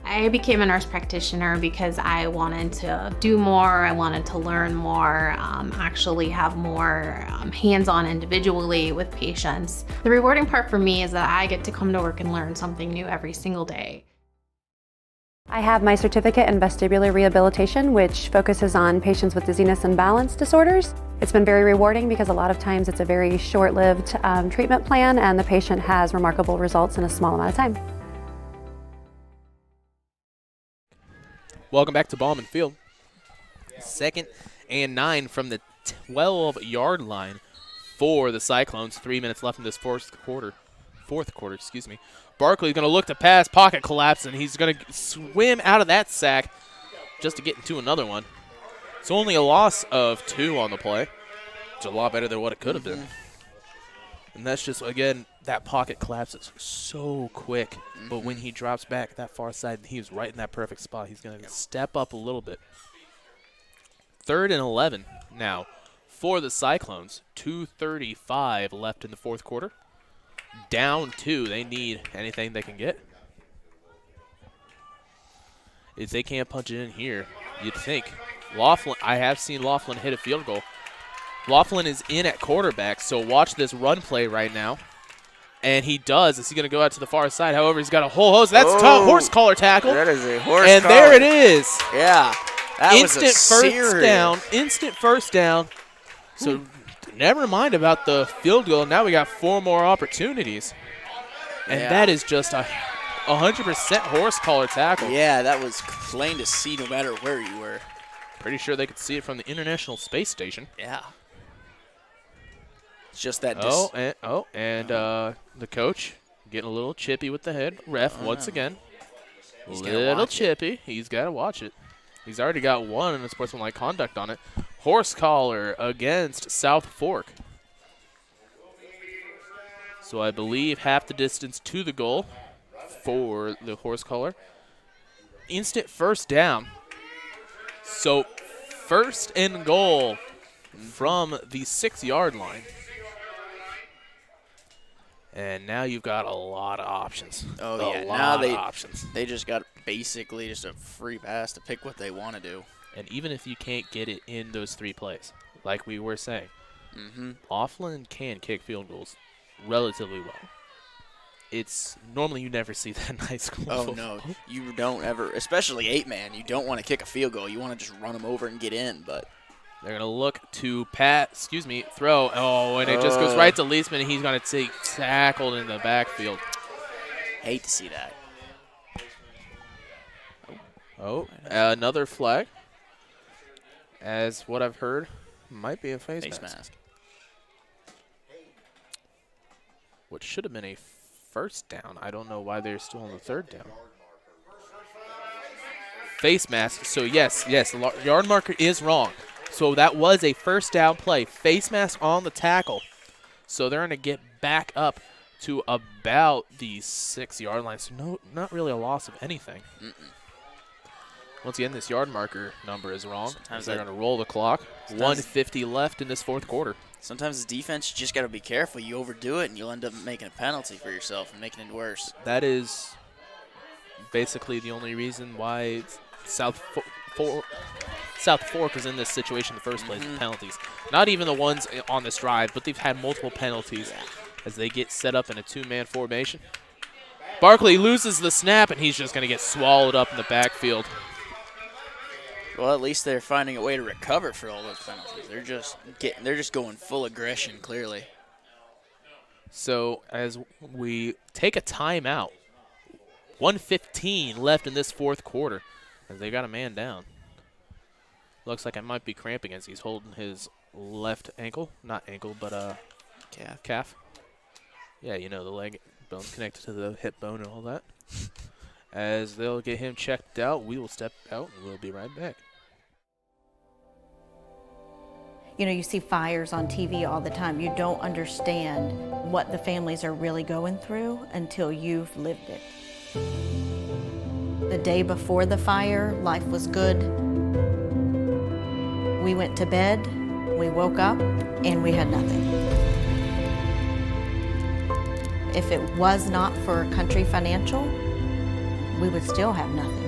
I became a nurse practitioner because I wanted to do more, I wanted to learn more, actually have more hands-on individually with patients. The rewarding part for me is that I get to come to work and learn something new every single day. I have my certificate in vestibular rehabilitation, which focuses on patients with dizziness and balance disorders. It's been very rewarding because a lot of times it's a very short-lived treatment plan and the patient has remarkable results in a small amount of time. Welcome back to Bauman Field. 2nd and 9 from the 12-yard line for the Cyclones. 3 minutes left in this fourth quarter, Barkley's going to look to pass, pocket collapse, and he's going to swim out of that sack just to get into another one. It's only a loss of 2 on the play. It's a lot better than what it could have been. And that's just, again, that pocket collapse is so quick. But when he drops back that far side, he was right in that perfect spot. He's going to step up a little bit. 3rd and 11 now for the Cyclones. 2:35 left in the fourth quarter. Down 2. They need anything they can get. If they can't punch it in here, you'd think. Laughlin, I have seen Laughlin hit a field goal. Laughlin is in at quarterback, so watch this run play right now. And he does. Is he going to go out to the far side? However, he's got a whole host. That's tough. Horse collar tackle. That is a horse and collar. There it is. Yeah. That instant was a first down. Instant first down. So never mind about the field goal. Now we got 4 more opportunities. And that is just a 100% horse collar tackle. Yeah, that was plain to see no matter where you were. Pretty sure they could see it from the International Space Station. Yeah. It's just that. The coach getting a little chippy with the head ref once again. A little chippy. He's got to watch it. He's already got 1 in the sportsmanlike conduct on it. Horse collar against South Fork. So I believe half the distance to the goal for the horse collar. Instant first down. So first and goal from the 6-yard line. And now you've got a lot of options. Oh, a yeah. lot Now of options. they just got basically just a free pass to pick what they want to do. And even if you can't get it in those 3 plays, like we were saying, Laughlin can kick field goals relatively well. It's normally you never see that in high school. Oh, no. You don't ever, especially 8-man, you don't want to kick a field goal. You want to just run them over and get in, but. They're going to look to throw. Oh, and it just goes right to Leisman, and he's going to take tackled in the backfield. Hate to see that. Oh, another flag. As what I've heard, might be a face mask. What should have been a first down. I don't know why they're still on the 3rd down. Face mask. So, yes, the yard marker is wrong. So that was a first down play. Face mask on the tackle. So they're going to get back up to about the 6-yard line. So not really a loss of anything. Once again, this yard marker number is wrong. Sometimes they're going to roll the clock. 1:50 left in this 4th quarter. Sometimes the defense, you just got to be careful. You overdo it, and you'll end up making a penalty for yourself and making it worse. That is basically the only reason why South Fork is in this situation in the first place with penalties. Not even the ones on this drive, but they've had multiple penalties as they get set up in a 2-man formation. Barkley loses the snap, and he's just going to get swallowed up in the backfield. Well, at least they're finding a way to recover for all those penalties. They're just going full aggression, clearly. So as we take a timeout, 1:15 left in this 4th quarter, as they got a man down. Looks like it might be cramping as he's holding his left ankle. Not ankle, but calf. Yeah, you know, the leg bone connected to the hip bone and all that. As they'll get him checked out, we will step out and we'll be right back. You know, you see fires on TV all the time. You don't understand what the families are really going through until you've lived it. The day before the fire, life was good. We went to bed, we woke up, and we had nothing. If it was not for Country Financial, we would still have nothing.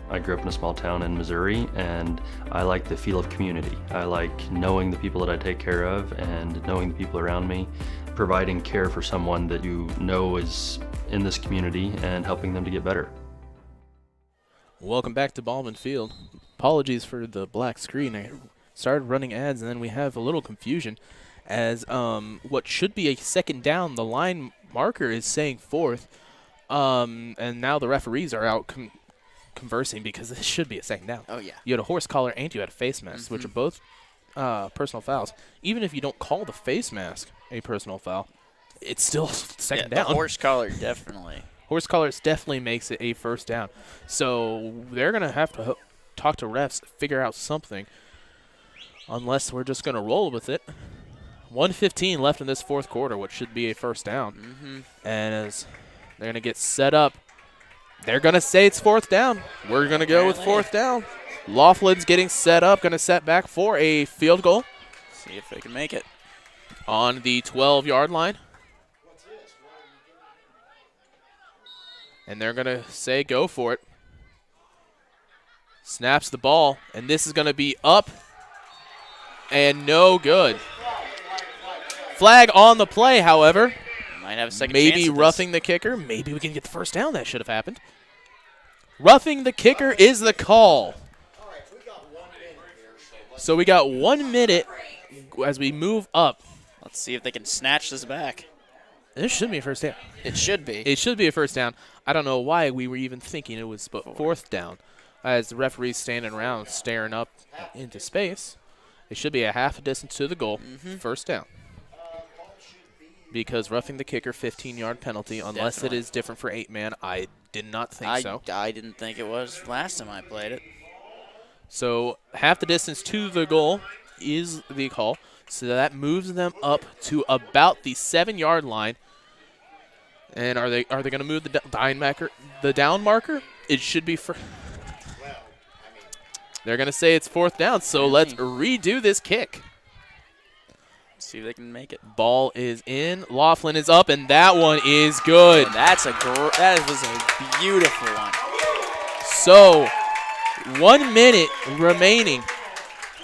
I grew up in a small town in Missouri, and I like the feel of community. I like knowing the people that I take care of and knowing the people around me, providing care for someone that you know is in this community and helping them to get better. Welcome back to Ballman Field. Apologies for the black screen. I started running ads, and then we have a little confusion as what should be a second down, the line marker is saying 4th, and now the referees are out conversing because this should be a second down. Oh, yeah. You had a horse collar and you had a face mask, which are both personal fouls. Even if you don't call the face mask a personal foul, it's still second down. The horse collar definitely. Horse collars definitely makes it a first down. So they're going to have to talk to refs, figure out something, unless we're just going to roll with it. 1:15 left in this 4th quarter, which should be a first down. And as they're going to get set up, they're going to say it's 4th down. We're going to go with 4th down. Laughlin's getting set up, going to set back for a field goal. See if they can make it. On the 12-yard line. And they're going to say go for it. Snaps the ball, and this is going to be up and no good. Flag on the play, however. Might have a second Maybe chance at roughing the kicker. Maybe we can get the first down. That should have happened. Roughing the kicker is the call. So we got 1 minute as we move up. Let's see if they can snatch this back. This should be a first down. It should be. It should be a first down. I don't know why we were even thinking it was fourth down. As the referee's standing around staring up into space, it should be a half a distance to the goal. First down. Because roughing the kicker, 15-yard penalty, unless it is different for 8-man. I did not think so. I didn't think it was last time I played it. So half the distance to the goal is the call. So that moves them up to about the 7-yard line. And are they going to move the down marker? It should be for. They're going to say it's fourth down. So let's redo this kick. See if they can make it. Ball is in. Laughlin is up, and that one is good. And that was a beautiful one. So 1 minute remaining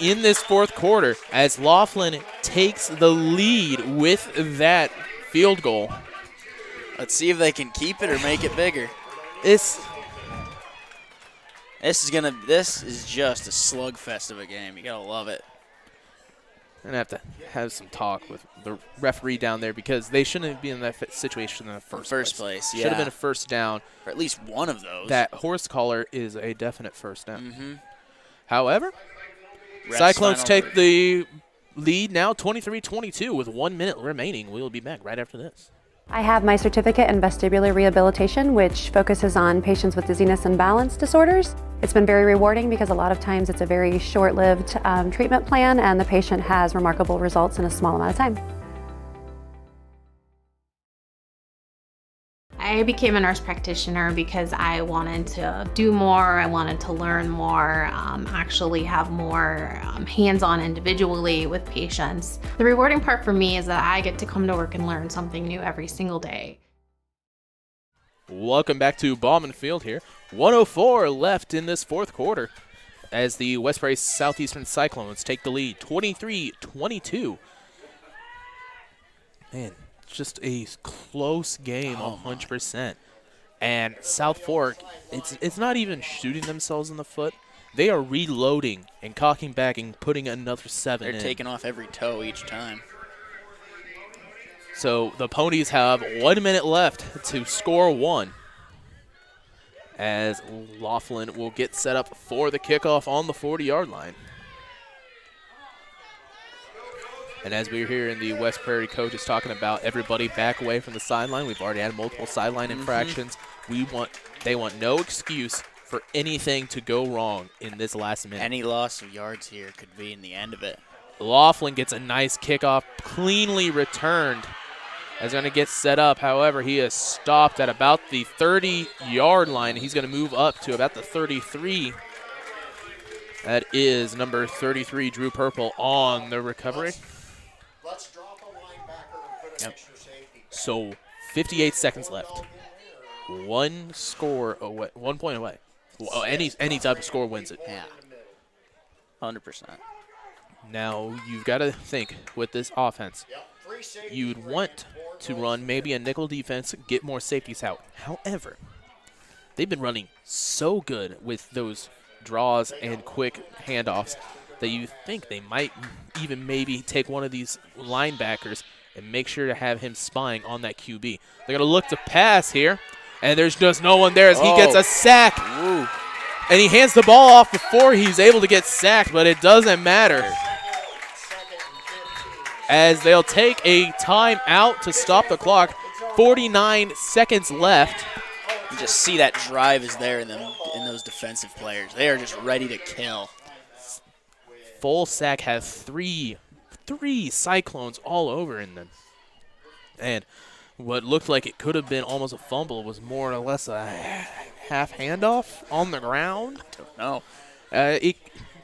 in this fourth quarter as Laughlin takes the lead with that field goal. Let's see if they can keep it or make it bigger. This is just a slugfest of a game. You gotta love it. I'm going to have some talk with the referee down there because they shouldn't be in that situation in the first place. Yeah. Should have been a first down. Or at least one of those. That horse collar is a definite first down. Mm-hmm. However, Cyclones take the lead now 23-22 with 1 minute remaining. We'll be back right after this. I have my certificate in vestibular rehabilitation, which focuses on patients with dizziness and balance disorders. It's been very rewarding because a lot of times it's a very short-lived treatment plan and the patient has remarkable results in a small amount of time. I became a nurse practitioner because I wanted to do more, I wanted to learn more, actually have more hands-on individually with patients. The rewarding part for me is that I get to come to work and learn something new every single day. Welcome back to Bauman Field here. 104 left in this fourth quarter as the West Prairie Southeastern Cyclones take the lead 23-22. Man, just a close game, 100%. And South Fork, it's not even shooting themselves in the foot. They are reloading and cocking back and putting another 7 in. They're taking off every toe each time. So the Ponies have 1 minute left to score one. As Laughlin will get set up for the kickoff on the 40-yard line. And as we're here in the West Prairie coaches talking about everybody back away from the sideline, we've already had multiple sideline infractions. They want no excuse for anything to go wrong in this last minute. Any loss of yards here could be in the end of it. Laughlin gets a nice kickoff, cleanly returned. As going to get set up, however, he is stopped at about the 30-yard line. He's going to move up to about the 33. That is number 33, Drew Purple, on the recovery. Let's drop a linebacker and put an extra safety. So 58 seconds left. 1 score away, 1 point away. Well, any type of score wins it. Yeah, 100%. Now you've got to think with this offense, you'd want to run maybe a nickel defense, get more safeties out. However, they've been running so good with those draws and quick handoffs that you think they might even maybe take one of these linebackers and make sure to have him spying on that QB. They're going to look to pass here, and there's just no one there as he gets a sack. Ooh. And he hands the ball off before he's able to get sacked, but it doesn't matter. As they'll take a timeout to stop the clock. 49 seconds left. You just see that drive is there in those defensive players. They are just ready to kill. Full sack has three Cyclones all over in them. And what looked like it could have been almost a fumble was more or less a half handoff on the ground. I don't know. It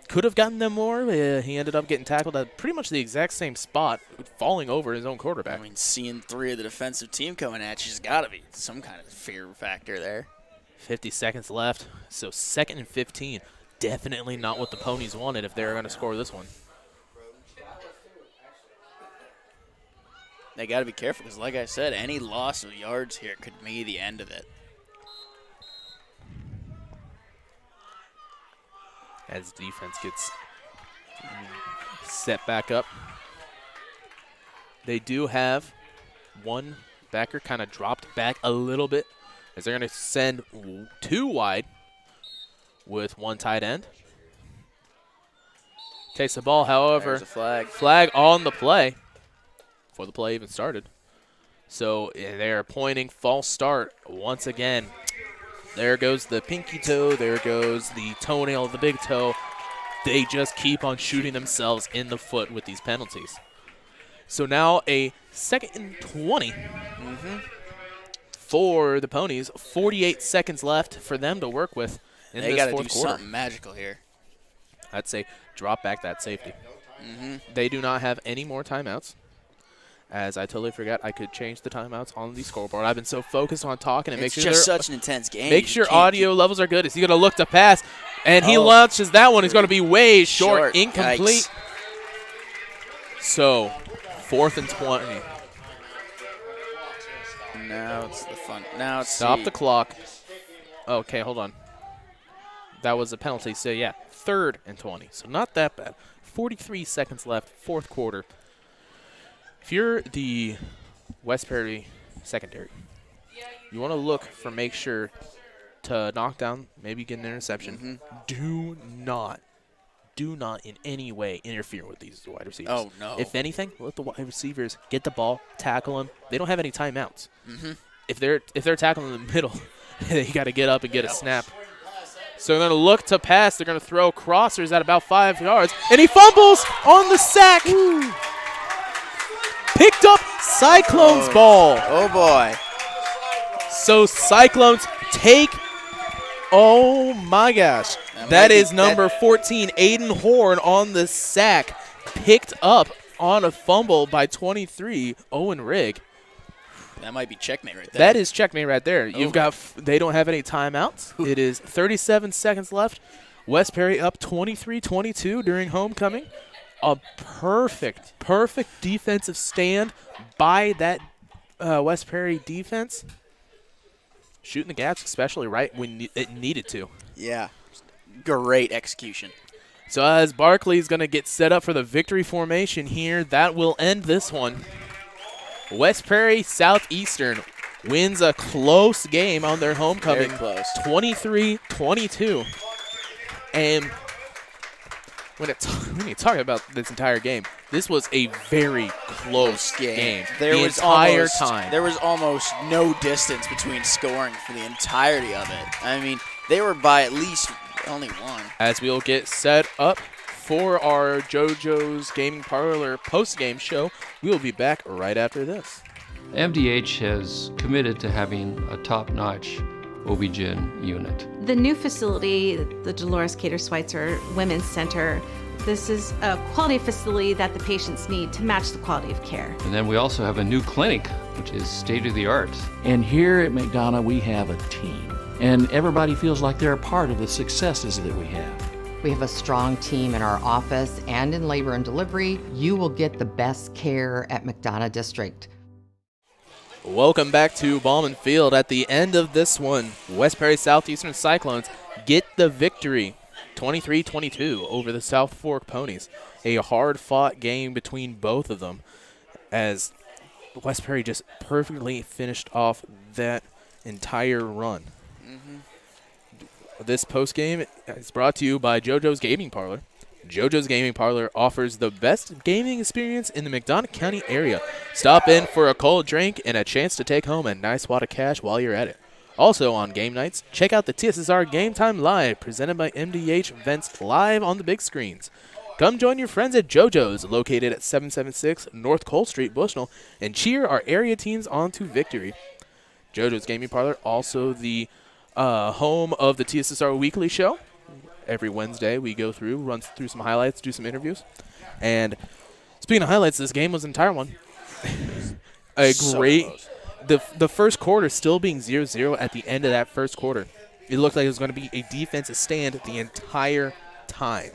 could have gotten them more. He ended up getting tackled at pretty much the exact same spot, falling over his own quarterback. I mean, seeing 3 of the defensive team coming at you has got to be some kind of fear factor there. 50 seconds left, so 2nd and 15. Definitely not what the Ponies wanted if they were going to score this one. they got to be careful because, like I said, any loss of yards here could be the end of it. As defense gets set back up. They do have one backer kind of dropped back a little bit as they're going to send 2 wide with 1 tight end. Takes the ball, however. There's a flag. Flag on the play before the play even started. So they're pointing false start once again. There goes the pinky toe. There goes the toenail of the big toe. They just keep on shooting themselves in the foot with these penalties. So now a 2nd and 20 for the Ponies. 48 seconds left for them to work with in They this got to fourth do quarter. something magical here. I'd say drop back that safety. They do not have any more timeouts. As I totally forgot, I could change the timeouts on the scoreboard. I've been so focused on talking and make It's sure just such an intense game. make You sure can't audio levels are good. Is he going to look to pass? And he Oh. launches that one. He's going to be way short, Short. incomplete. Yikes. So 4th and 20. Now it's the fun. Now it's Stop the clock. Okay, hold on. That was a penalty. So, yeah, 3rd and 20. So not that bad. 43 seconds left, 4th quarter. If you're the West Prairie secondary, you want to look for make sure to knock down, maybe get an interception. Do not in any way interfere with these wide receivers. Oh, no. If anything, let the wide receivers get the ball, tackle them. They don't have any timeouts. If they're tackling in the middle, they got to get up and get a snap. So they're going to look to pass. They're going to throw crossers at about 5 yards. And he fumbles on the sack. Picked up Cyclones ball. Oh, boy. So Cyclones take, oh my gosh. That is number 14, Aiden Horn on the sack. Picked up on a fumble by 23, Owen Rigg. That might be checkmate right there. That is checkmate right there. You've got, they don't have any timeouts. It is 37 seconds left. West Prairie up 23-22 during homecoming. A perfect defensive stand by that West Prairie defense. Shooting the gaps, especially right when it needed to. Yeah. Great execution. So as Barkley's going to get set up for the victory formation here, that will end this one. West Prairie Southeastern wins a close game on their homecoming. Very close. 23-22. And when you talk about this entire game, this was a very close game. There the was entire time. There was almost no distance between scoring for the entirety of it. I mean, they were by at least only 1. As we'll get set up for our JoJo's Gaming Parlor post-game show, we will be back right after this. MDH has committed to having a top-notch OB-GYN unit. The new facility, the Dolores Cater Schweitzer Women's Center, this is a quality facility that the patients need to match the quality of care. And then we also have a new clinic, which is state-of-the-art. And here at McDonough, we have a team. And everybody feels like they're a part of the successes that we have. We have a strong team in our office and in labor and delivery. You will get the best care at McDonough District. Welcome back to Ballman Field. At the end of this one, West Prairie Southeastern Cyclones get the victory, 23-22 over the South Fork Ponies. A hard-fought game between both of them as West Prairie just perfectly finished off that entire run. This postgame is brought to you by JoJo's Gaming Parlor. JoJo's Gaming Parlor offers the best gaming experience in the McDonough County area. Stop in for a cold drink and a chance to take home a nice wad of cash while you're at it. Also on game nights, check out the TSSR Game Time Live, presented by MDH Events, live on the big screens. Come join your friends at JoJo's, located at 776 North Cole Street, Bushnell, and cheer our area teams on to victory. JoJo's Gaming Parlor, also the home of the TSSR Weekly Show. Every Wednesday we go through, run through some highlights, do some interviews. And speaking of highlights, this game was an entire one. The first quarter still being 0-0 at the end of that first quarter. It looked like it was going to be a defensive stand the entire time.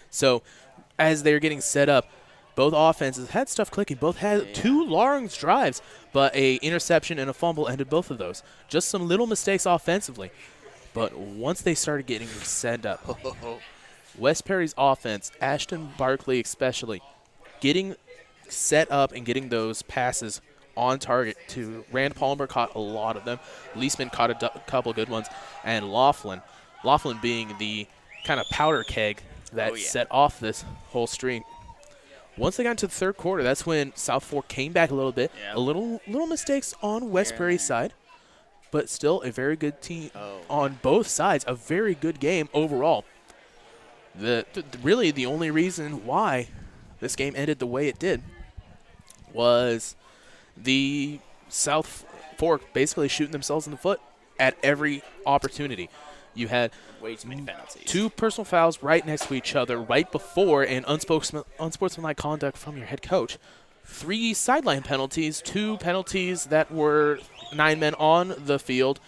So as they're getting set up, both offenses had stuff clicking. Both had 2 long drives, but a interception and a fumble ended both of those. Just some little mistakes offensively. But once they started getting set up, West Prairie's offense, Ashton Barkley especially, getting set up and getting those passes on target to Rand Palmer caught a lot of them. Leisman caught a couple good ones. And Laughlin being the kind of powder keg that set off this whole stream. Once they got into the third quarter, that's when South Fork came back a little bit. A little mistakes on West Prairie's side, but still a very good team on both sides. A very good game overall. Really the only reason why this game ended the way it did was the South Fork basically shooting themselves in the foot at every opportunity. You had way too many penalties. 2 personal fouls right next to each other right before, and unsportsmanlike conduct from your head coach. 3 sideline penalties, 2 penalties that were 9 men on the field,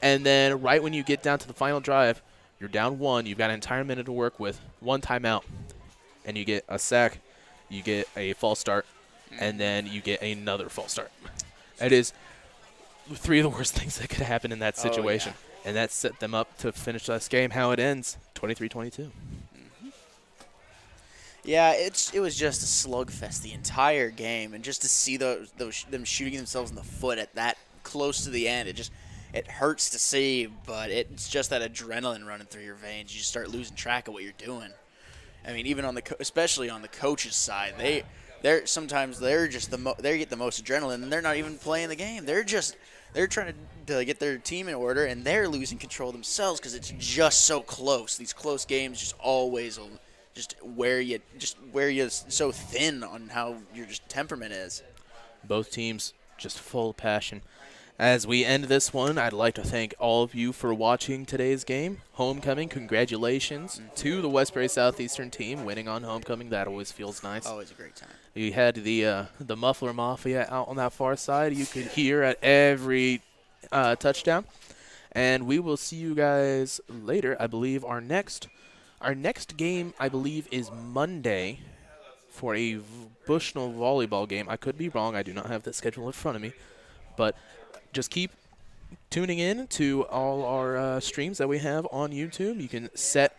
and then right when you get down to the final drive, you're down 1. You've got an entire minute to work with, 1 timeout, and you get a sack, you get a false start, and then you get another false start. It is 3 of the worst things that could happen in that situation. And that set them up to finish this game how it ends, 23-22. Yeah, it was just a slugfest the entire game, and just to see them shooting themselves in the foot at that close to the end, it hurts to see, but it's just that adrenaline running through your veins. You just start losing track of what you're doing. I mean, even especially on the coach's side, they get the most adrenaline, and they're not even playing the game. They're trying to get their team in order, and they're losing control themselves because it's just so close. These close games just always wear you so thin on how your temperament is. Both teams just full of passion. As we end this one, I'd like to thank all of you for watching today's game. Homecoming, congratulations to the West Prairie Southeastern team winning on homecoming. That always feels nice. Always a great time. You had the Muffler Mafia out on that far side. You could hear at every touchdown. And we will see you guys later. I believe our next game, I believe, is Monday for a Bushnell volleyball game. I could be wrong. I do not have the schedule in front of me. But just keep tuning in to all our streams that we have on YouTube. You can set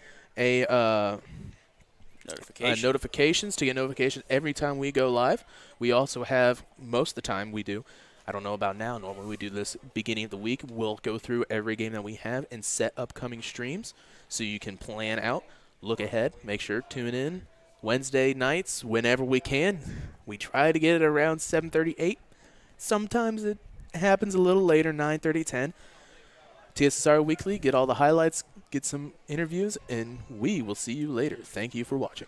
notifications to get notifications every time we go live. We also have, most of the time we do, I don't know about now, normally we do this beginning of the week. We'll go through every game that we have and set upcoming streams so you can plan out, look ahead, make sure, tune in Wednesday nights whenever we can. We try to get it around 7:38. Sometimes it happens a little later, 9:30, 10. TSSR Weekly, get all the highlights, get some interviews, and we will see you later. Thank you for watching.